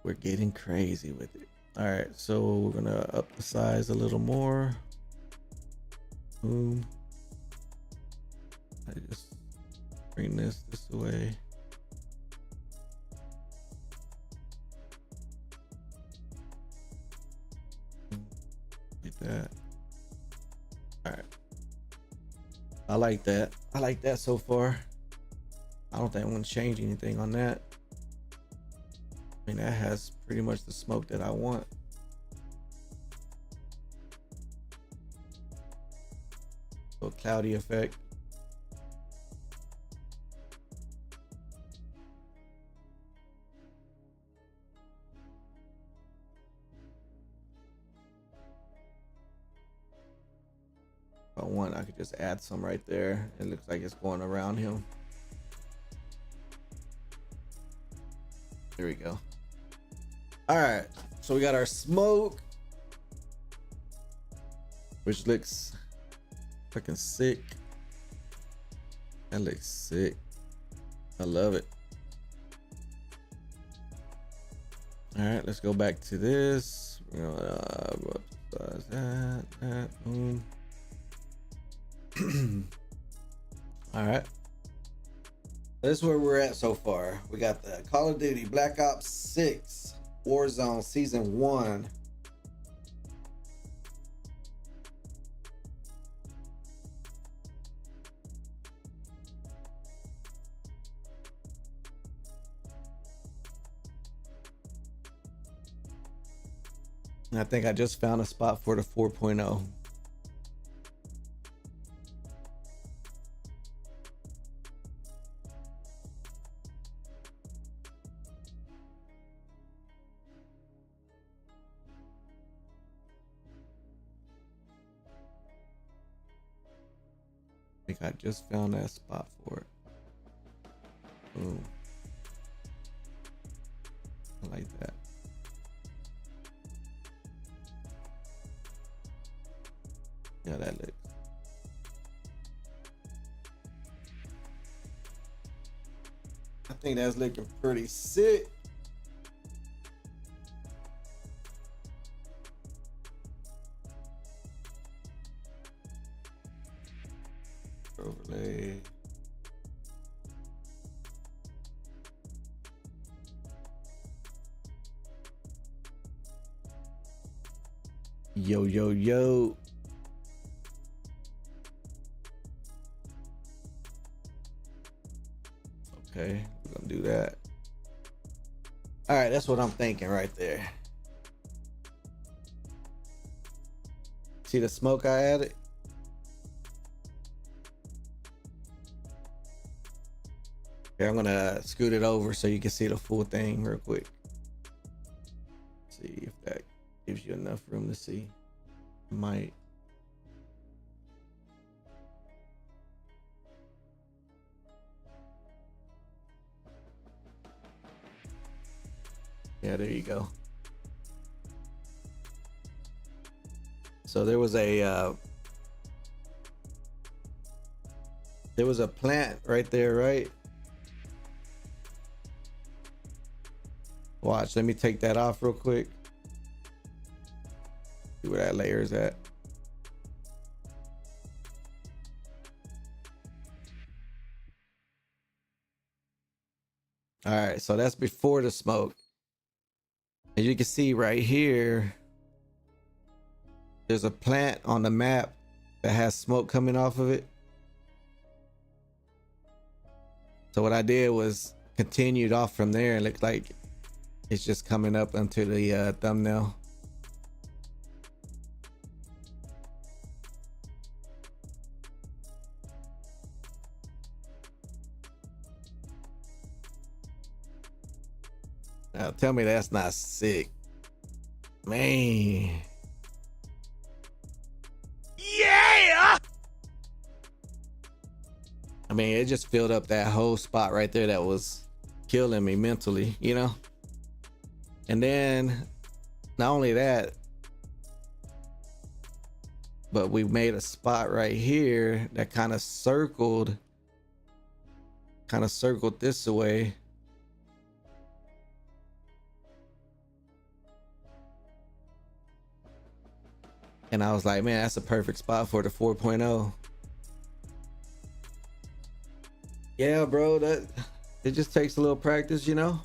We're getting crazy with it. All right, so we're gonna up the size a little more. Boom. I just bring this away. Like that. All right. I like that. I like that so far. I don't think I'm gonna change anything on that. I mean, that has pretty much the smoke that I want. So cloudy effect. If I want, I could just add some right there. It looks like it's going around him. There we go. All right, so we got our smoke, which looks freaking sick. That looks sick. I love it. All right, let's go back to this. We're gonna that, boom. All right. This is where we're at so far. We got the Call of Duty Black Ops 6 Warzone Season 1. And I think I just found a spot for the 4.0. I think I just found that spot for it. Boom. I like that. Yeah, that looks. I think that's looking pretty sick. Overlay. Yo, yo, yo. Okay, we're gonna do that. All right, that's what I'm thinking right there. See the smoke I added? Okay, I'm gonna scoot it over so you can see the full thing real quick. See if that gives you enough room to see. Might. Yeah, there you go. So there was a plant right there, right? Watch, let me take that off real quick. See where that layer is at. All right, so that's before the smoke. As you can see right here, there's a plant on the map that has smoke coming off of it. So what I did was continued off from there, and looked like it's just coming up onto the thumbnail. Now tell me that's not sick, man. Yeah! I mean, it just filled up that whole spot right there that was killing me mentally, you know? And then not only that, but we made a spot right here that kind of circled this way. And I was like, man, that's a perfect spot for the 4.0. Yeah, bro, that it just takes a little practice, you know?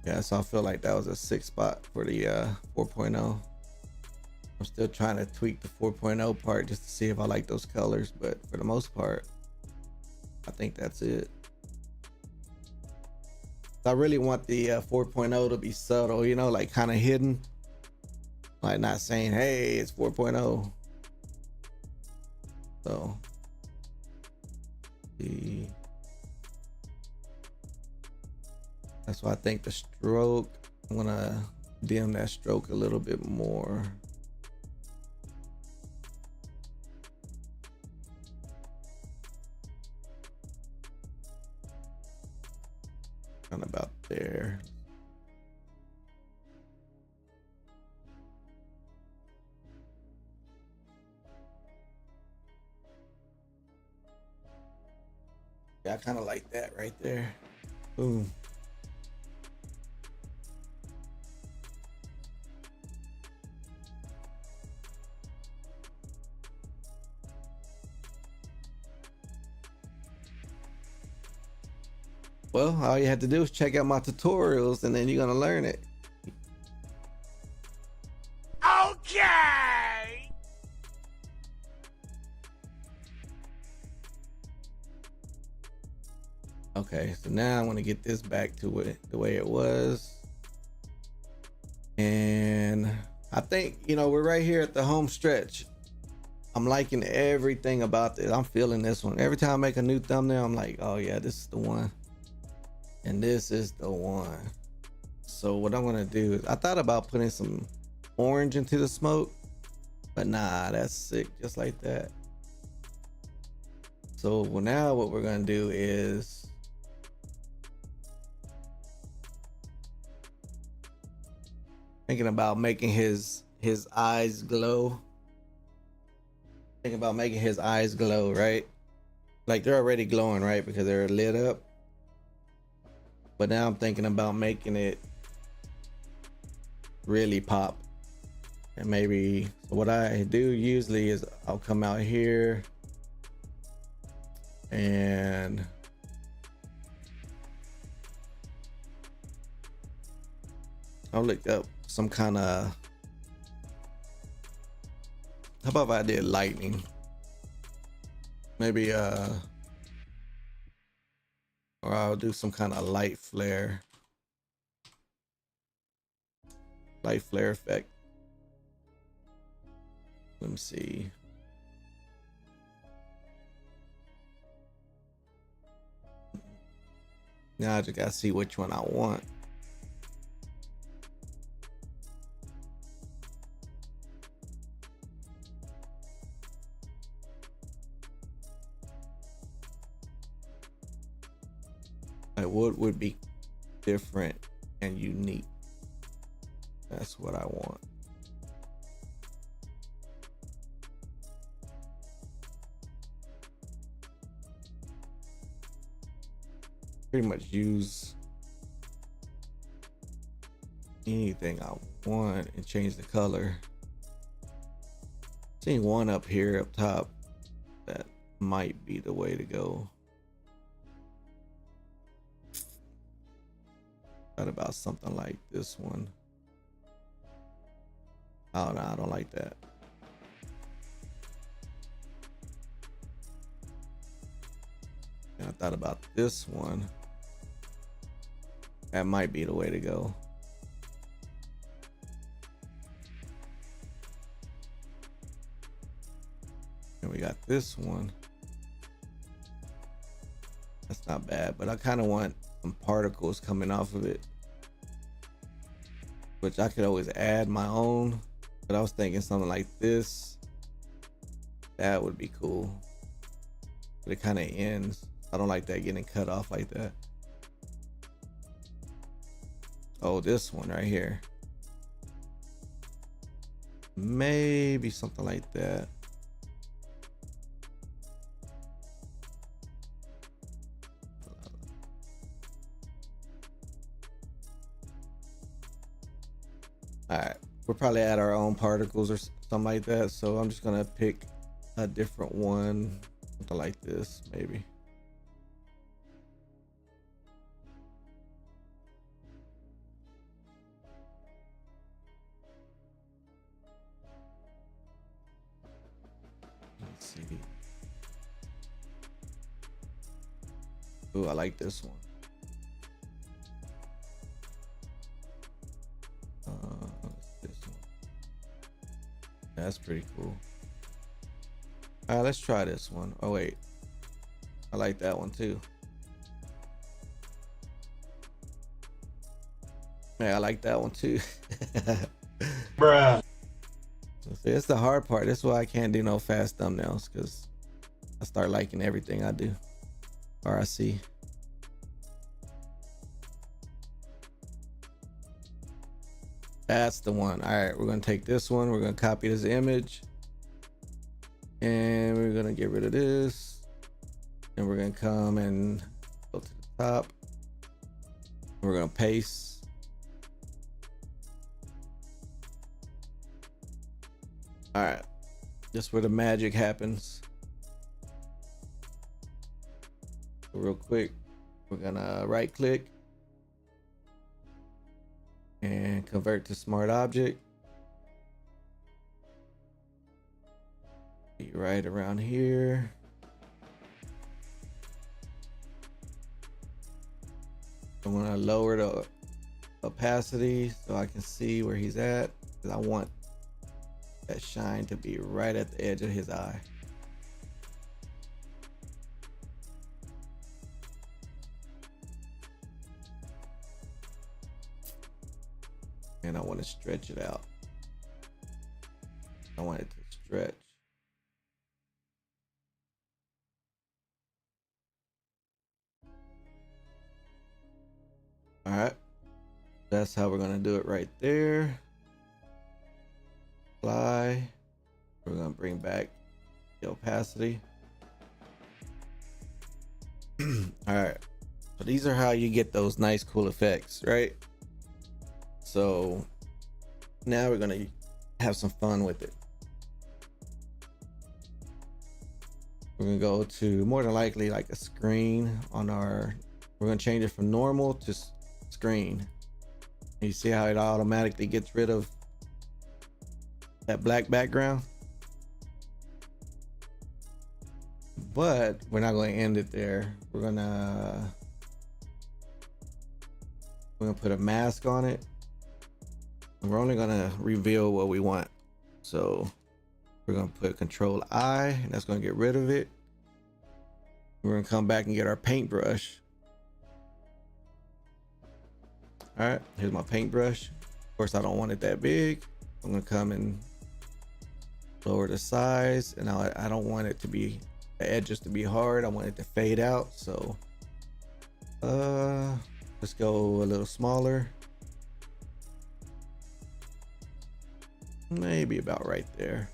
Yeah, so I feel like that was a sick spot for the 4.0. I'm still trying to tweak the 4.0 part just to see if I like those colors, but for the most part, I think that's it. I really want the 4.0 to be subtle, you know, like kind of hidden, like not saying, hey, it's 4.0. So that's why I think the stroke, I'm gonna dim that stroke a little bit more. Kind of about there. Yeah, I kind of like that right there. Boom. Well, all you have to do is check out my tutorials and then you're gonna learn it. Okay! Okay, so now I want to get this back to it the way it was. And I think, you know, we're right here at the home stretch. I'm liking everything about this. I'm feeling this one. Every time I make a new thumbnail, I'm like, oh yeah, this is the one. And this is the one. So what I'm gonna do is, I thought about putting some orange into the smoke, but nah, that's sick just like that. So well, now what we're gonna do is thinking about making his eyes glow. Thinking about making his eyes glow, right? Like they're already glowing, right? Because they're lit up. But now I'm thinking about making it really pop. And maybe what I do usually is I'll come out here and I'll look up some kind of, how about if I did lightning? Maybe or I'll do some kind of light flare effect. Let me see. Now I just gotta see which one I want. Like what would be different and unique? That's what I want. Pretty much use anything I want and change the color. Seeing one up here up top that might be the way to go. Thought about something like this one. Oh no, I don't like that. And I thought about this one. That might be the way to go. And we got this one. That's not bad, but I kind of want some particles coming off of it, which I could always add my own, but I was thinking something like this. That would be cool, but it kind of ends. I don't like that getting cut off like that. Oh, this one right here. Maybe something like that. All right, we'll probably add our own particles or something like that. So I'm just gonna pick a different one, something like this, maybe. Let's see. Ooh, I like this one. This one. That's pretty cool. All right, let's try this one. Oh wait, I like that one too. Yeah, I like that one too. Bruh. See, it's the hard part. That's why I can't do no fast thumbnails, because I start liking everything I do or I see. That's the one. All right, we're gonna take this one. We're gonna copy this image, and we're gonna get rid of this, and we're gonna come and go to the top. We're gonna paste. All right, just where the magic happens. So real quick, we're gonna right click and convert to smart object. Be right around here. I'm gonna lower the opacity so I can see where he's at, because I want that shine to be right at the edge of his eye. And I want to stretch it out. I want it to stretch. All right, that's how we're gonna do it right there. Apply. We're gonna bring back the opacity. All right, so these are how you get those nice cool effects, right? So now we're gonna have some fun with it. We're gonna go to more than likely like a screen on our, we're gonna change it from normal to screen. You see how it automatically gets rid of that black background? But we're not going to end it there. We're gonna put a mask on it. And we're only gonna reveal what we want. So we're gonna put Control I, and that's gonna get rid of it. We're gonna come back and get our paintbrush. All right, here's my paintbrush. Of course, I don't want it that big. I'm gonna come and lower the size, and I don't want it to be, the edges to be hard. I want it to fade out. So let's go a little smaller. Maybe about right there.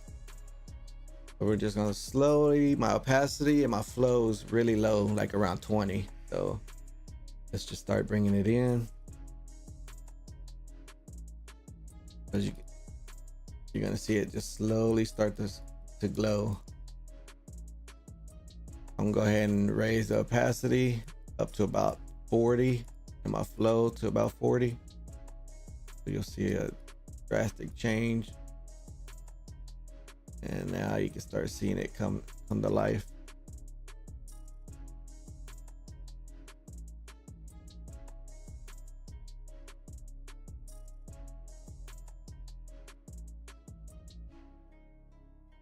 But we're just gonna slowly, my opacity and my flow is really low, like around 20. So let's just start bringing it in. As you're gonna see it just slowly start to to glow. I'm gonna go ahead and raise the opacity up to about 40 and my flow to about 40. So you'll see a drastic change. And now you can start seeing it come to life.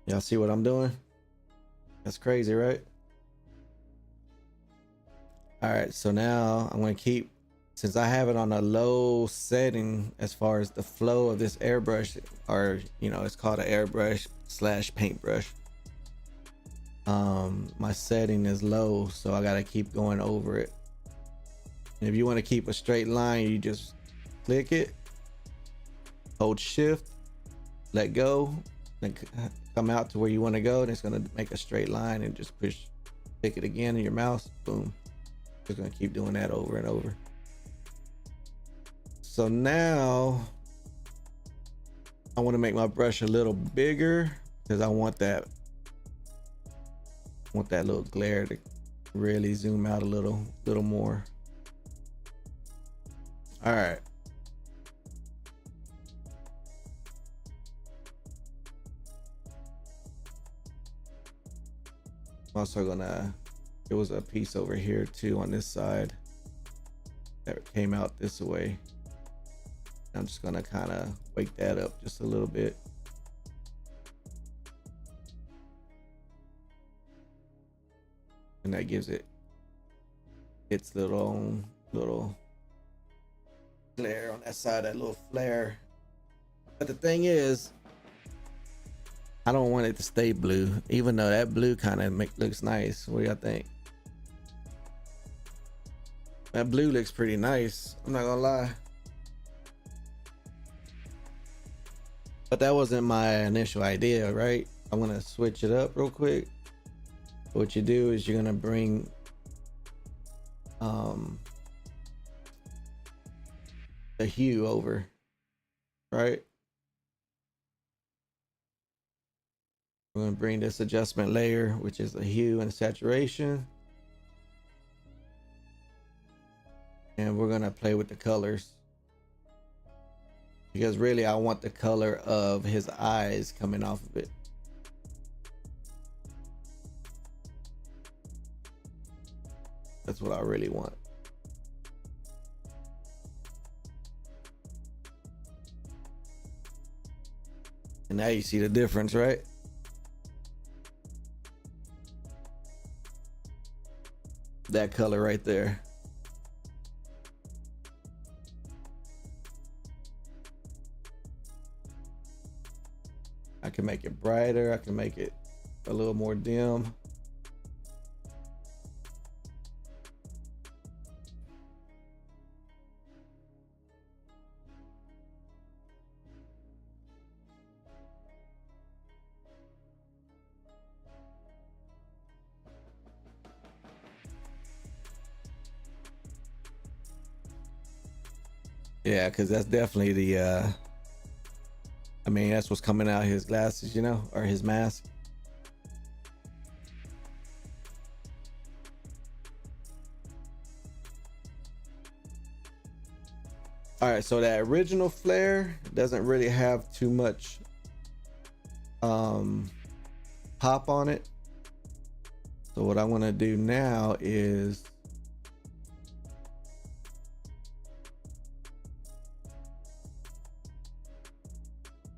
Y'all see what I'm doing? That's crazy, right? All right, so now I'm going to keep, since I have it on a low setting as far as the flow of this airbrush, or it's called an airbrush / paintbrush. My setting is low, so I got to keep going over it. And if you want to keep a straight line, you just click it, hold shift, let go, then come out to where you want to go, and it's going to make a straight line, and just click it again in your mouse, boom. It's going to keep doing that over and over. So now I want to make my brush a little bigger because I want that little glare to really zoom out a little more. All right. I'm also gonna, there was a piece over here too on this side that came out this way. I'm just gonna kind of wake that up just a little bit. And that gives it its little glare on that side, that little flare. But the thing is, I don't want it to stay blue, even though that blue kind of looks nice. What do y'all think? That blue looks pretty nice, I'm not gonna lie. But that wasn't my initial idea, right? I'm gonna switch it up real quick. What you do is you're gonna bring the hue over, right? We're gonna bring this adjustment layer, which is the hue and saturation. And we're gonna play with the colors. Because really I want the color of his eyes coming off of it. That's what I really want. And now you see the difference, right? That color right there. I can make it brighter. I can make it a little more dim. Yeah, because that's definitely the I mean, that's what's coming out of his glasses, you know, or his mask. All right, so that original flare doesn't really have too much pop on it. So what I want to do now is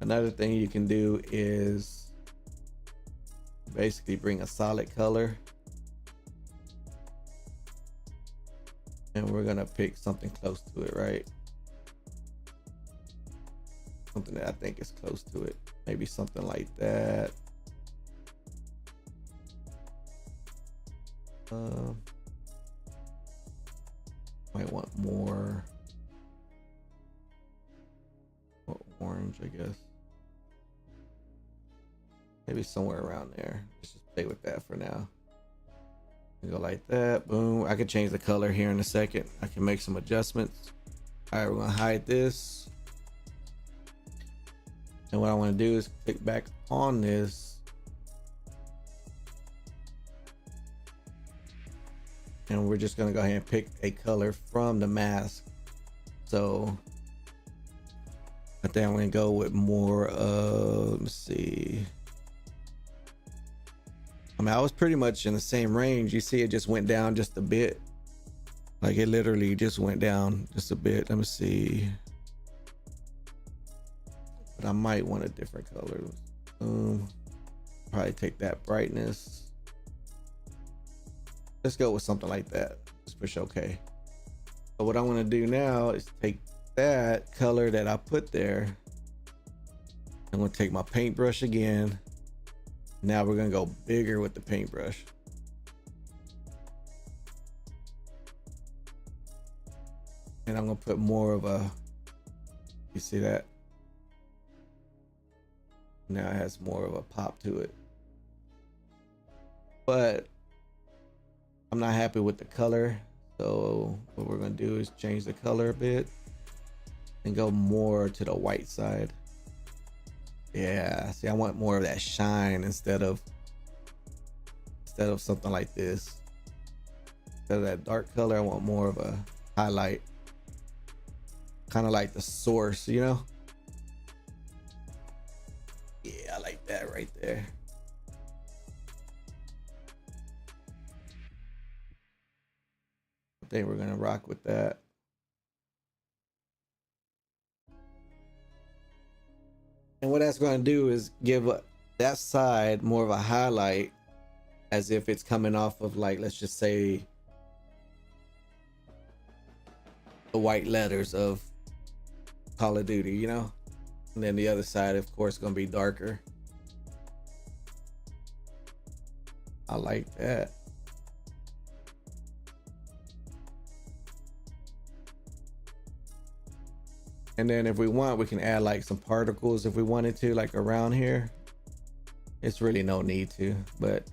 another thing you can do is basically bring a solid color, and we're gonna pick something close to it, right? Something that I think is close to it, maybe something like that. Might want more orange, I guess. Maybe somewhere around there. Let's just play with that for now. Go like that. Boom. I can change the color here in a second. I can make some adjustments. All right, we're gonna hide this. And what I want to do is click back on this and we're just gonna go ahead and pick a color from the mask. So I think I'm gonna go with more of, let's see. I mean, I was pretty much in the same range. You see, it just went down just a bit. Like it literally just went down just a bit. Let me see. But I might want a different color. Probably take that brightness. Let's go with something like that. Let's push OK. So what I want to do now is take that color that I put there. I'm going to take my paintbrush again. Now we're going to go bigger with the paintbrush. And I'm going to put more of a, you see that? Now it has more of a pop to it. But I'm not happy with the color. So what we're going to do is change the color a bit and go more to the white side. Yeah, see, I want more of that shine instead of something like this. Instead of that dark color, I want more of a highlight. Kind of like the source, you know? Yeah, I like that right there. I think we're gonna rock with that. And what that's going to do is give that side more of a highlight, as if it's coming off of, like, let's just say the white letters of Call of Duty, you know? And then the other side, of course, going to be darker. I like that. And then if we want, we can add like some particles if we wanted to, like around here. It's really no need to, but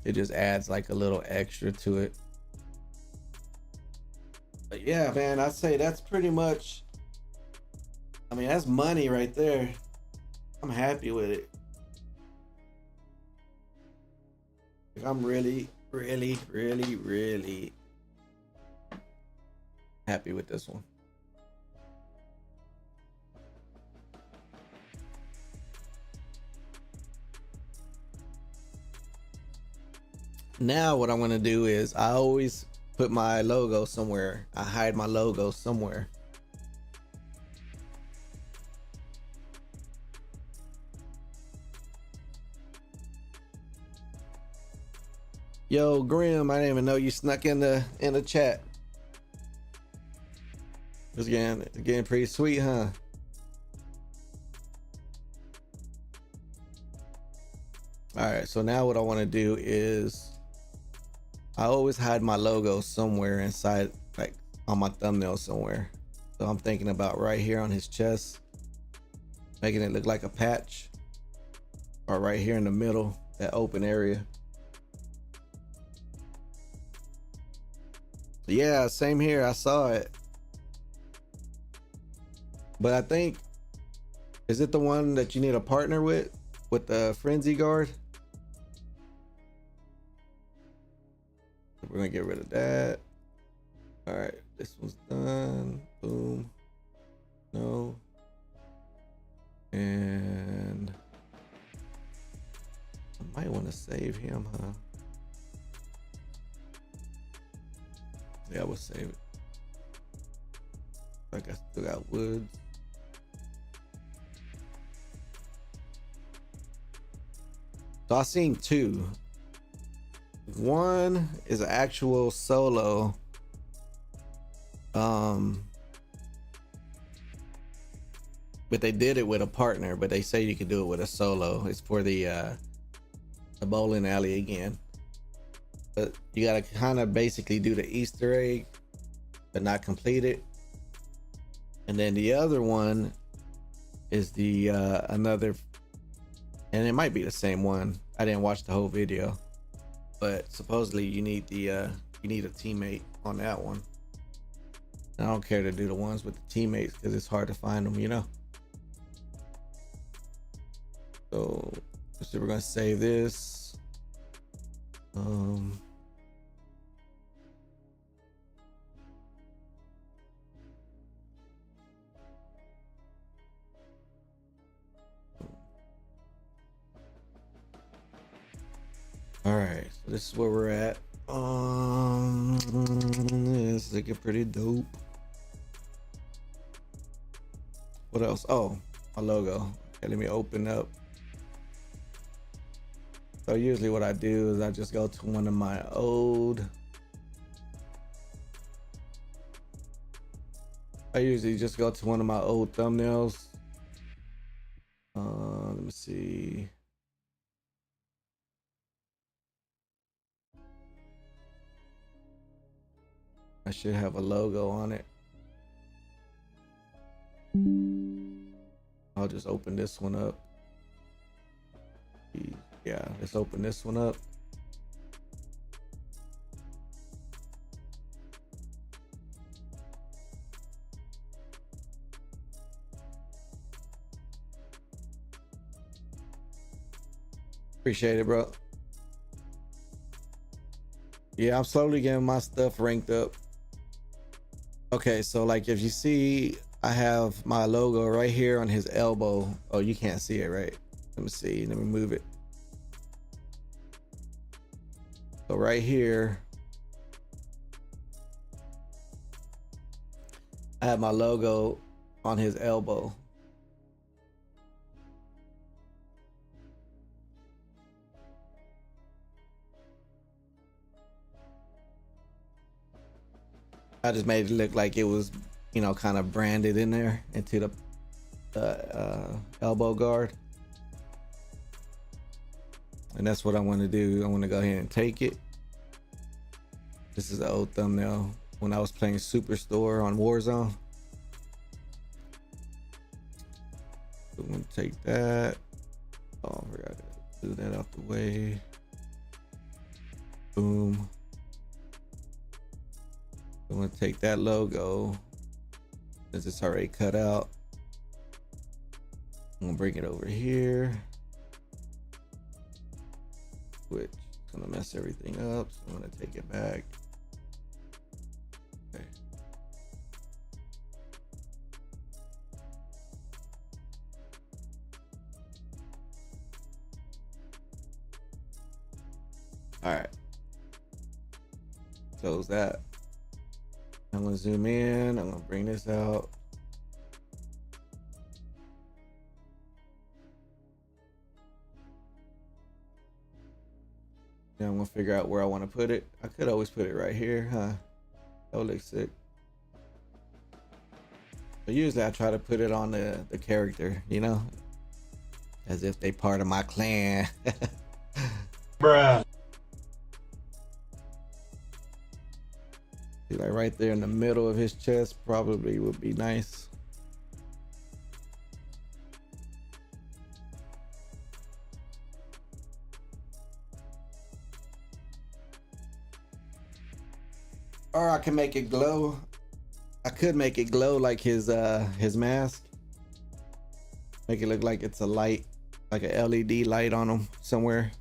it just adds like a little extra to it. But yeah, man, I'd say that's pretty much, I mean, that's money right there. I'm happy with it. Like, I'm really happy with this one. Now what I want to do is, I always put my logo somewhere. I hide my logo somewhere. Yo, Grim, I didn't even know you snuck in the chat. It's getting pretty sweet, huh? All right, so now what I want to do is, I always hide my logo somewhere inside, like on my thumbnail somewhere. So I'm thinking about right here on his chest, making it look like a patch, or right here in the middle, that open area. Yeah, same here. I saw it. But I think, is it the one that you need a partner with the frenzy guard? We're gonna get rid of that. All right, this one's done. Boom. No. And I might want to save him, huh? Yeah, we'll save it. Like, I still got woods. So I seen two. One is an actual solo. But they did it with a partner, but they say you can do it with a solo. It's for the bowling alley again. But you gotta kind of basically do the Easter egg, but not complete it. And then the other one is the another, and it might be the same one. I didn't watch the whole video, but supposedly you need the you need a teammate on that one. And I don't care to do the ones with the teammates because it's hard to find them, you know. So we're gonna save this. Um, all right, so this is where we're at. It's looking pretty dope. What else? Oh, my logo. Okay, let me open up. So usually what I do is I just go to one of my old. I usually just go to one of my old thumbnails. Let me see. I should have a logo on it. I'll just open this one up. Yeah, let's open this one up. Appreciate it, bro. Yeah, I'm slowly getting my stuff ranked up. Okay, so like if you see, I have my logo right here on his elbow. Oh, you can't see it, right? Let me see. Let me move it. So right here, I have my logo on his elbow. I just made it look like it was, you know, kind of branded in there into the elbow guard. And that's what I want to do. I want to go ahead and take it. This is an old thumbnail when I was playing Superstore on Warzone. So I'm going to take that. Oh, I forgot to do that out the way. Boom. I'm going to take that logo since it's already cut out. I'm going to bring it over here. Which is going to mess everything up. So I'm going to take it back. Okay. All right. Close that. I'm going to zoom in. I'm going to bring this out. Now I'm going to figure out where I want to put it. I could always put it right here, huh? That would look sick. But usually I try to put it on the character, you know? As if they part of my clan. Bruh. See, like right there in the middle of his chest probably would be nice. Or I can make it glow. I could make it glow like his mask. Make it look like it's a light, like a LED light on him somewhere.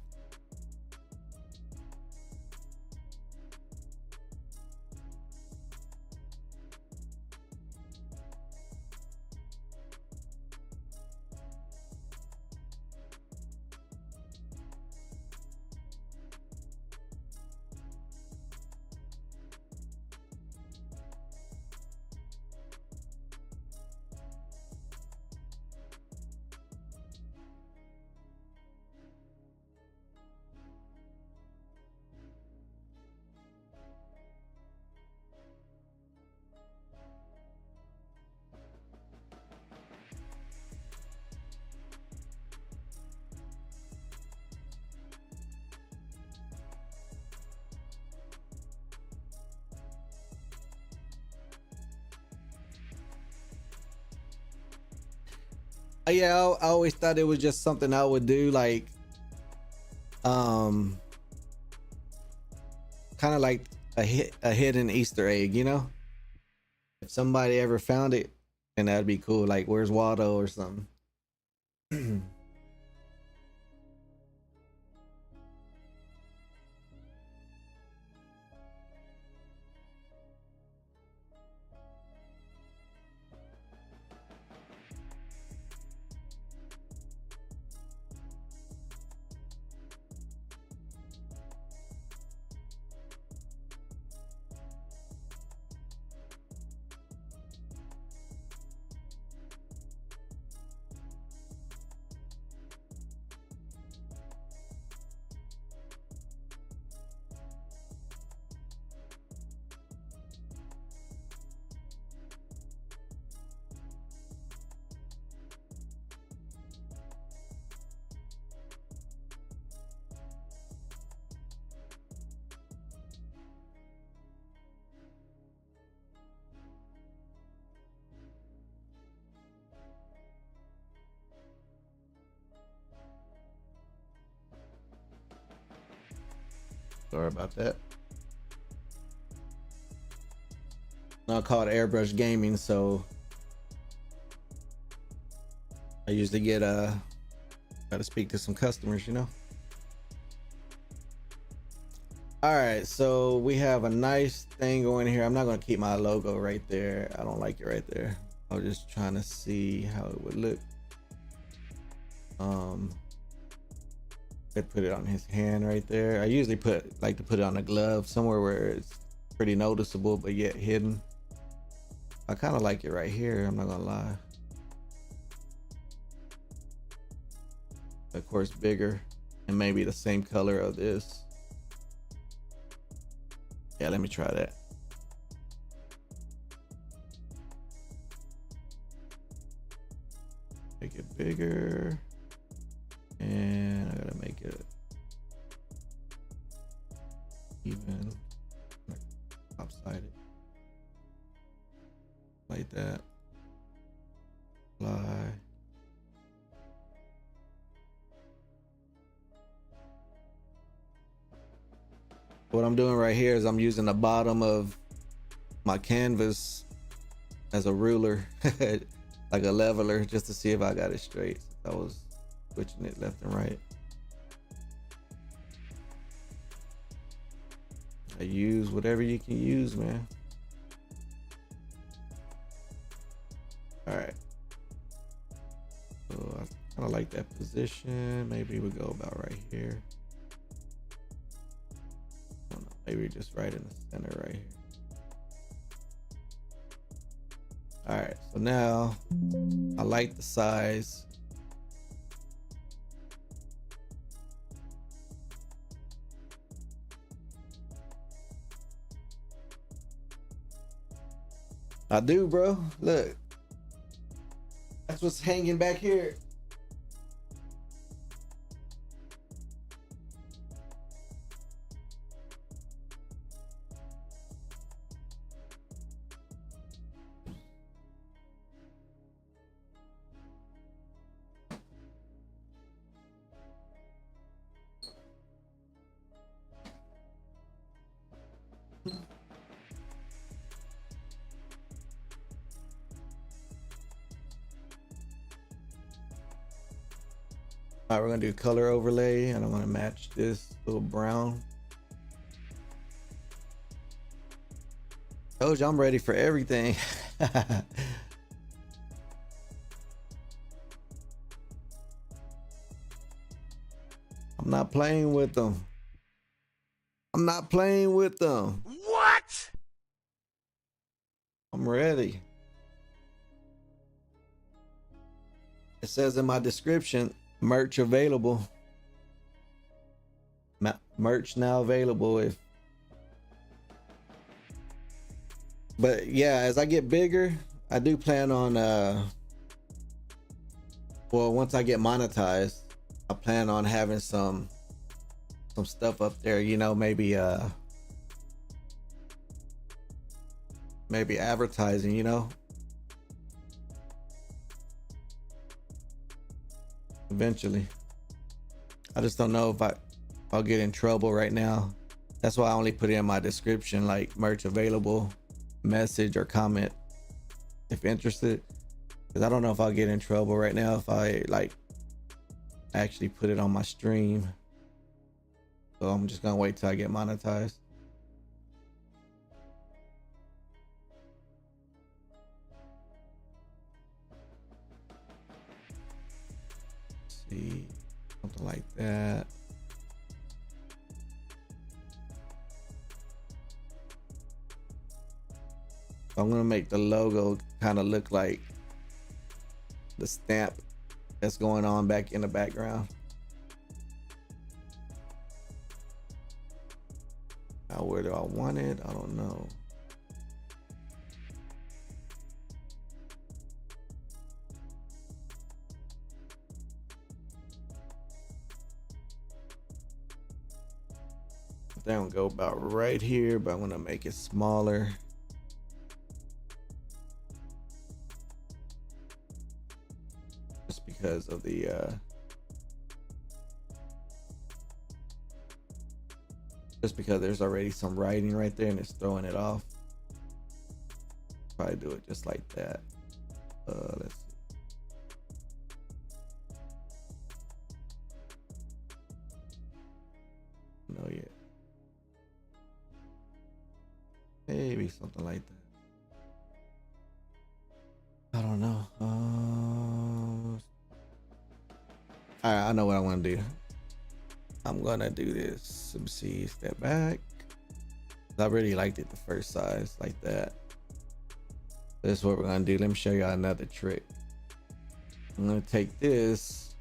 Yeah, I always thought it was just something I would do, like kind of like a hidden Easter egg, you know? If somebody ever found it, then that'd be cool. Like, where's Waldo or something? Sorry about that. Not called AirBrush Gaming, so I usually get gotta speak to some customers, you know. All right, so we have a nice thing going here. I'm not gonna keep my logo right there. I don't like it right there. I was just trying to see how it would look. I'd put it on his hand right there. I usually like to put it on a glove somewhere where it's pretty noticeable but yet hidden. I kind of like it right here, I'm not gonna lie. Of course, bigger and maybe the same color of this. Yeah, let me try that. Make it bigger. And I gotta make it even, like lopsided, like that. Apply. What I'm doing right here is I'm using the bottom of my canvas as a ruler, like a leveler, just to see if I got it straight. I was switching it left and right. I use whatever you can use, man. All right. So I kind of like that position. Maybe we go about right here. I don't know, maybe just right in the center right here. All right, so now I like the size. I do, bro. Look, that's what's hanging back here. All right, we're gonna do color overlay, and I'm gonna match this little brown. Told you I'm ready for everything. I'm not playing with them. I'm not playing with them. What? I'm ready. It says in my description, merch available. Merch now available. But yeah, as I get bigger, I do plan on well, once I get monetized, I plan on having some stuff up there, you know, maybe advertising, you know. Eventually. I just don't know if I'll get in trouble right now. That's why I only put it in my description, like merch available, message or comment if interested, because I don't know if I'll get in trouble right now if I like actually put it on my stream. So I'm just gonna wait till I get monetized. Let's see, something like that. So I'm gonna make the logo kind of look like the stamp that's going on back in the background. Now where do I want it? I don't know. That don't go about right here, but I'm gonna make it smaller. Just because of the just because there's already some writing right there and it's throwing it off. Probably do it just like that. Let's see. No, yet. Maybe something like that. I don't know. All right, I know what I want to do. I'm gonna do this. Let me see. Step back. I really liked it the first size like that. This is what we're gonna do. Let me show you another trick. I'm gonna take this.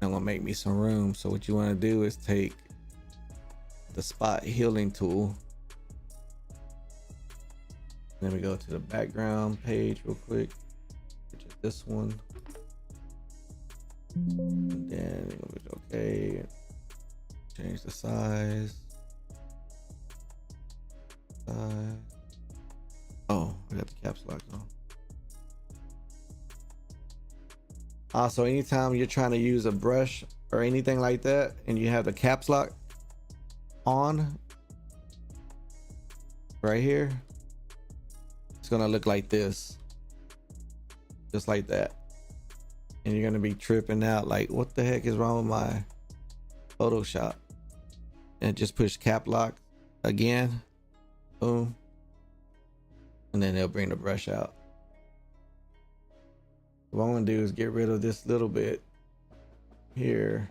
I'm gonna make me some room. So what you want to do is take the spot healing tool. Then we go to the background page real quick, which is this one. And then it was okay. Change the size. Oh, I got the caps lock on. Also, anytime you're trying to use a brush or anything like that and you have the caps lock on right here, it's gonna look like this, just like that, and you're gonna be tripping out like, what the heck is wrong with my Photoshop? And just push cap lock again, boom, and then it'll bring the brush out. What I'm gonna do is get rid of this little bit here,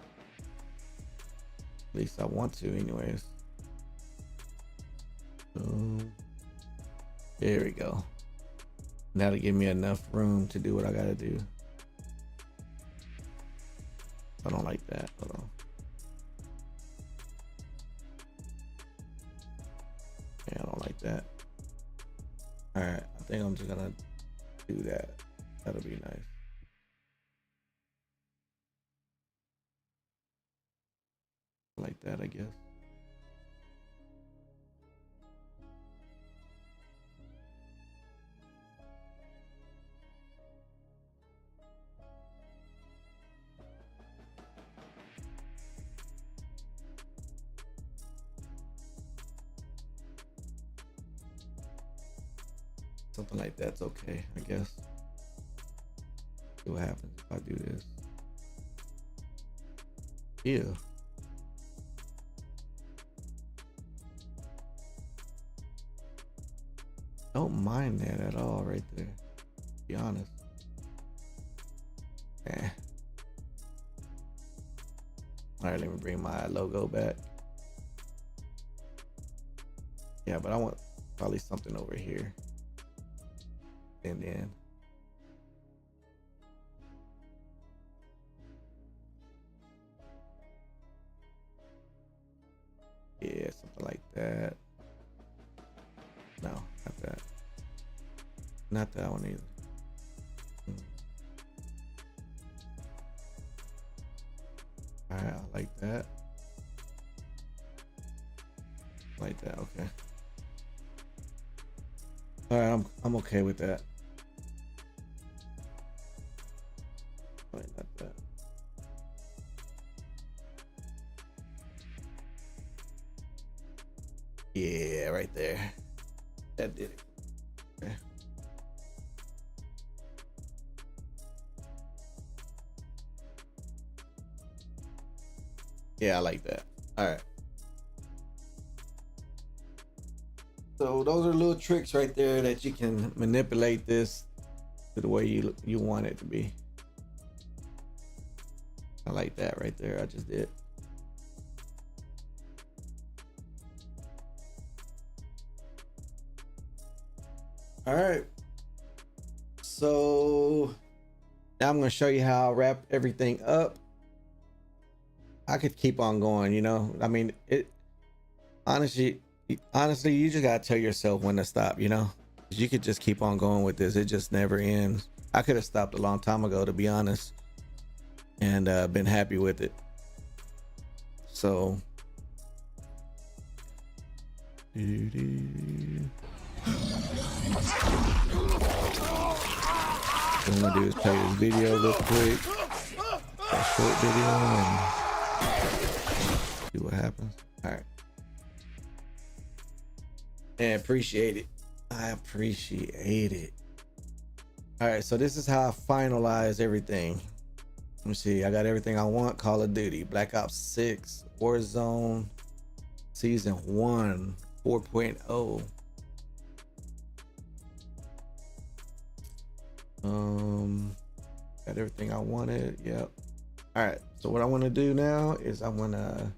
at least I want to anyways. Boom. There we go. That'll give me enough room to do what I gotta do. I don't like that. Hold on. Yeah, I don't like that. All right, I think I'm just gonna do that. That'll be nice. Like that, I guess. Something like that's okay, I guess. See what happens if I do this. Ew. Don't mind that at all right there, to be honest. Eh. All right, let me bring my logo back. Yeah, but I want probably something over here. And then yeah, something like that. No, not that. Not that one either. All right, I like that. Like that, okay. All right, I'm okay with that. Like that. Yeah, right there. That did it. Okay. Yeah, I like that. All right. So those are little tricks right there that you can manipulate this to the way you want it to be. I like that right there. I just did. All right. So now I'm going to show you how I wrap everything up. I could keep on going, you know. I mean, it honestly, you just gotta tell yourself when to stop, you know. You could just keep on going with this. It just never ends. I could have stopped a long time ago, to be honest, and been happy with it. So what I'm gonna do is play this video real quick, a short video, and see what happens. All right. And appreciate it. I appreciate it. All right, so this is how I finalize everything. Let me see. I got everything I want. Call of Duty, Black Ops 6, Warzone, Season 1, 4.0. Got everything I wanted. Yep. All right. So what I want to do now is I want to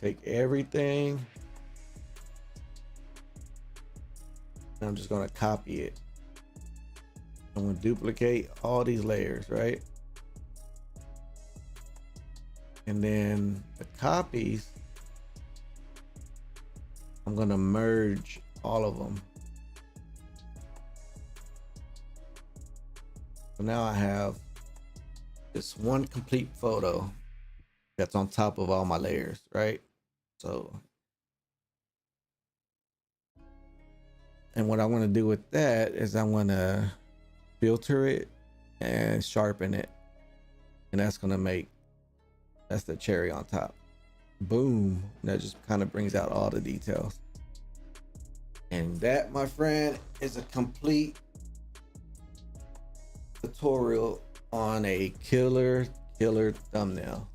take everything. And I'm just going to copy it. I'm going to duplicate all these layers, right? And then the copies, I'm going to merge all of them. So now I have this one complete photo that's on top of all my layers, right? So, and what I want to do with that is I want to filter it and sharpen it. And that's going to make, that's the cherry on top. Boom. That just kind of brings out all the details. And that, my friend, is a complete tutorial on a killer thumbnail.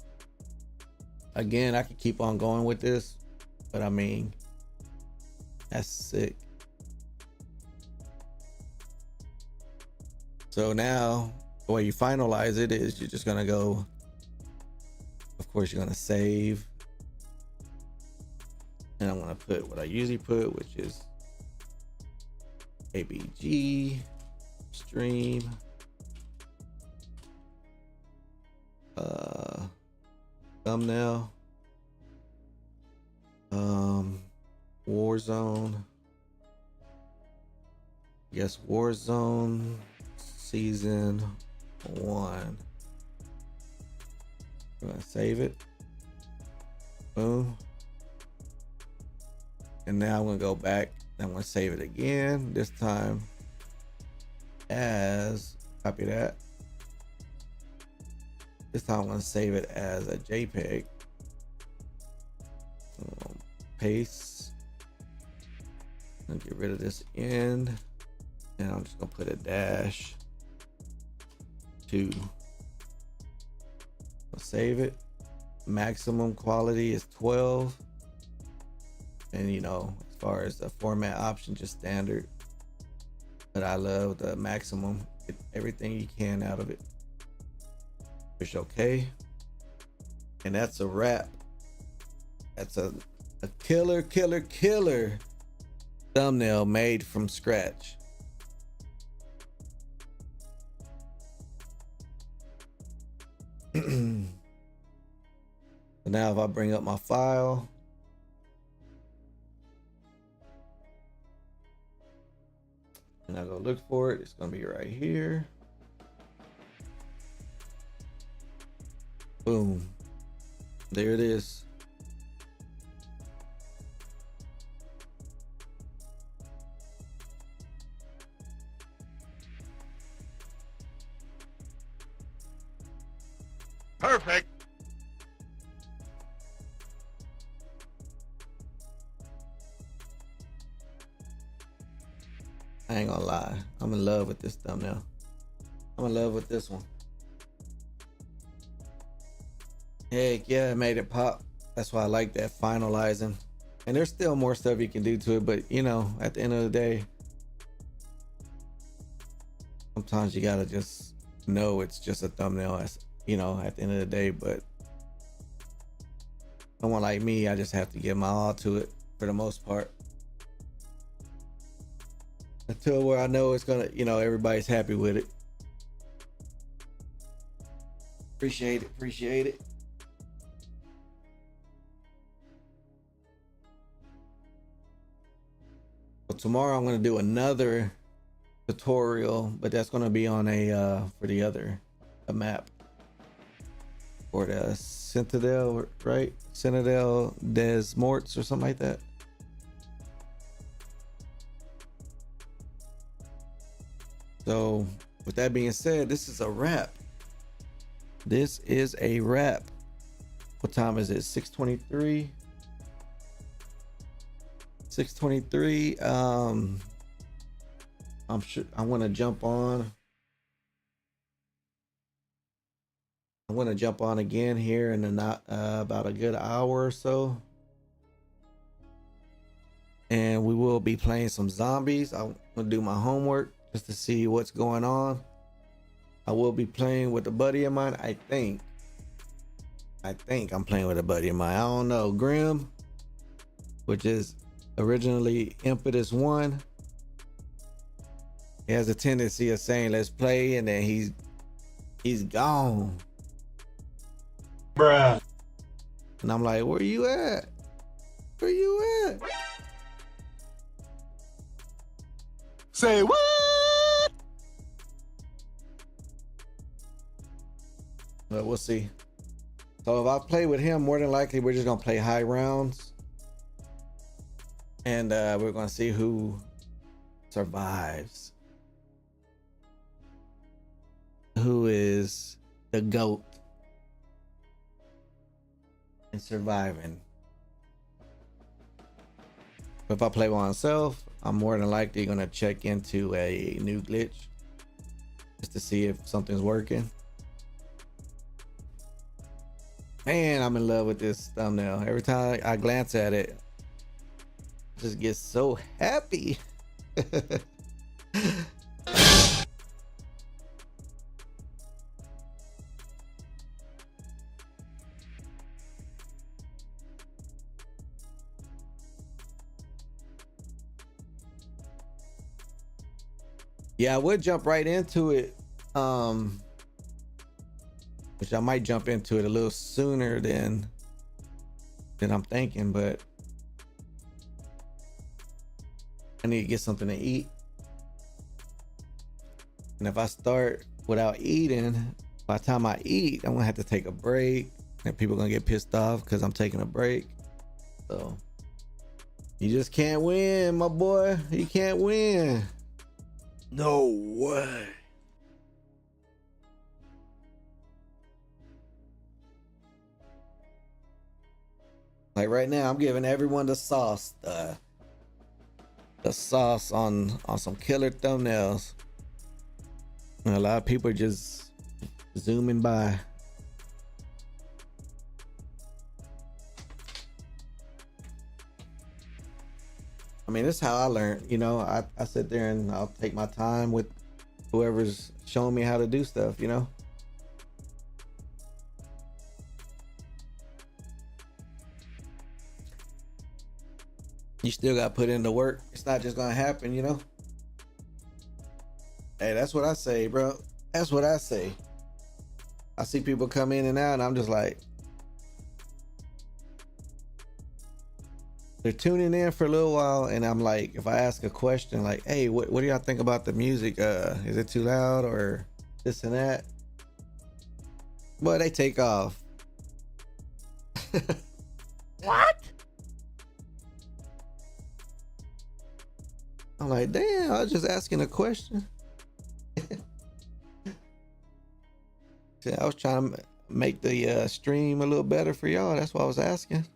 Again, I could keep on going with this, but I mean, that's sick. So now the way you finalize it is you're just gonna go, of course, you're gonna save. And I'm gonna put what I usually put, which is ABG stream. Thumbnail. Warzone. Yes, Warzone Season 1. I'm gonna save it. Boom. And now I'm gonna go back and I'm gonna save it again. This time as, copy that. This time I'm gonna save it as a JPEG. Paste. I'm gonna get rid of this end. And I'm just gonna put a dash 2. I'll save it. Maximum quality is 12. And you know, as far as the format option, just standard. But I love the maximum. Get everything you can out of it. Push OK. And that's a wrap. That's a killer thumbnail made from scratch. So now if I bring up my file, and I go look for it, it's gonna be right here. Boom. There it is. Perfect. I ain't gonna lie. I'm in love with this thumbnail. I'm in love with this one. Heck yeah, it made it pop. That's why I like that finalizing. And there's still more stuff you can do to it, but you know, at the end of the day, sometimes you gotta just know it's just a thumbnail, as you know, at the end of the day. But someone like me, I just have to give my all to it for the most part. Until where I know it's gonna, you know, everybody's happy with it. Appreciate it. So tomorrow I'm gonna do another tutorial, but that's going to be on a for the other a map or the Citadel, right? Citadel des Morts or something like that. So with that being said, this is a wrap. This is a wrap. What time is it? 6:23. 6:23. I'm sure I want to jump on. I want to jump on again here in about a good hour or so, and we will be playing some zombies. I'm gonna do my homework just to see what's going on. I will be playing with a buddy of mine. I think I'm playing with a buddy of mine. I don't know. Grim, which is originally Impetus 1. He has a tendency of saying let's play, and then he's gone. Bruh. And I'm like, where you at? Where you at? Say what? But we'll see. So if I play with him, more than likely we're just gonna play high rounds, and we're gonna see who survives. Who is the GOAT in surviving? If I play by myself, I'm more than likely gonna check into a new glitch just to see if something's working. Man, I'm in love with this thumbnail. Every time I glance at it, I just get so happy. Yeah, I would jump right into it. Which I might jump into it a little sooner than I'm thinking, but I need to get something to eat. And if I start without eating, by the time I eat, I'm gonna have to take a break, and people are gonna get pissed off because I'm taking a break. So you just can't win, my boy. You can't win. No way. Like right now, I'm giving everyone the sauce, the sauce on some killer thumbnails. And a lot of people are just zooming by. I mean, this is how I learn. You know, I sit there and I'll take my time with whoever's showing me how to do stuff, you know. You still got to put in the work. It's not just gonna happen, you know. Hey, that's what I say, bro. That's what I say. I see people come in and out, and I'm just like, they're tuning in for a little while, and I'm like, if I ask a question like, hey, what do y'all think about the music? Is it too loud or this and that? Boy, they take off. What? I'm like, damn, I was just asking a question. See, I was trying to make the stream a little better for y'all. That's what I was asking.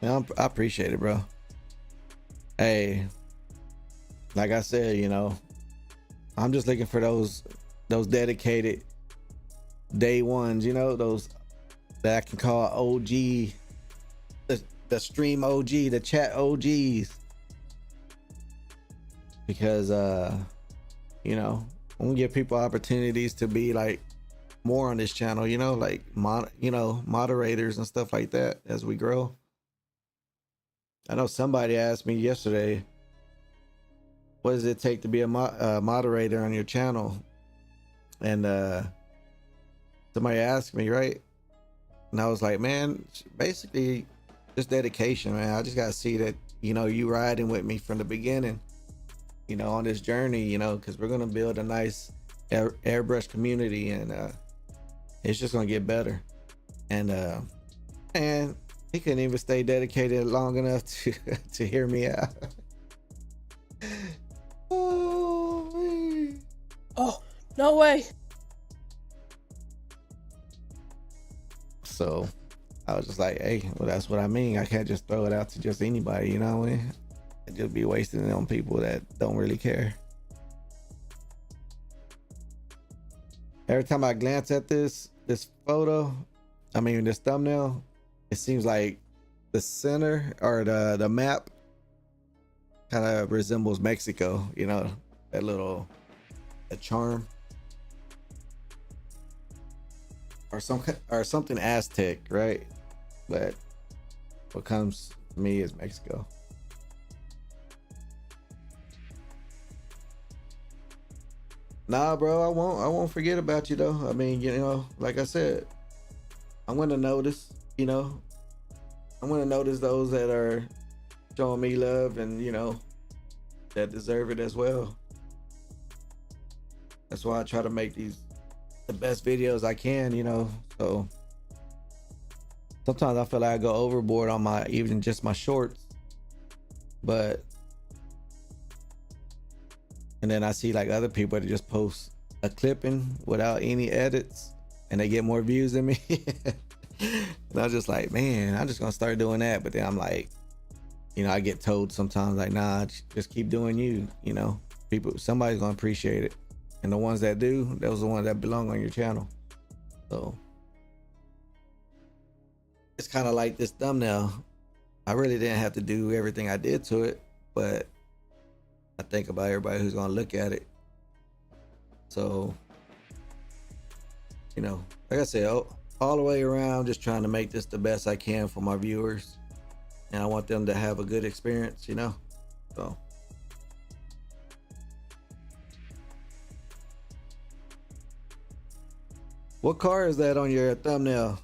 Yeah, I appreciate it, bro. Hey, like I said, you know, I'm just looking for those dedicated day ones, you know, those that I can call OG, the stream OG, the chat OGs. Because you know, when we give people opportunities to be like more on this channel, you know, like moderators and stuff like that as we grow. I know somebody asked me yesterday, what does it take to be a moderator on your channel? And somebody asked me, right? And I was like, man, basically just dedication, man. I just gotta see that, you know, you riding with me from the beginning, you know, on this journey, you know, because we're gonna build a nice airbrush community, and it's just gonna get better. And he couldn't even stay dedicated long enough to to hear me out. Oh, man. Oh, no way. So I was just like, hey, well, that's what I mean. I can't just throw it out to just anybody, you know what I mean? I'd just be wasting it on people that don't really care. Every time I glance at this photo, this thumbnail, it seems like the center or the map kind of resembles Mexico, you know, that little charm. Or something Aztec, right? But what comes to me is Mexico. Nah, bro, I won't forget about you though. I mean, you know, like I said, I'm gonna notice, you know, I'm gonna notice those that are showing me love and, you know, that deserve it as well. That's why I try to make these the best videos I can, you know. So sometimes I feel like I go overboard on my even just my shorts, but and then I see like other people that just post a clipping without any edits and they get more views than me. And I was just like, man, I'm just gonna start doing that. But then I'm like, you know, I get told sometimes like, nah, just keep doing you, you know, somebody's gonna appreciate it. And the ones that do, those are the ones that belong on your channel. So it's kind of like this thumbnail. I really didn't have to do everything I did to it, but I think about everybody who's gonna look at it. So, you know, like I said, all the way around, just trying to make this the best I can for my viewers. And I want them to have a good experience, you know? So. What car is that on your thumbnail?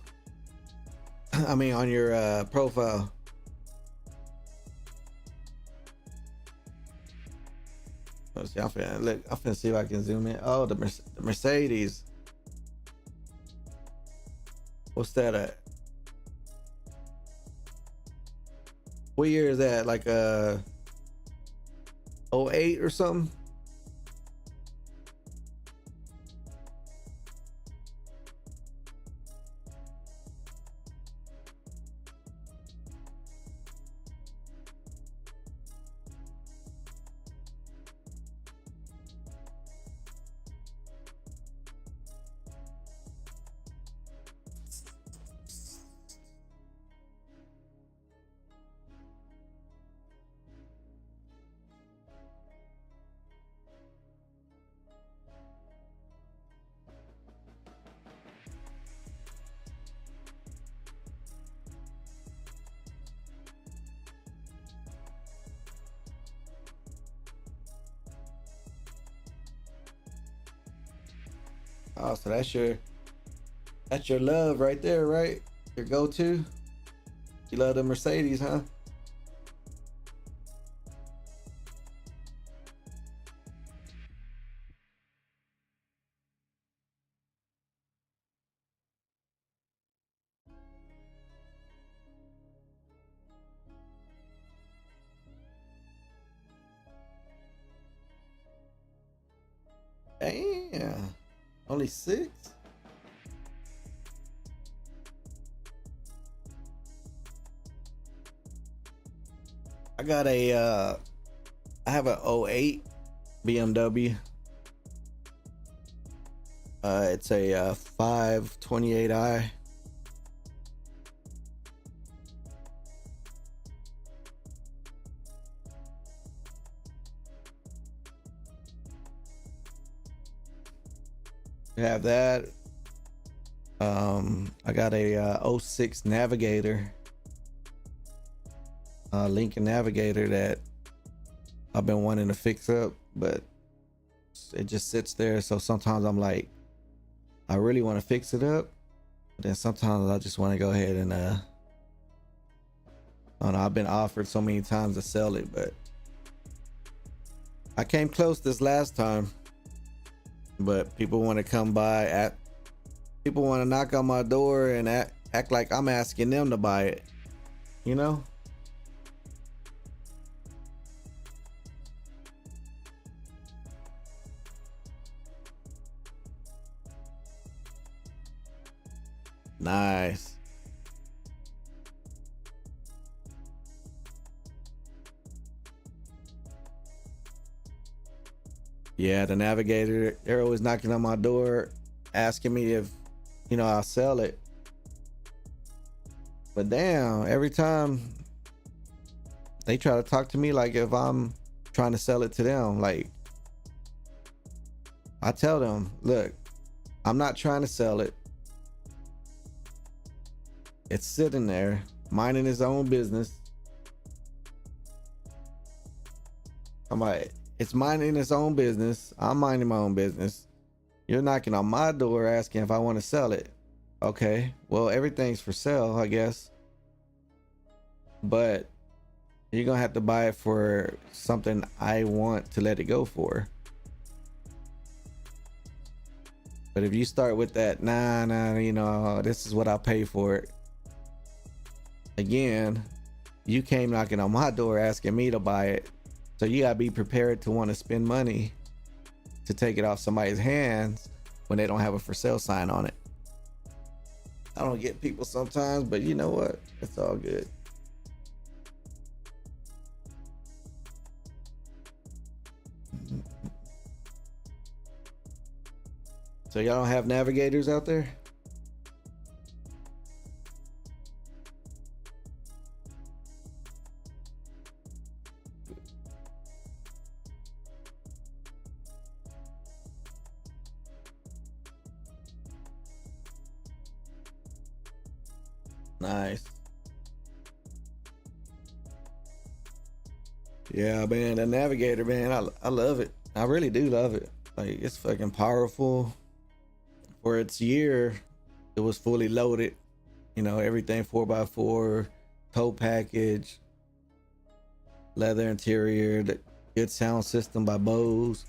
I mean, on your profile. Let's see. I'm finna see if I can zoom in. Oh, the Mercedes. What's that at? What year is that? Like 08 or something? Oh, so that's your love right there, right? Your go-to. You love the Mercedes, huh? Damn. Only 6? I got I have a '08 BMW. It's a 528i. I have that. I got a '06 Navigator, Lincoln Navigator that I've been wanting to fix up, but it just sits there. So sometimes I'm like, I really want to fix it up, but then sometimes I just want to go ahead and I don't know, I've been offered so many times to sell it, but I came close this last time. But people want to come by, people want to knock on my door and act like I'm asking them to buy it, you know? Nice. Yeah, the navigator, they're always knocking on my door asking me if, I'll sell it. But damn, every time they try to talk to me like if I'm trying to sell it to them, like I tell them, look, I'm not trying to sell it. It's sitting there, minding its own business. I'm like, it's minding its own business. I'm minding my own business. You're knocking on my door asking if I want to sell it. Okay, well, everything's for sale, I guess. But you're gonna have to buy it for something I want to let it go for. But if you start with that, nah, this is what I pay for it. Again, you came knocking on my door asking me to buy it. So you gotta be prepared to want to spend money to take it off somebody's hands when they don't have a for sale sign on it. I don't get people sometimes, but you know what? It's all good. So y'all don't have navigators out there? Nice. Yeah, man, the navigator, man, I love it. I really do love it. Like, it's fucking powerful. For its year, it was fully loaded. Everything 4x4, tow package, leather interior, the good sound system by Bose,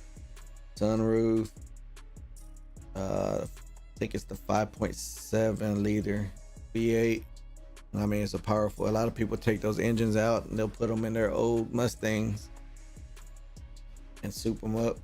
sunroof. I think it's the 5.7 liter V8. I mean, it's a lot of people take those engines out and they'll put them in their old Mustangs and soup them up.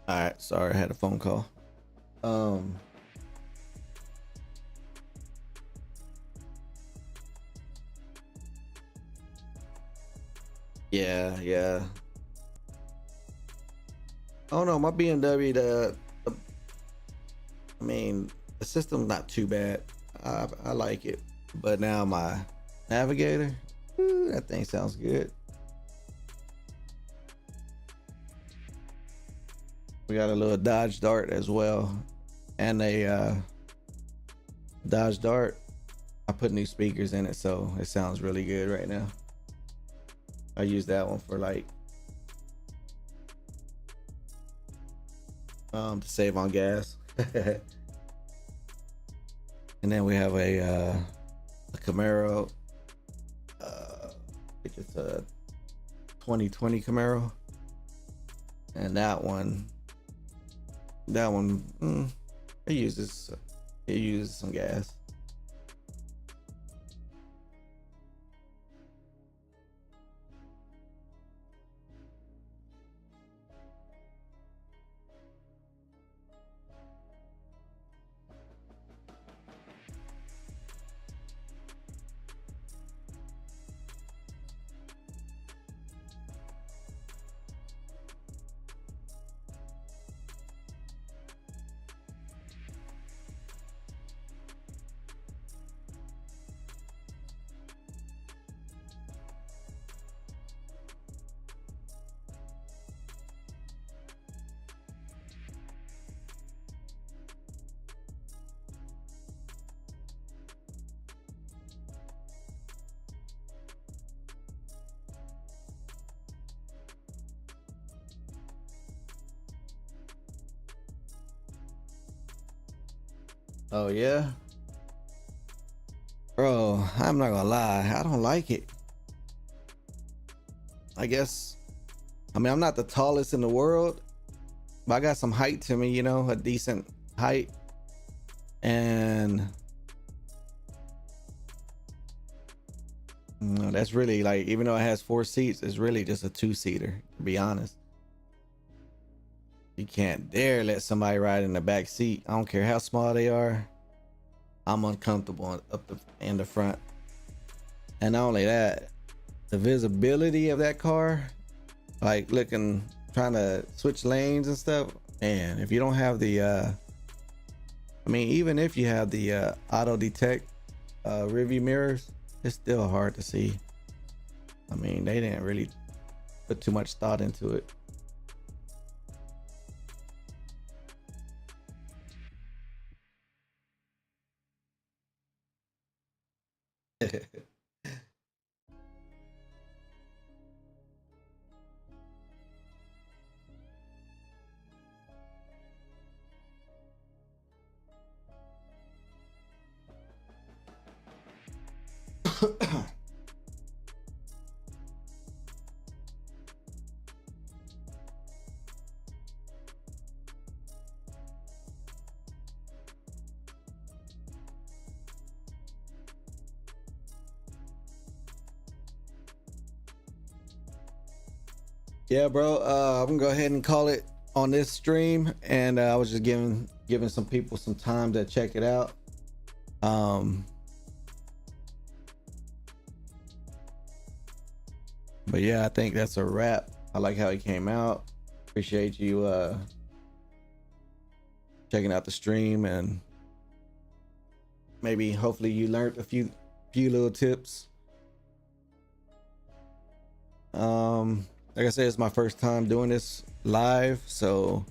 All right, sorry, I had a phone call. Yeah. Oh no, my BMW, I mean, the system's not too bad. I like it, but now my navigator, that thing sounds good. We got a little Dodge Dart as well, and a Dodge Dart. I put new speakers in it, so it sounds really good right now. I use that one for like to save on gas. And then we have a a Camaro. I think it's a 2020 Camaro, and that one, it uses some gas. Oh yeah, bro, I'm not gonna lie, I don't like it. I guess, I mean, I'm not the tallest in the world, but I got some height to me, you know, a decent height. And you know, that's really like, even though it has 4 seats, it's really just a 2-seater, to be honest. You can't dare let somebody ride in the back seat. I don't care how small they are. I'm uncomfortable up in the front. And not only that, the visibility of that car, like trying to switch lanes and stuff, man, if you don't have the I mean, even if you have the auto detect rearview mirrors, it's still hard to see. I mean, they didn't really put too much thought into it. Yeah, bro. I'm gonna go ahead and call it on this stream, and I was just giving some people some time to check it out. But yeah, I think that's a wrap. I like how he came out. Appreciate you checking out the stream, and maybe hopefully you learned a few little tips. Like I said, it's my first time doing this live, so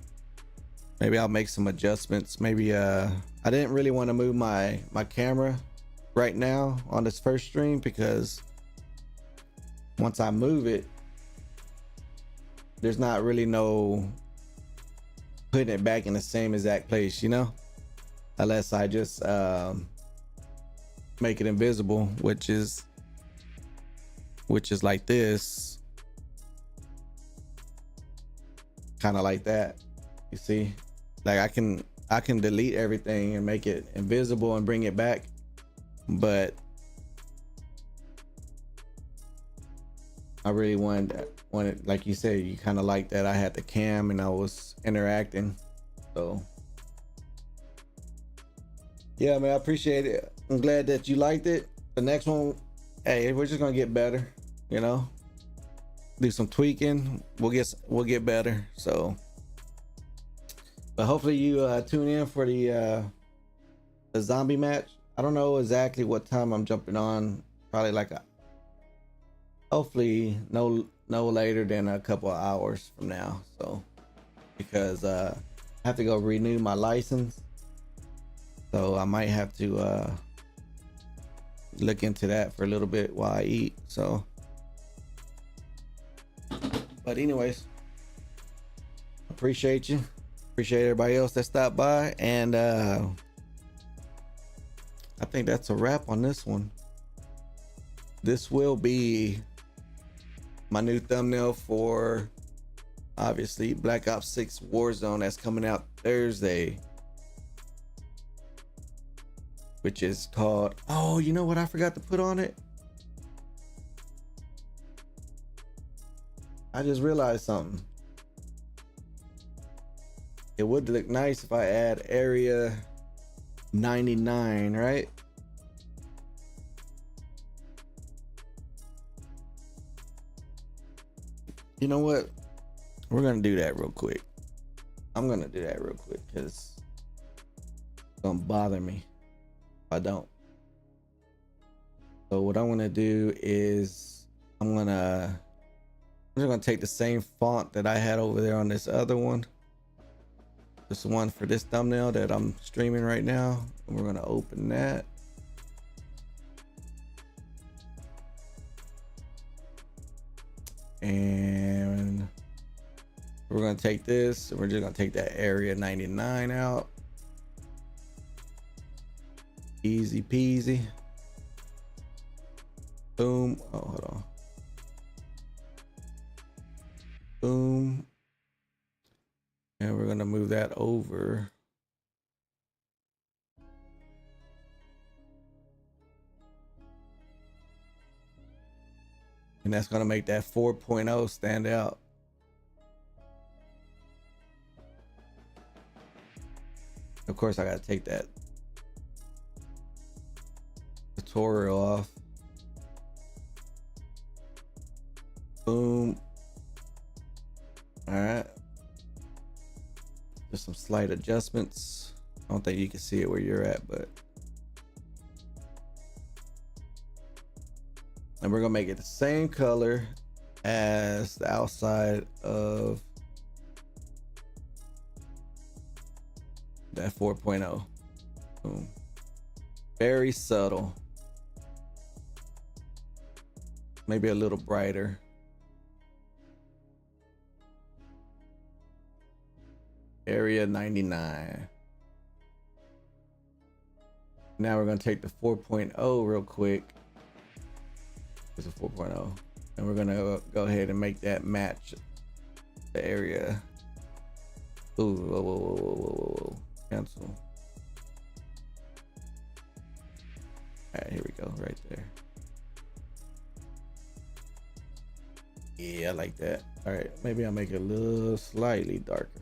maybe I'll make some adjustments. Maybe I didn't really want to move my camera right now on this first stream, because once I move it, there's not really no putting it back in the same exact place, you know, unless I just make it invisible, which is like this, kind of like that. You see, like I can delete everything and make it invisible and bring it back, but I really wanted, like you said, you kind of like that I had the cam and I was interacting. So yeah, man, I appreciate it. I'm glad that you liked it. The next one, hey, we're just gonna get better, you know, do some tweaking. We'll get better. So, but hopefully you tune in for the zombie match. I don't know exactly what time I'm jumping on. Probably like hopefully no later than a couple of hours from now. So, because I have to go renew my license, so I might have to look into that for a little bit while I eat. So, but anyways, appreciate you. Appreciate everybody else that stopped by, and I think that's a wrap on this one. this will be my new thumbnail for obviously Black Ops 6 Warzone that's coming out Thursday, which is called, oh, you know what I forgot to put on it? I just realized something. It would look nice if I add Area 99, right? You know what? We're gonna do that real quick. I'm gonna do that real quick because it's gonna bother me if I don't. So what I'm gonna do is I'm just gonna take the same font that I had over there on this other one. This one for this thumbnail that I'm streaming right now. And we're gonna open that. And we're gonna take this and we're just gonna take that Area 99 out. Easy peasy. Boom. Oh, hold on. Boom. And we're gonna move that over. And that's gonna make that 4.0 stand out. Of course, I gotta take that tutorial off. Boom. All right. Just some slight adjustments. I don't think you can see it where you're at, but. And we're gonna make it the same color as the outside of that 4.0. Boom. Very subtle. Maybe a little brighter. Area 99. Now we're gonna take the 4.0 real quick. It's a 4.0, and we're gonna go ahead and make that match the area. Ooh, whoa, whoa, whoa, whoa, whoa, whoa. Cancel. All right, here we go, right there. Yeah, I like that. All right, maybe I'll make it a little slightly darker.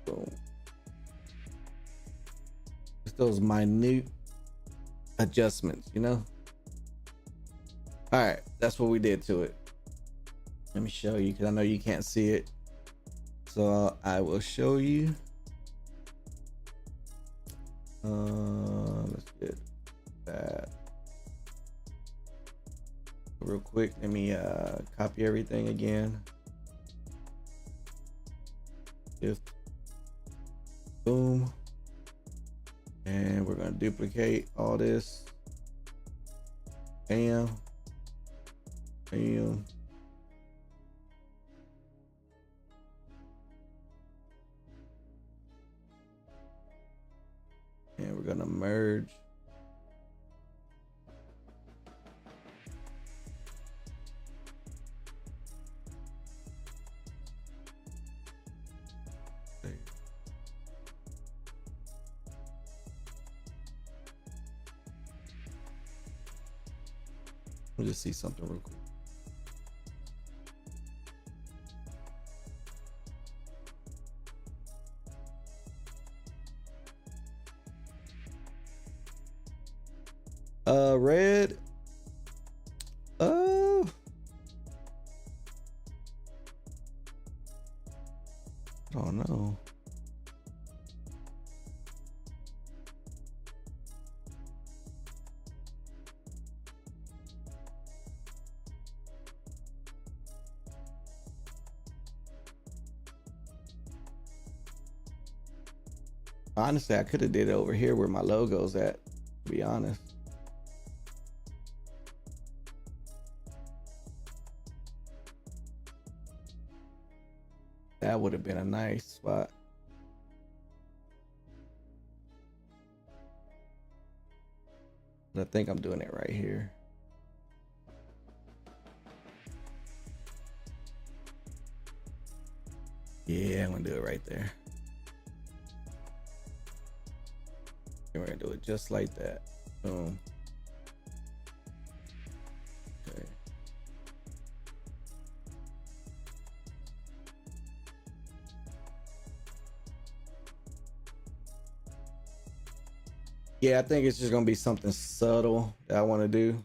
Boom. It's those minute adjustments, you know? All right, that's what we did to it. Let me show you because I know you can't see it. So I will show you. Let's get that real quick. Let me copy everything again. Just boom. And we're gonna duplicate all this. Bam. Bam. And we're gonna merge. We'll just see something real quick. Red. I don't know. Honestly, I could have did it over here where my logo's at, to be honest. That would have been a nice spot. But I think I'm doing it right here. Yeah, I'm gonna do it right there. And we're gonna do it just like that. Boom. Okay. Yeah, I think it's just gonna be something subtle that I want to do.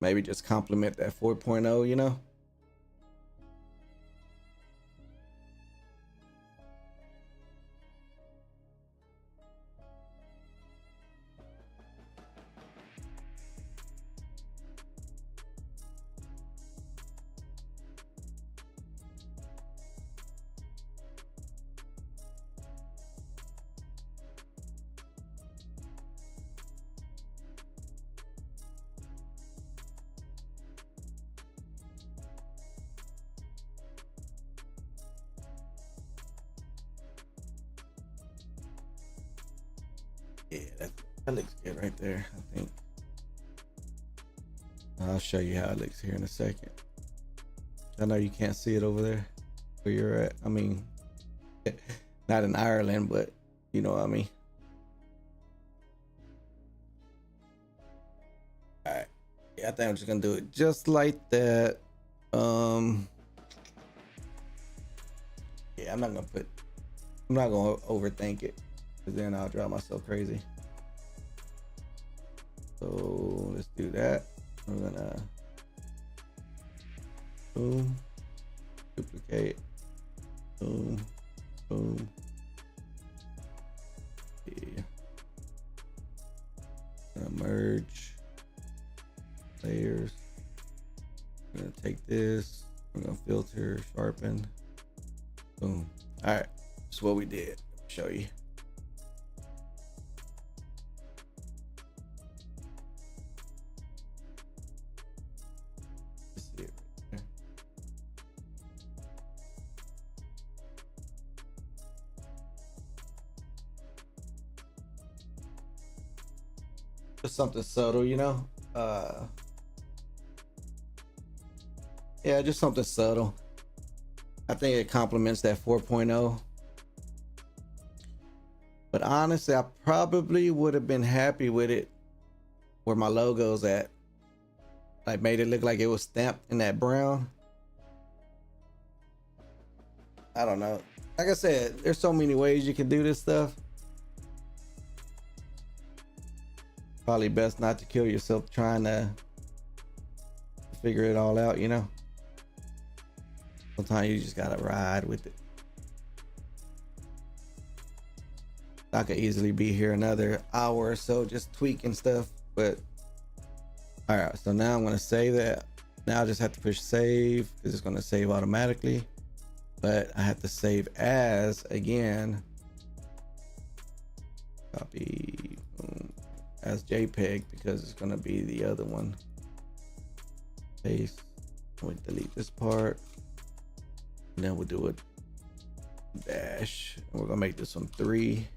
Maybe just complement that 4.0, you know? Yeah, that looks good right there, I think. I'll show you how it looks here in a second. I know you can't see it over there where you're at. I mean, not in Ireland, but you know what I mean. All right. Yeah, I think I'm just gonna do it just like that. Yeah, I'm not gonna overthink it, because then I'll drive myself crazy. So let's do that. We're gonna boom, duplicate, boom, boom. Yeah. Gonna merge layers. We're gonna take this. We're gonna filter, sharpen. Boom. All right. That's what we did. Show you. See it right there. Just something subtle, you know. Yeah, just something subtle. I think it complements that 4.0. But honestly, I probably would have been happy with it where my logo's at. Like, made it look like it was stamped in that brown. I don't know. Like I said, there's so many ways you can do this stuff. Probably best not to kill yourself trying to figure it all out, you know? Sometimes you just gotta ride with it. I could easily be here another hour or so just tweaking stuff, but all right. So now I'm gonna save that. Now I just have to push save because it's gonna save automatically, but I have to save as again. Copy, boom, as JPEG because it's gonna be the other one. Paste. We delete this part, and then we'll do a dash. And we're gonna make this one 3.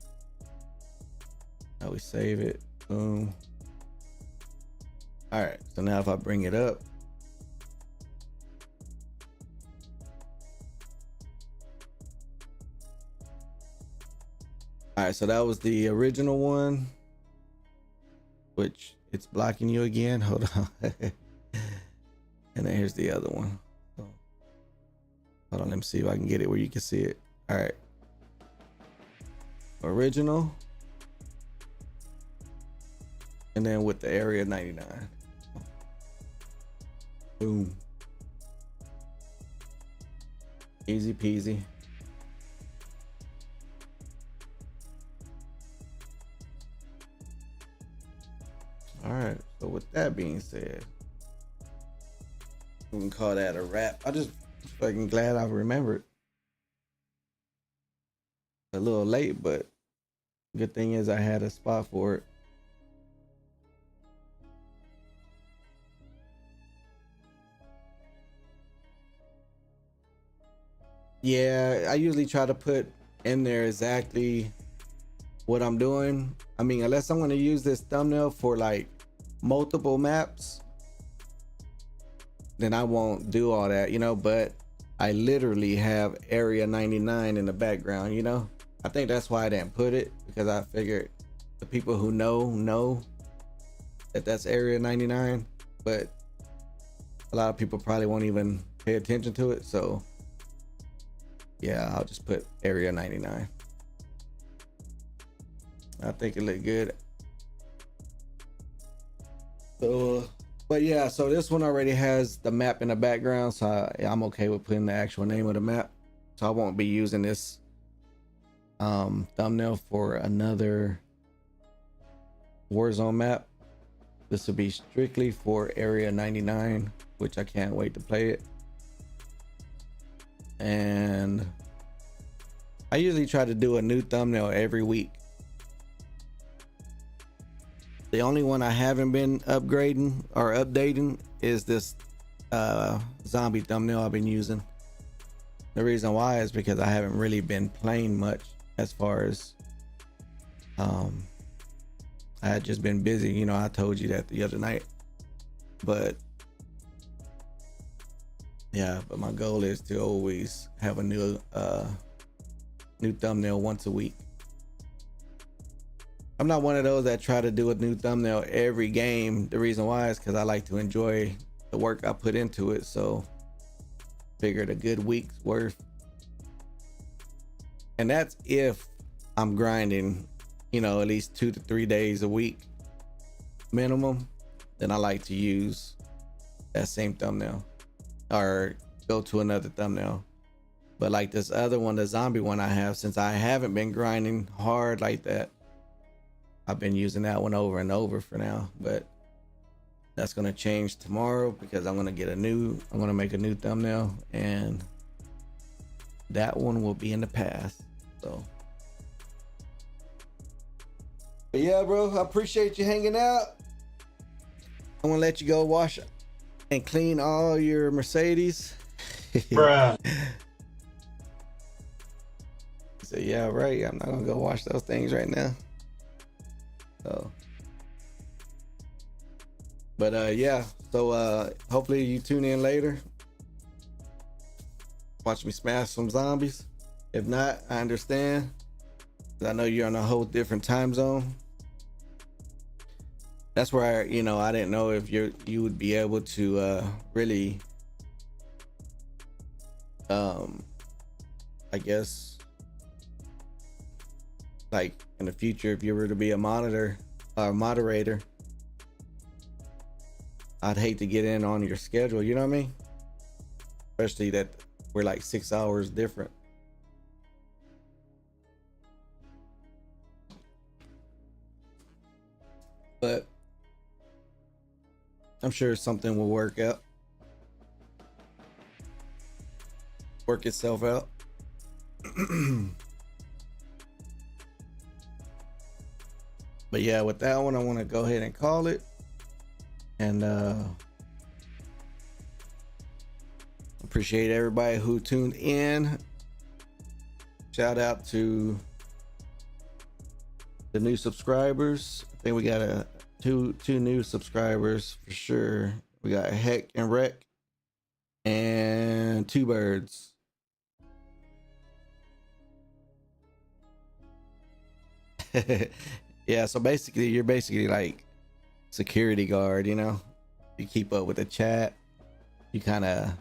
Now we save it. Boom. All right. So now if I bring it up, all right. So that was the original one, which it's blocking you again. Hold on. And then here's the other one. So, hold on. Let me see if I can get it where you can see it. All right. Original. And then with the area 99. Boom. Easy peasy. All right. So with that being said, we can call that a wrap. I just fucking glad I remembered. A little late, but good thing is I had a spot for it. Yeah, I usually try to put in there exactly what I'm doing. I mean, unless I'm going to use this thumbnail for like multiple maps, then I won't do all that, you know. But I literally have Area 99 in the background, you know. I think that's why I didn't put it, because I figured the people who know that that's Area 99, but a lot of people probably won't even pay attention to it. So yeah, I'll just put Area 99. I think it looked good. So, but yeah, so this one already has the map in the background, so I'm okay with putting the actual name of the map. So I won't be using this thumbnail for another Warzone map. This will be strictly for Area 99, which I can't wait to play it. And I usually try to do a new thumbnail every week. The only one I haven't been upgrading or updating is this zombie thumbnail I've been using. The reason why is because I haven't really been playing much, as far as I had just been busy, you know. I told you that the other night. But yeah, but my goal is to always have a new thumbnail once a week. I'm not one of those that try to do a new thumbnail every game. The reason why is because I like to enjoy the work I put into it. So figured a good week's worth, and that's if I'm grinding, you know, at least 2 to 3 days a week minimum. Then I like to use that same thumbnail or go to another thumbnail. But like this other one, the zombie one I have, since I haven't been grinding hard like that, I've been using that one over and over for now. But that's gonna change tomorrow, because I'm gonna make a new thumbnail, and that one will be in the past. So, but yeah, bro, I appreciate you hanging out. I'm gonna let you go wash and clean all your Mercedes. Bruh. So yeah, right. I'm not gonna go wash those things right now. So, but yeah. So hopefully you tune in later. Watch me smash some zombies. If not, I understand. I know you're on a whole different time zone. That's where I didn't know if you would be able to really I guess, like in the future, if you were to be a moderator, I'd hate to get in on your schedule, you know what I mean? Especially that we're like 6 hours different. But I'm sure something will work itself out. But yeah, with that one, I want to go ahead and call it. And appreciate everybody who tuned in. Shout out to the new subscribers. I think we got two new subscribers for sure. We got Heck and Wreck and Two Birds. Yeah, so basically you're basically like security guard, you know. You keep up with the chat. You kind of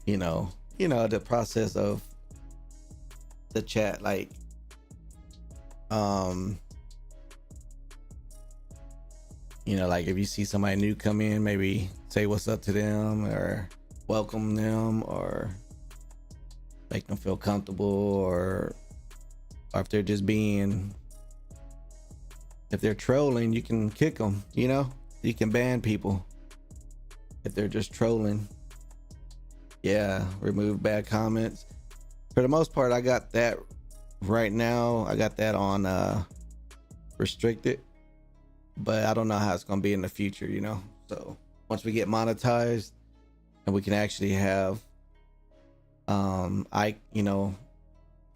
the process of the chat, like like if you see somebody new come in, maybe say what's up to them or welcome them or make them feel comfortable, or if they're just if they're trolling, you can kick them, you can ban people if they're just trolling. Yeah, remove bad comments. For the most part, I got that right now. I got that on restricted, but I don't know how it's gonna be in the future, So once we get monetized and we can actually have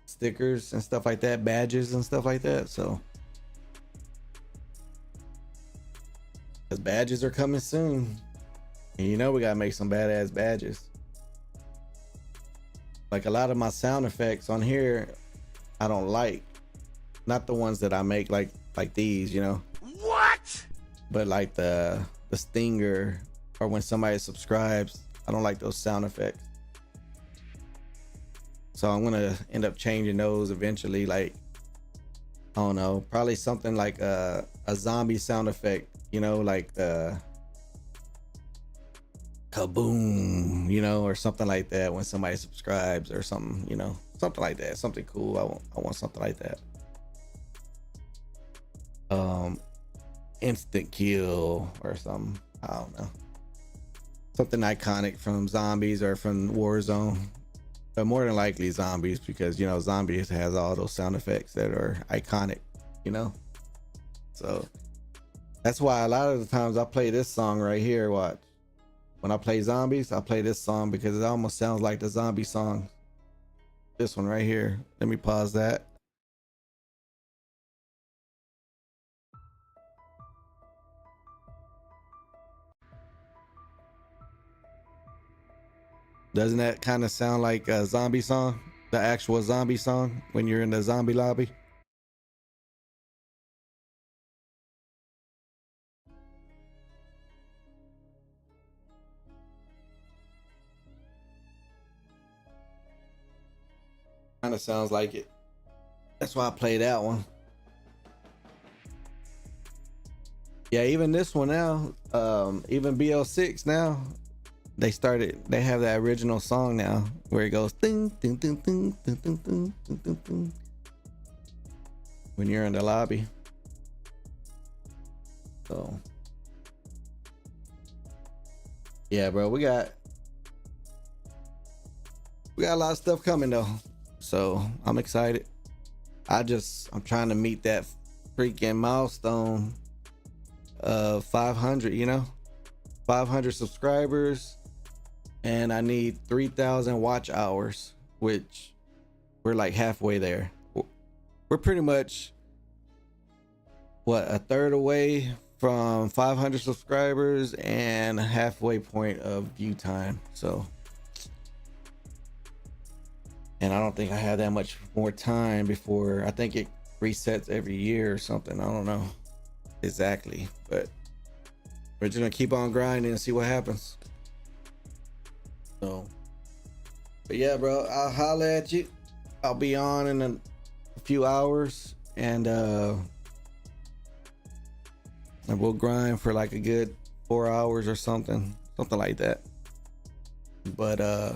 stickers and stuff like that, badges and stuff like that. So, because badges are coming soon, and you know we gotta make some badass badges. Like a lot of my sound effects on here, I don't like. Not the ones that I make like these, you know. What? But like the stinger, or when somebody subscribes, I don't like those sound effects. So I'm gonna end up changing those eventually. Like, I don't know, probably something like a zombie sound effect, you know, like kaboom, you know, or something like that when somebody subscribes or something, you know, something like that, something cool. I want something like that. Instant kill or something. I don't know, something iconic from zombies or from Warzone, but more than likely zombies, because you know zombies has all those sound effects that are iconic, you know. So that's why a lot of the times I play this song right here. Watch, when I play zombies, I play this song because it almost sounds like the zombie song. This one right here. Let me pause that. Doesn't that kind of sound like a zombie song? The actual zombie song when you're in the zombie lobby? Kind of sounds like it. That's why I play that one. Yeah, even this one now, even BL6 now, they have that original song now where it goes ding ding ding ding ding ding ding ding ding ding when you're in the lobby. So yeah, bro, we got a lot of stuff coming though. So I'm excited. I'm trying to meet that freaking milestone of 500, you know, 500 subscribers, and I need 3,000 watch hours, which we're like halfway there. We're pretty much a third away from 500 subscribers and a halfway point of view time. So, and I don't think I have that much more time before, I think it resets every year or something. I don't know exactly, but we're just gonna keep on grinding and see what happens. So, but yeah, bro, I'll holler at you. I'll be on in a few hours, and we'll grind for like a good 4 hours or something like that. But I'll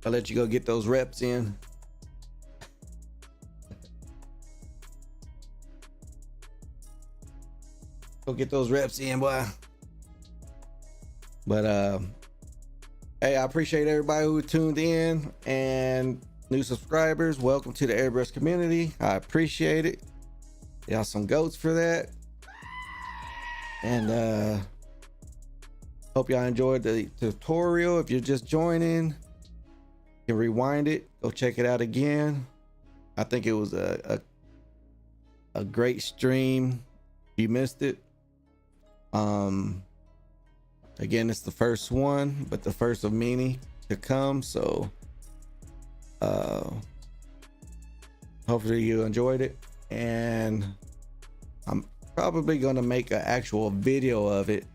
let you go get those reps in. Go get those reps in, boy. But hey, I appreciate everybody who tuned in, and new subscribers. Welcome to the AirBrush community. I appreciate it. Y'all some goats for that. And hope y'all enjoyed the tutorial. If you're just joining, you can rewind it, go check it out again. I think it was a great stream. If you missed it, again, it's the first one, but the first of many to come. So hopefully you enjoyed it, and I'm probably gonna make an actual video of it,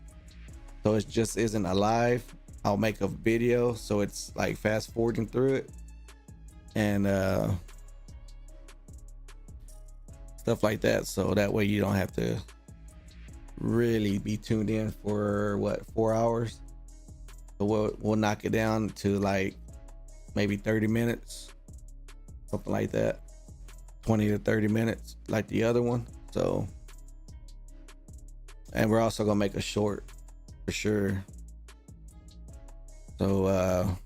so it just isn't a live. I'll make a video so it's like fast forwarding through it, and stuff like that, so that way you don't have to really be tuned in for 4 hours. So we'll knock it down to like maybe 30 minutes, something like that, 20 to 30 minutes like the other one. So, and we're also gonna make a short for sure. So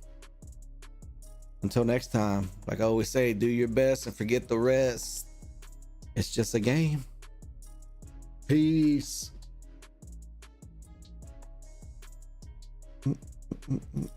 until next time, like I always say, do your best and forget the rest. It's just a game. Peace. Mm-mm-mm-mm.